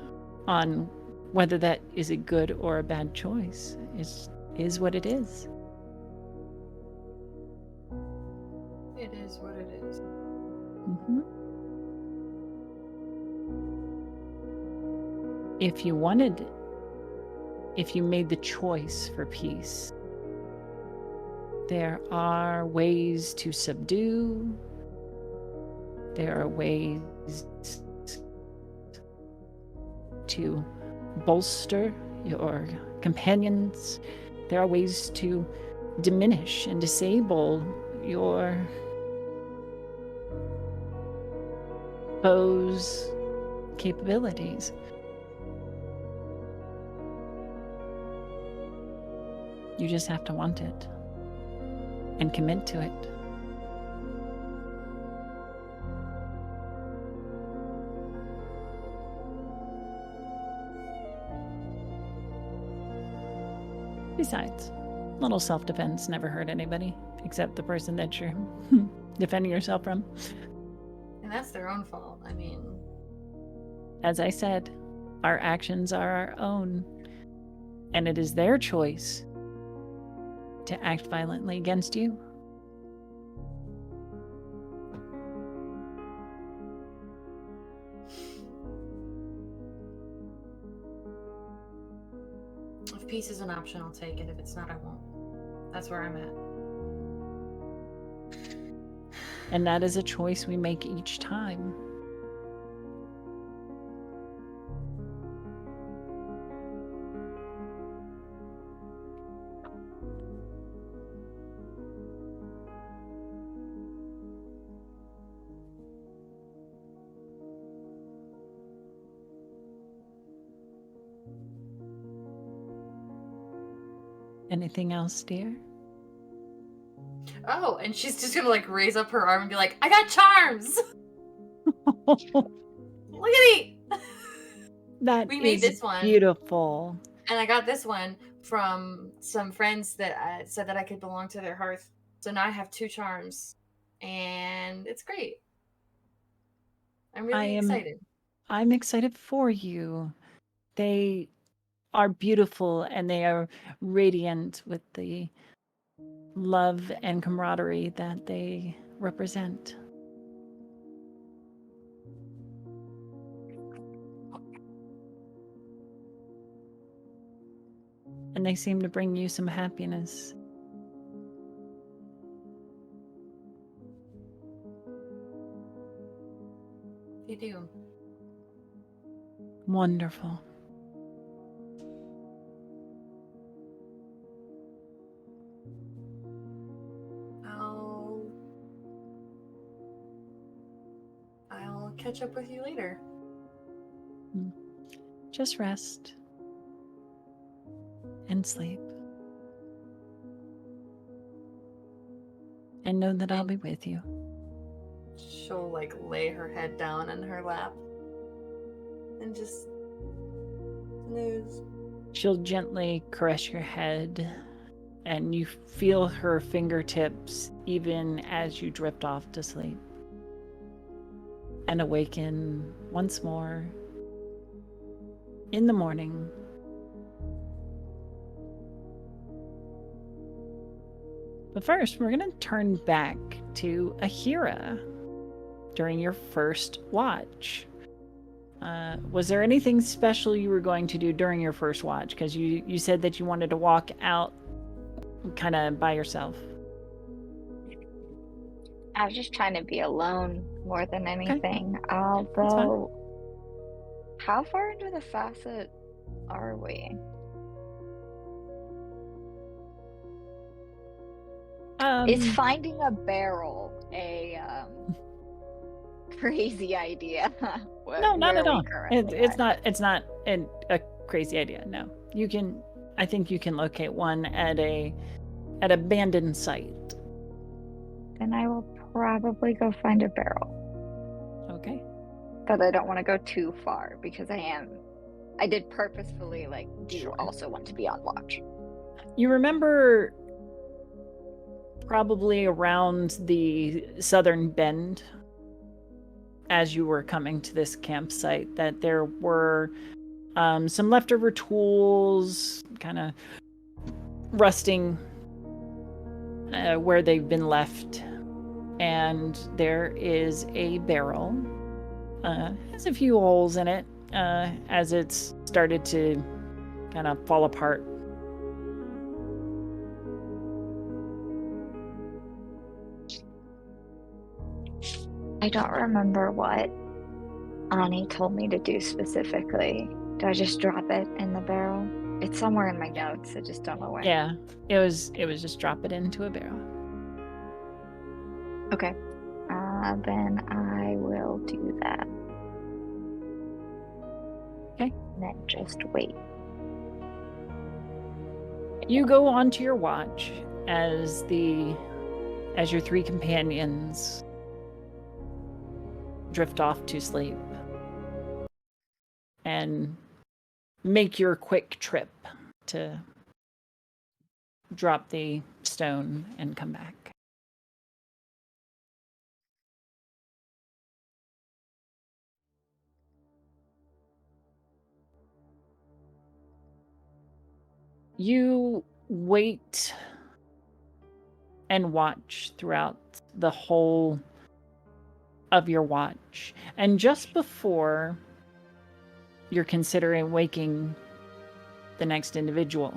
on whether that is a good or a bad choice. It is what it is. It is what it is. Mm-hmm. If you made the choice for peace, there are ways to subdue, there are ways to bolster your companions, there are ways to diminish and disable your foes' capabilities. You just have to want it and commit to it. Besides, a little self-defense never hurt anybody, except the person that you're defending yourself from. And that's their own fault. I mean, as I said, our actions are our own, and it is their choice to act violently against you. if peace is an option, I'll take it. If it's not, I won't. That's where I'm at. And that is a choice we make each time. Anything else, dear? Oh, and she's just gonna like raise up her arm and be like, I got charms! Look at me! That We made is this one. beautiful. And I got this one from some friends that said that I could belong to their hearth. So now I have 2 charms. And it's great. I'm really excited. I'm excited for you. They are beautiful and they are radiant with the love and camaraderie that they represent. And they seem to bring you some happiness. They do. Wonderful. I'll catch up with you later. Just rest and sleep. And know that I'll be with you. She'll like lay her head down in her lap and just snooze. She'll gently caress your head, and you feel her fingertips even as you drift off to sleep. And awaken once more in the morning. But first, we're going to turn back to Aheerah during your first watch. Was there anything special you were going to do during your first watch? Because you said that you wanted to walk out kind of by yourself. I was just trying to be alone more than anything. Although, how far into the Facite are we? Is finding a barrel a crazy idea? No, not at all. It's not a crazy idea. No, you can. I think you can locate one at abandoned site. Then I will probably go find a barrel. Okay. But I don't want to go too far because I did purposefully also want to be on watch. You remember probably around the southern bend as you were coming to this campsite that there were some leftover tools kind of rusting where they've been left, and there is a barrel. Has a few holes in it as it's started to kind of fall apart. I don't remember what Ani told me to do specifically. Do I just drop it in the barrel? It's somewhere in my notes. I just don't know where. Yeah, it was just drop it into a barrel. Okay. Then I will do that. Okay. And then just wait. You go on to your watch as your three companions drift off to sleep and make your quick trip to drop the stone and come back. You wait and watch throughout the whole of your watch. And just before you're considering waking the next individual,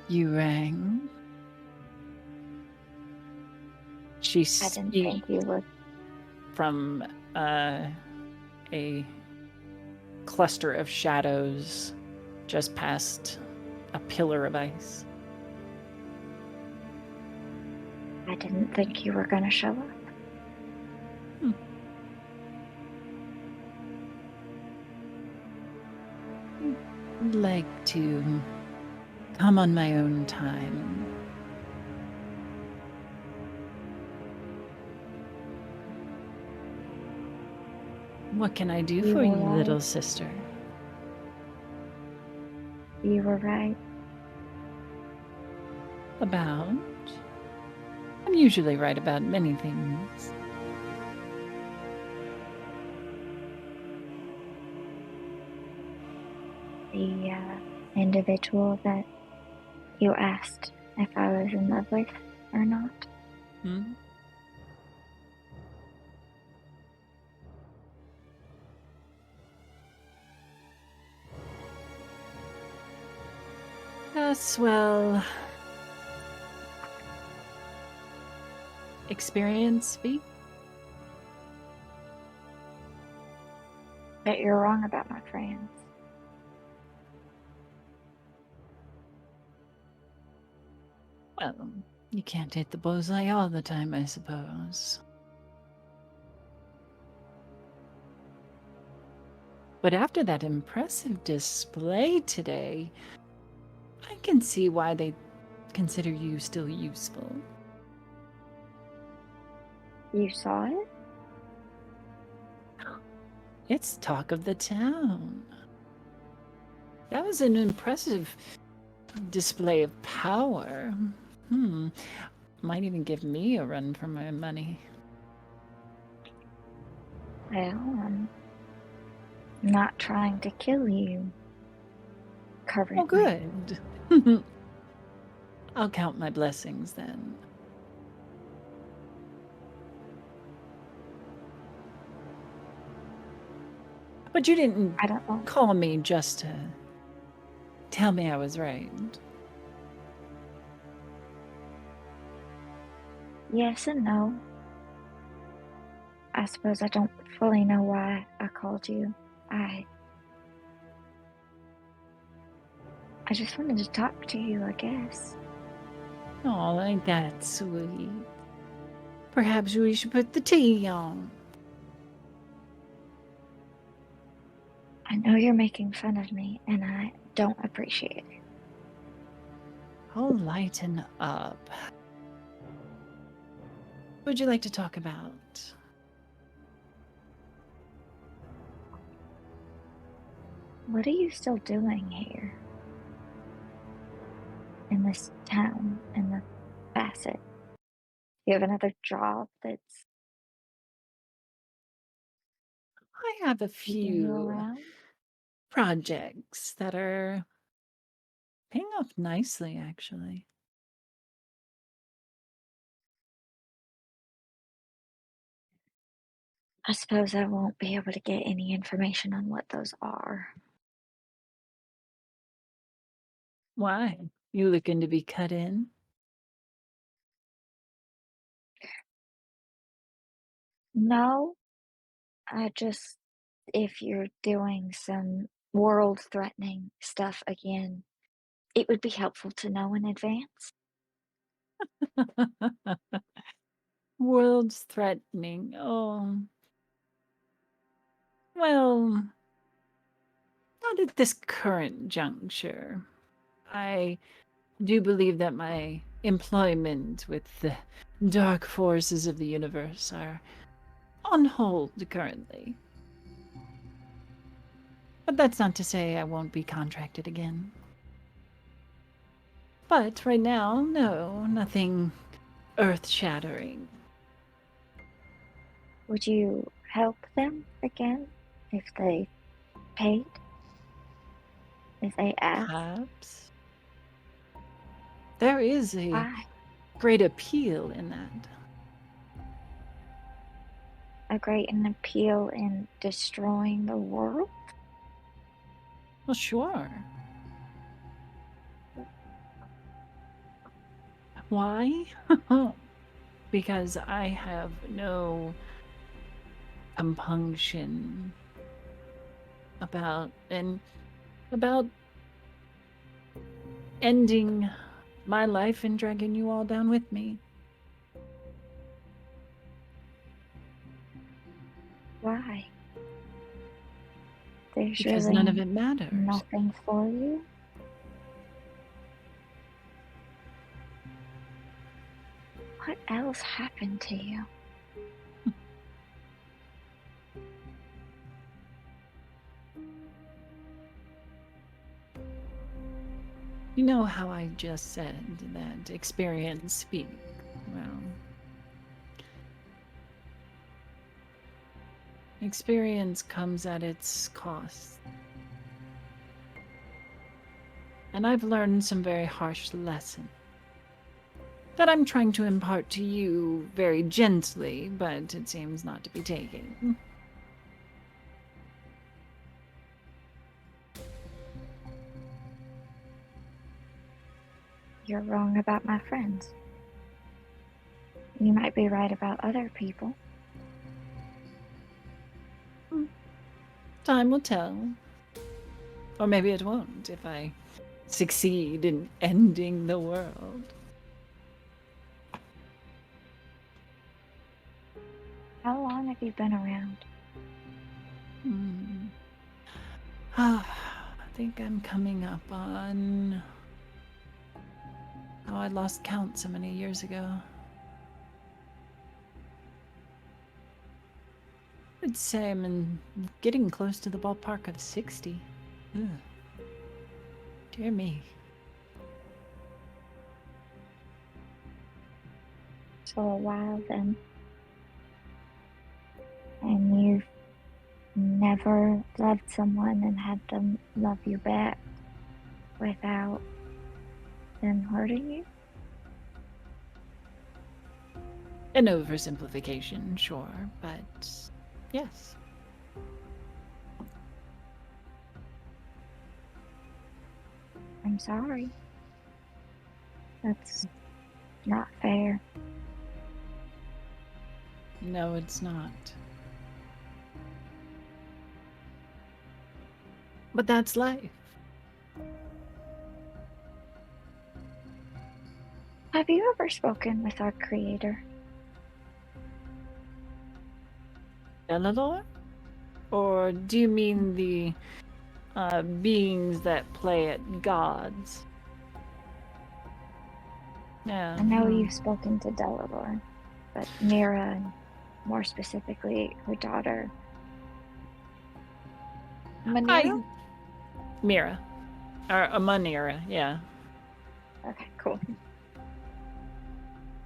you rang. She I didn't think you would. From a cluster of shadows just past a pillar of ice. I didn't think you were going to show up. I'd like to come on my own time. What can I do for you, little sister? You were right. About? I'm usually right about many things. The individual that you asked if I was in love with or not. Yes, well, experience speak. But you're wrong about my friends. Well, you can't hit the bullseye all the time, I suppose. But after that impressive display today, I can see why they consider you still useful. You saw it? It's talk of the town. That was an impressive display of power. Might even give me a run for my money. Well, I'm not trying to kill you. Currently. Oh, good. I'll count my blessings then. But you didn't I don't know. call me just to tell me I was right. Yes and no. I suppose I don't fully know why I called you. I just wanted to talk to you, I guess. Oh, ain't that sweet? Perhaps we should put the tea on. I know you're making fun of me, and I don't appreciate it. I'll lighten up. What would you like to talk about? What are you still doing here? In this town, in the Facite? You have another job that's I have a keeping you few around? projects that are paying off nicely, actually. I suppose I won't be able to get any information on what those are. Why? You looking to be cut in? No, I just, if you're doing some world-threatening stuff again, it would be helpful to know in advance. World's threatening. Oh. Well, not at this current juncture. I do believe that my employment with the dark forces of the universe are on hold currently. But that's not to say I won't be contracted again. But right now, no, nothing earth-shattering. Would you help them again if they paid? If they asked? Perhaps. There is a Why? great appeal in that. A great appeal in destroying the world? Well, sure. Why? Because I have no compunction about ending my life and dragging you all down with me. Why? There's Because really none of it matters. nothing for you? What else happened to you? You know how I just said that experience speaks? Well, experience comes at its cost. And I've learned some very harsh lessons that I'm trying to impart to you very gently, but it seems not to be taking. You're wrong about my friends. You might be right about other people. Time will tell. Or maybe it won't if I succeed in ending the world. How long have you been around? I think I'm coming up on... Oh, I lost count so many years ago. I'd say I'm getting close to the ballpark of 60. Ugh. Dear me. So a while then. And you've never loved someone and had them love you back without them hurting you? An oversimplification, sure, but yes. I'm sorry. That's not fair. No, it's not. But that's life. Have you ever spoken with our creator? Eleanor? Or do you mean the beings that play at gods? Yeah. I know you've spoken to Delaware, but Mira, and more specifically, her daughter, Manira? Mira. Or Manira, yeah. Okay, cool.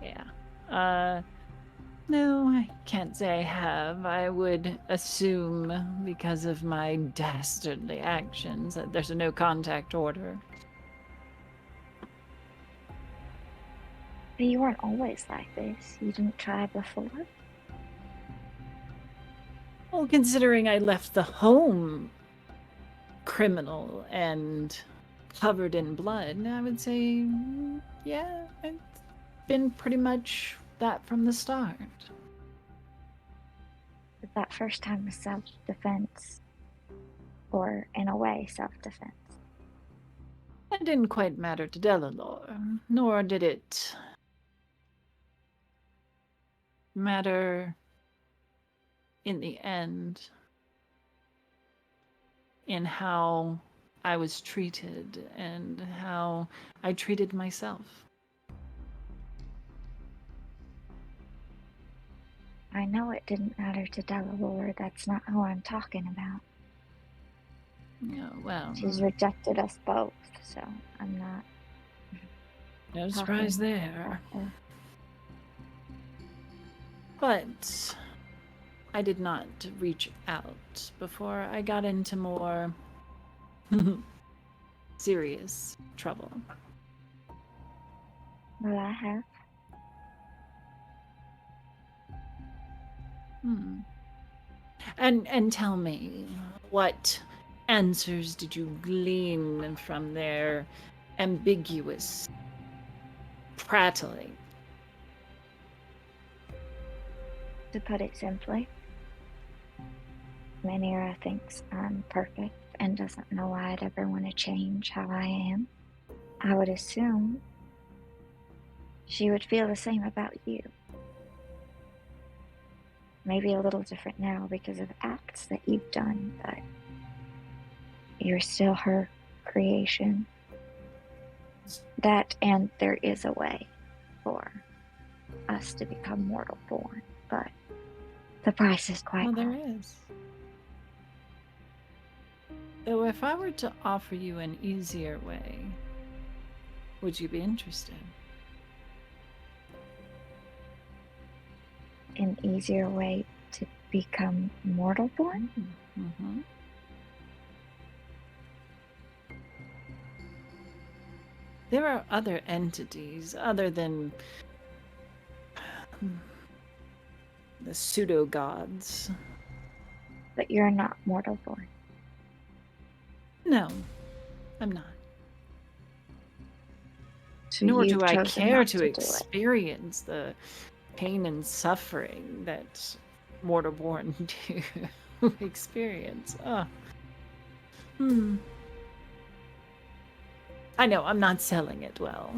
Yeah. No, I can't say I have. I would assume, because of my dastardly actions, that there's a no contact order. But you weren't always like this. You didn't try before? Well, considering I left the home criminal and covered in blood, I would say, yeah, it's been pretty much that from the start. But that first time was self-defense. Or, in a way, self-defense. That didn't quite matter to Delaware, nor did it matter in the end in how I was treated and how I treated myself. I know it didn't matter to Delaware. That's not who I'm talking about. Yeah, well, She's rejected us both, so I'm not... no surprise there. But I did not reach out before I got into more serious trouble. Well, I have. And tell me, what answers did you glean from their ambiguous prattling? To put it simply, Manira thinks I'm perfect and doesn't know why I'd ever want to change how I am. I would assume she would feel the same about you. Maybe a little different now because of acts that you've done, but you're still her creation. That, and there is a way for us to become mortal born, but the price is quite high. There is. Though if I were to offer you an easier way, would you be interested? An easier way to become mortal born? Mm-hmm. There are other entities other than the pseudo-gods. But you're not mortal born. No, I'm not. So Nor you've do I chosen care not to do it. experience the pain and suffering that mortal-born to experience. I know, I'm not selling it well.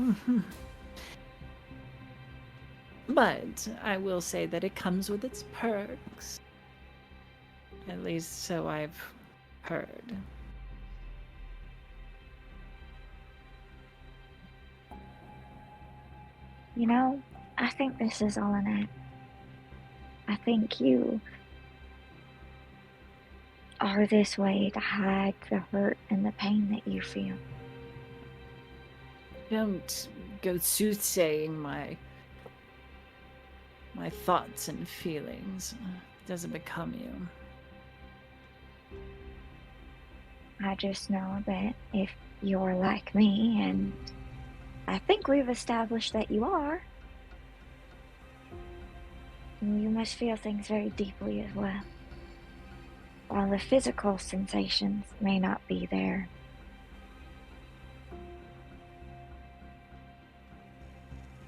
But I will say that it comes with its perks. At least so I've heard. You know, I think this is all an act. I think you are this way to hide the hurt and the pain that you feel. Don't go soothsaying my thoughts and feelings. It doesn't become you. I just know that if you're like me, and I think we've established that you are, you must feel things very deeply as well. While the physical sensations may not be there,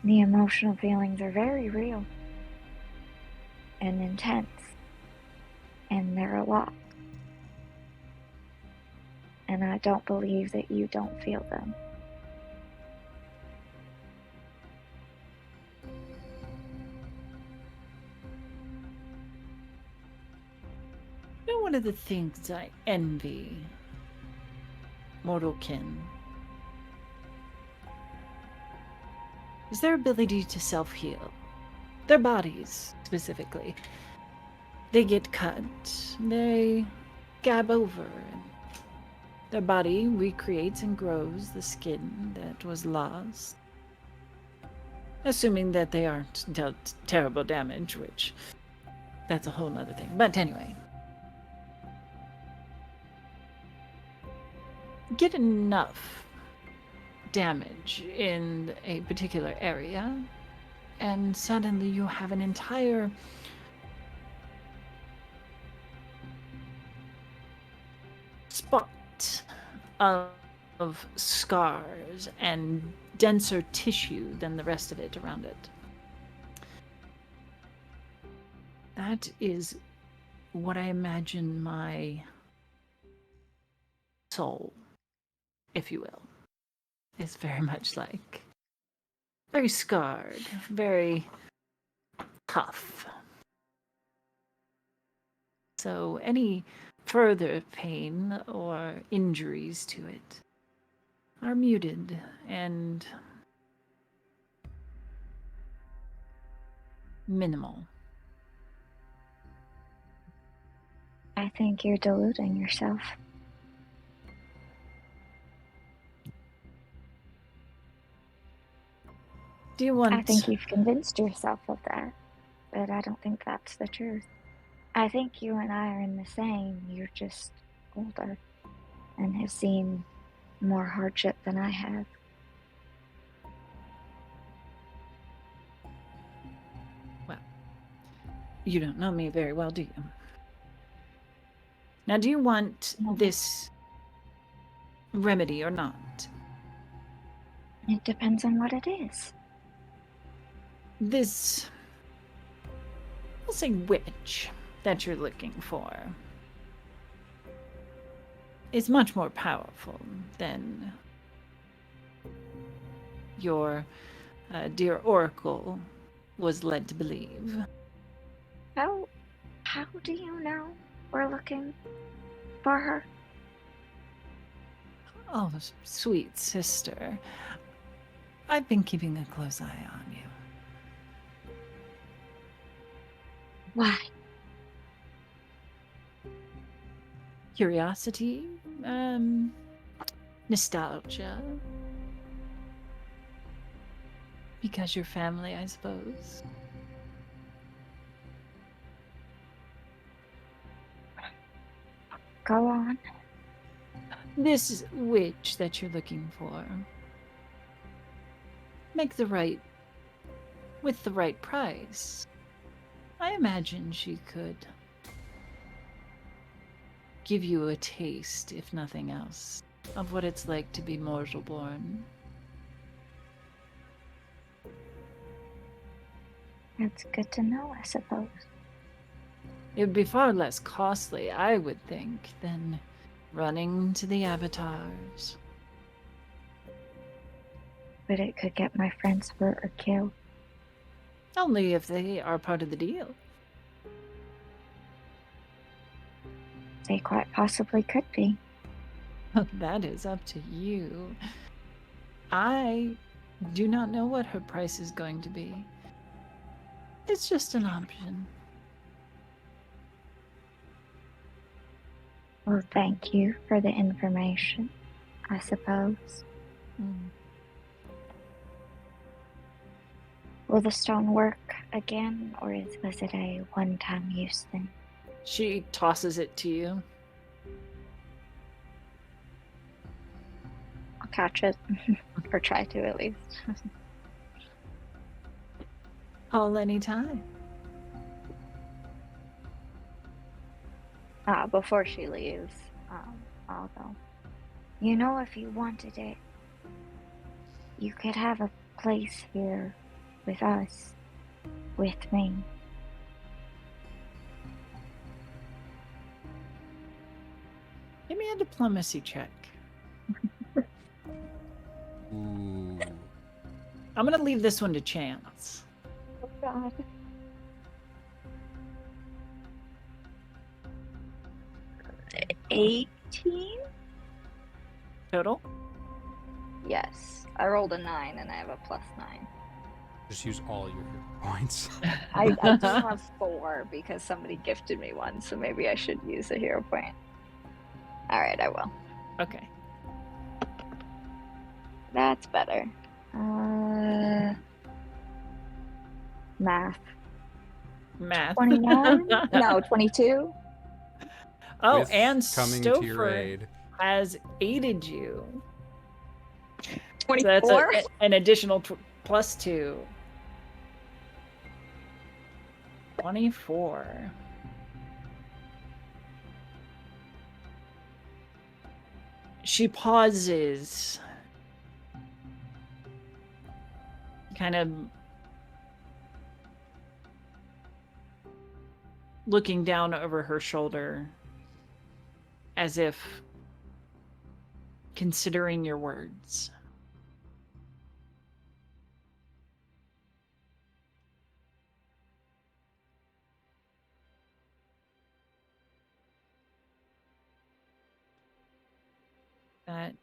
the emotional feelings are very real and intense, and they're a lot. And I don't believe that you don't feel them. You know, one of the things I envy mortal kin is their ability to self-heal. Their bodies, specifically. They get cut, they gab over, and their body recreates and grows the skin that was lost. Assuming that they aren't dealt terrible damage, which that's a whole nother thing. But anyway. Get enough damage in a particular area, and suddenly you have an entire spot of scars and denser tissue than the rest of it around it. That is what I imagine my soul, if you will, is very much like. Very scarred, very tough. So any further pain or injuries to it are muted and minimal. I think you're deluding yourself. Do you want... I think you've convinced yourself of that, but I don't think that's the truth. I think you and I are in the same. You're just older and have seen more hardship than I have. Well, you don't know me very well, do you? Now, do you want this remedy or not? It depends on what it is. This, we'll say, witch that you're looking for is much more powerful than your dear oracle was led to believe. How do you know we're looking for her? Oh, sweet sister. I've been keeping a close eye on you. Why? Curiosity, nostalgia. Because your family, I suppose. Go on. This witch that you're looking for. With the right price. I imagine she could give you a taste, if nothing else, of what it's like to be mortal-born. That's good to know, I suppose. It would be far less costly, I would think, than running to the avatars. But it could get my friends hurt or killed. Only if they are part of the deal. They quite possibly could be. That is up to you. I do not know what her price is going to be. It's just an option. Well, thank you for the information, I suppose. Mm. Will the stone work again, or was it a one-time use thing? She tosses it to you. I'll catch it, or try to at least. Call anytime. Before she leaves, I'll go. You know, if you wanted it, you could have a place here with us, with me. Give me a diplomacy check. Ooh. I'm gonna leave this one to chance. Oh God. $18? Total? Yes. I rolled a 9 and I have a +9. Just use all your hit points. I do have 4 because somebody gifted me one, so maybe I should use a hero point. Alright, I will. Okay. That's better. Math. 29? No, 22? Oh, With and coming to your Stouffer aid. has aided you. 24? So that's an additional +2. 24. She pauses, kind of looking down over her shoulder as if considering your words. That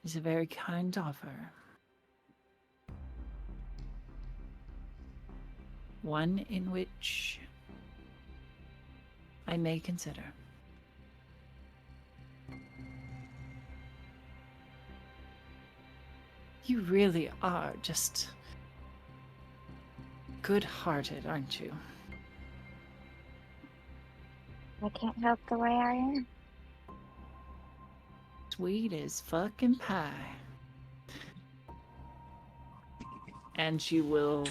is a very kind offer. One in which I may consider. You really are just good-hearted, aren't you? I can't help the way I am. Sweet as fucking pie. And she will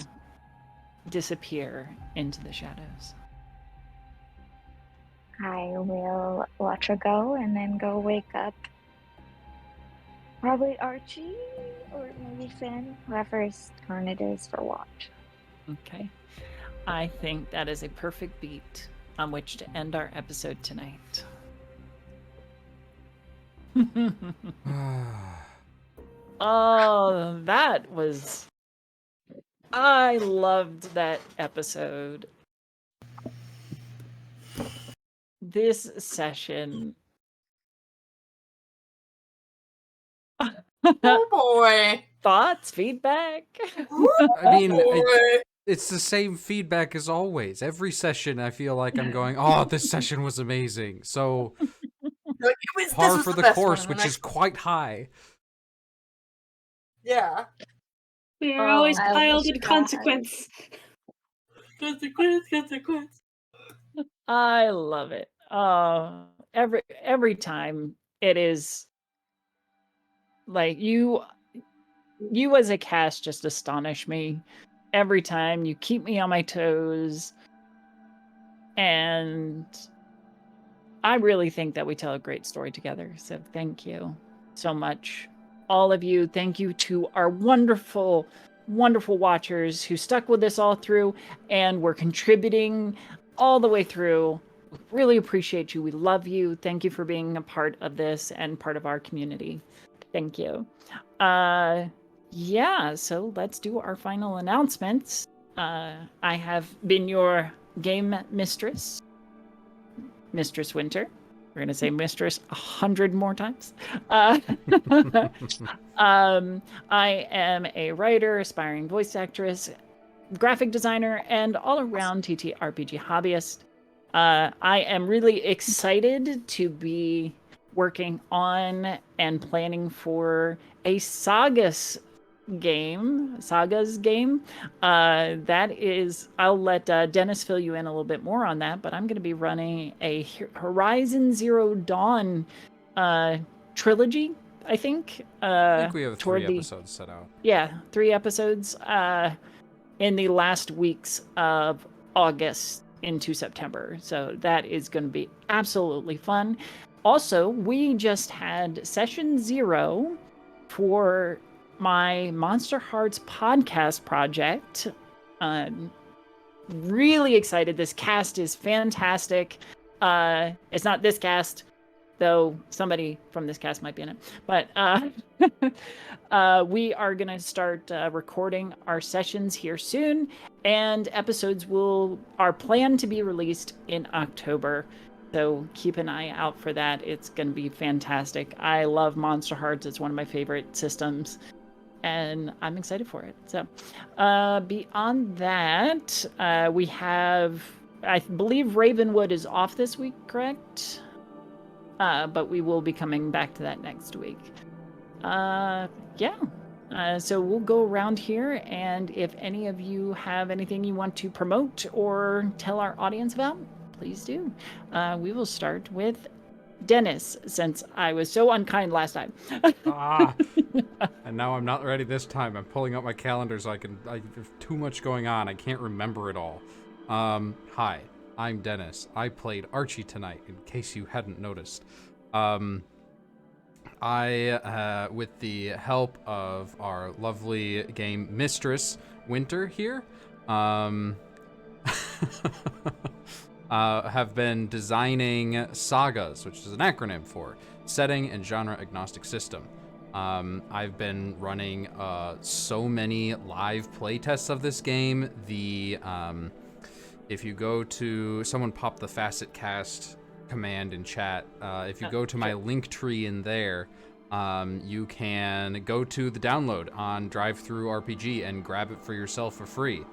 disappear into the shadows. I will watch her go and then go wake up probably Archie or maybe Phin, whoever's turn it is for watch. Okay. I think that is a perfect beat on which to end our episode tonight. Oh, that was... I loved that episode. This session... Oh boy. Thoughts? Feedback? I mean, Boy. it's the same feedback as always. Every session, I feel like I'm going, oh, this session was amazing. So, Like, this par was for the best course, one, which and is quite high. yeah. We are always I piled wish in that. consequence. Consequence. I love it. Every time it is like you as a cast just astonish me. Every time you keep me on my toes, and I really think that we tell a great story together. So thank you so much, all of you. Thank you to our wonderful watchers who stuck with us all through and were contributing all the way through. We really appreciate you. We love you. Thank you for being a part of this and part of our community. Thank you. Yeah, so let's do our final announcements. I have been your game mistress, Mistress Winter. We're going to say mistress 100 more times. I am a writer, aspiring voice actress, graphic designer, and all-around TTRPG hobbyist. I am really excited to be working on and planning for a Sagas game. That is, I'll let Dennis fill you in a little bit more on that, but I'm going to be running a Horizon Zero Dawn trilogy, I think. I think we have 3 episodes set out. Yeah, 3 episodes in the last weeks of August into September. So that is going to be absolutely fun. Also, we just had session 0 for my Monster Hearts podcast project. Really excited. This cast is fantastic. It's not this cast, though somebody from this cast might be in it. But we are going to start recording our sessions here soon, and episodes are planned to be released in October. So keep an eye out for that. It's going to be fantastic. I love Monster Hearts. It's one of my favorite systems, and I'm excited for it. So beyond that, we have, I believe Ravenwood is off this week, correct? But we will be coming back to that next week. So we'll go around here, and if any of you have anything you want to promote or tell our audience about, please do. We will start with Dennis, since I was so unkind last time. And now I'm not ready this time. I'm pulling up my calendar so there's too much going on. I can't remember it all. Hi, I'm Dennis. I played Archie tonight, in case you hadn't noticed. I, with the help of our lovely game mistress, Winter, here, have been designing Sagas, which is an acronym for Setting and Genre Agnostic System. I've been running so many live playtests of this game. If you go to, someone pop the Facite cast command in chat. If you go to my link tree in there, you can go to the download on DriveThruRPG and grab it for yourself for free.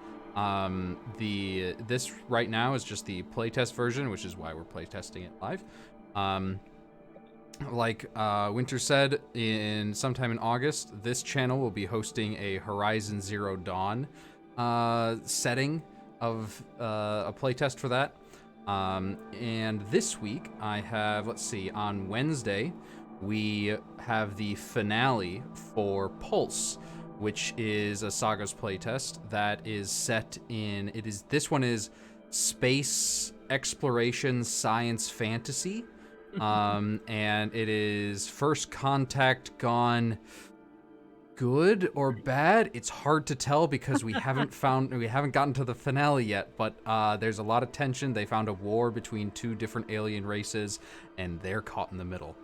This right now is just the playtest version, which is why we're playtesting it live. Like Winter said, sometime in August, this channel will be hosting a Horizon Zero Dawn setting of a playtest for that. And this week I have, on Wednesday, we have the finale for Pulse, which is a Sagas playtest that is set in, this one is space exploration science fantasy. And it is First Contact gone good or bad. It's hard to tell because we haven't gotten to the finale yet, but there's a lot of tension. They found a war between 2 different alien races, and they're caught in the middle.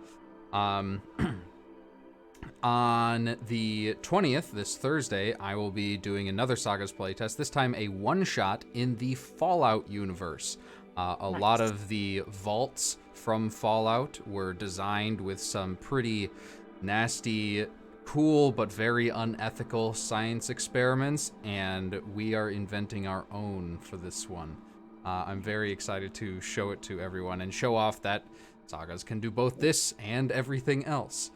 On the 20th, this Thursday, I will be doing another Sagas playtest, this time a one-shot in the Fallout universe. Nice. Lot of the vaults from Fallout were designed with some pretty nasty, cool, but very unethical science experiments, and we are inventing our own for this one. I'm very excited to show it to everyone and show off that Sagas can do both this and everything else.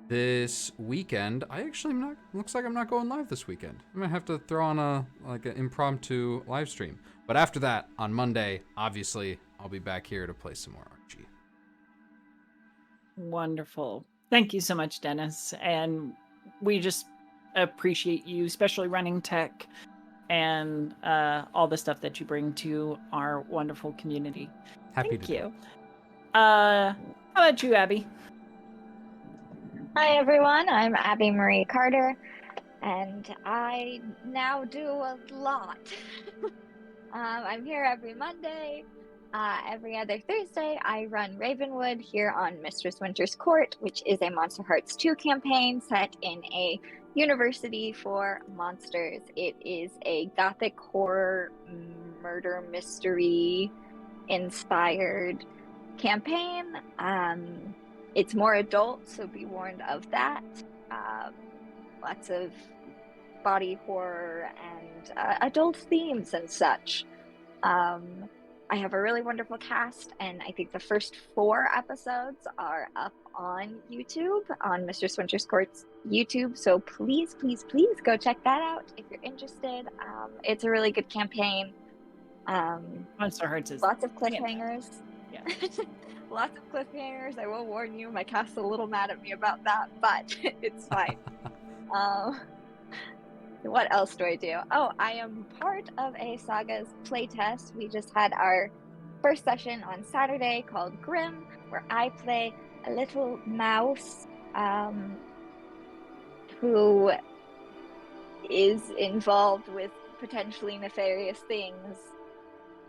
This weekend, looks like I'm not going live this weekend. I'm gonna have to throw on an impromptu live stream. But after that, on Monday, obviously, I'll be back here to play some more Archie. Wonderful. Thank you so much, Dennis. And we just appreciate you, especially running tech and all the stuff that you bring to our wonderful community. Thank you. How about you, Abby? Hi everyone, I'm Abby Marie Carter, and I now do a lot. I'm here every Monday. Every other Thursday, I run Ravenwood here on Mistress Winter's Court, which is a Monster Hearts 2 campaign set in a university for monsters. It is a gothic horror murder mystery inspired campaign. It's more adult, so be warned of that. Lots of body horror and adult themes and such. I have a really wonderful cast, and I think the first 4 episodes are up on YouTube, on Mr. Swinter's Court's YouTube. So please, please, please go check that out if you're interested. It's a really good campaign. Monster Hearts is Lots of cliffhangers. Yeah. Lots of cliffhangers. I will warn you, my cast's a little mad at me about that, but it's fine. What else do I do? Oh, I am part of a Saga's playtest. We just had our first session on Saturday called Grim, where I play a little mouse who is involved with potentially nefarious things.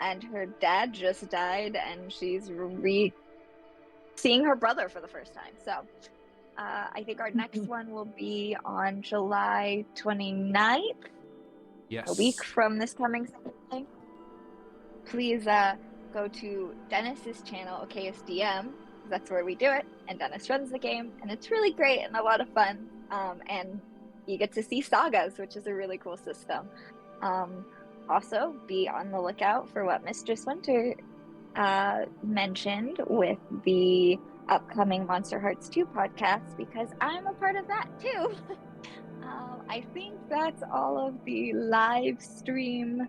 And her dad just died, and she's seeing her brother for the first time. So I think our next one will be on July 29th. Yes. A week from this coming Saturday. Please go to Dennis's channel, OKSDM. That's where we do it. And Dennis runs the game. And it's really great and a lot of fun. And you get to see sagas, which is a really cool system. Also, be on the lookout for what Mistress Winter mentioned with the upcoming Monster Hearts 2 podcast, because I'm a part of that too. I think that's all of the live stream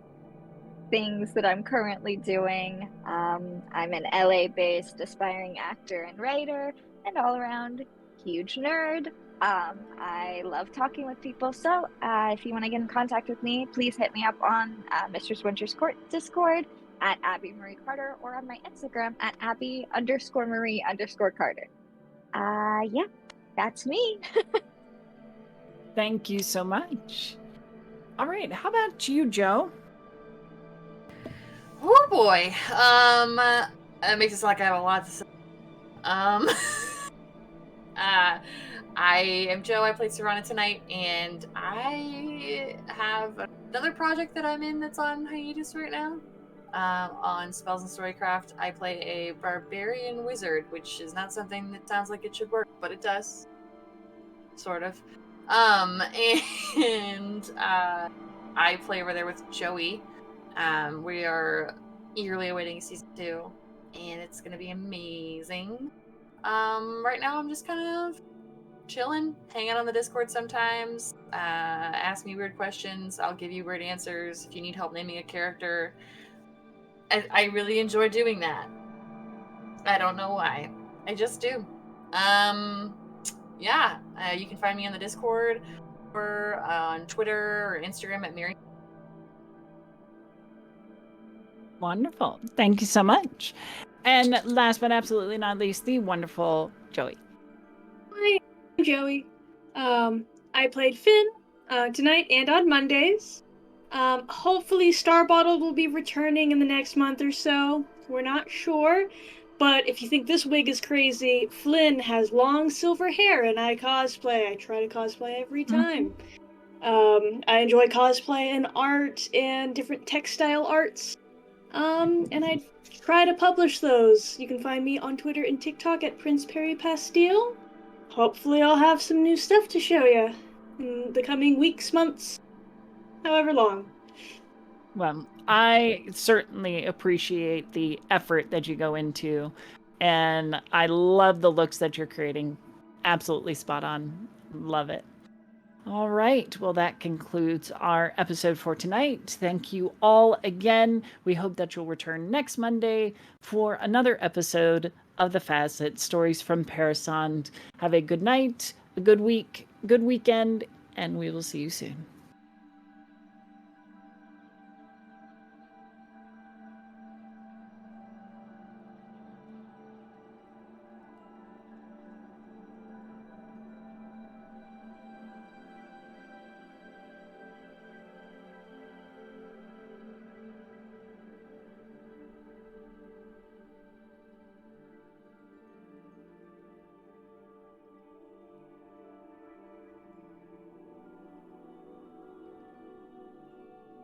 things that I'm currently doing. I'm an LA-based aspiring actor and writer, and all-around huge nerd. I love talking with people, so if you want to get in contact with me, please hit me up on Mistress Winter's Court Discord at Abby Marie Carter, or on my Instagram at Abby_Marie_Carter. Yeah, that's me. Thank you so much. All right, how about you, Joe? Oh boy. It makes it sound like I have a lot to say. I am Joe. I played Serana tonight, and I have another project that I'm in that's on hiatus right now. On Spells and Storycraft, I play a barbarian wizard, which is not something that sounds like it should work, but it does. Sort of. And I play over there with Joey. We are eagerly awaiting season 2, and it's gonna be amazing. Right now I'm just kind of chilling, hanging out on the Discord sometimes. Ask me weird questions, I'll give you weird answers. If you need help naming a character, I really enjoy doing that. I don't know why. I just do. Yeah, you can find me on the Discord or on Twitter or Instagram at Mary. Wonderful. Thank you so much. And last but absolutely not least, the wonderful Joey. Hi, I'm Joey. I played Finn tonight and on Mondays. Hopefully Starbottle will be returning in the next month or so. We're not sure. But if you think this wig is crazy, Flynn has long silver hair and I cosplay. I try to cosplay every time. I enjoy cosplay and art and different textile arts. And I try to publish those. You can find me on Twitter and TikTok at Prince Perry Pastille. Hopefully I'll have some new stuff to show you in the coming weeks, months, however long. Well, I certainly appreciate the effort that you go into, and I love the looks that you're creating. Absolutely spot on. Love it. All right. Well, that concludes our episode for tonight. Thank you all again. We hope that you'll return next Monday for another episode of the Facite Stories from Parasande. Have a good night, a good week, good weekend, and we will see you soon.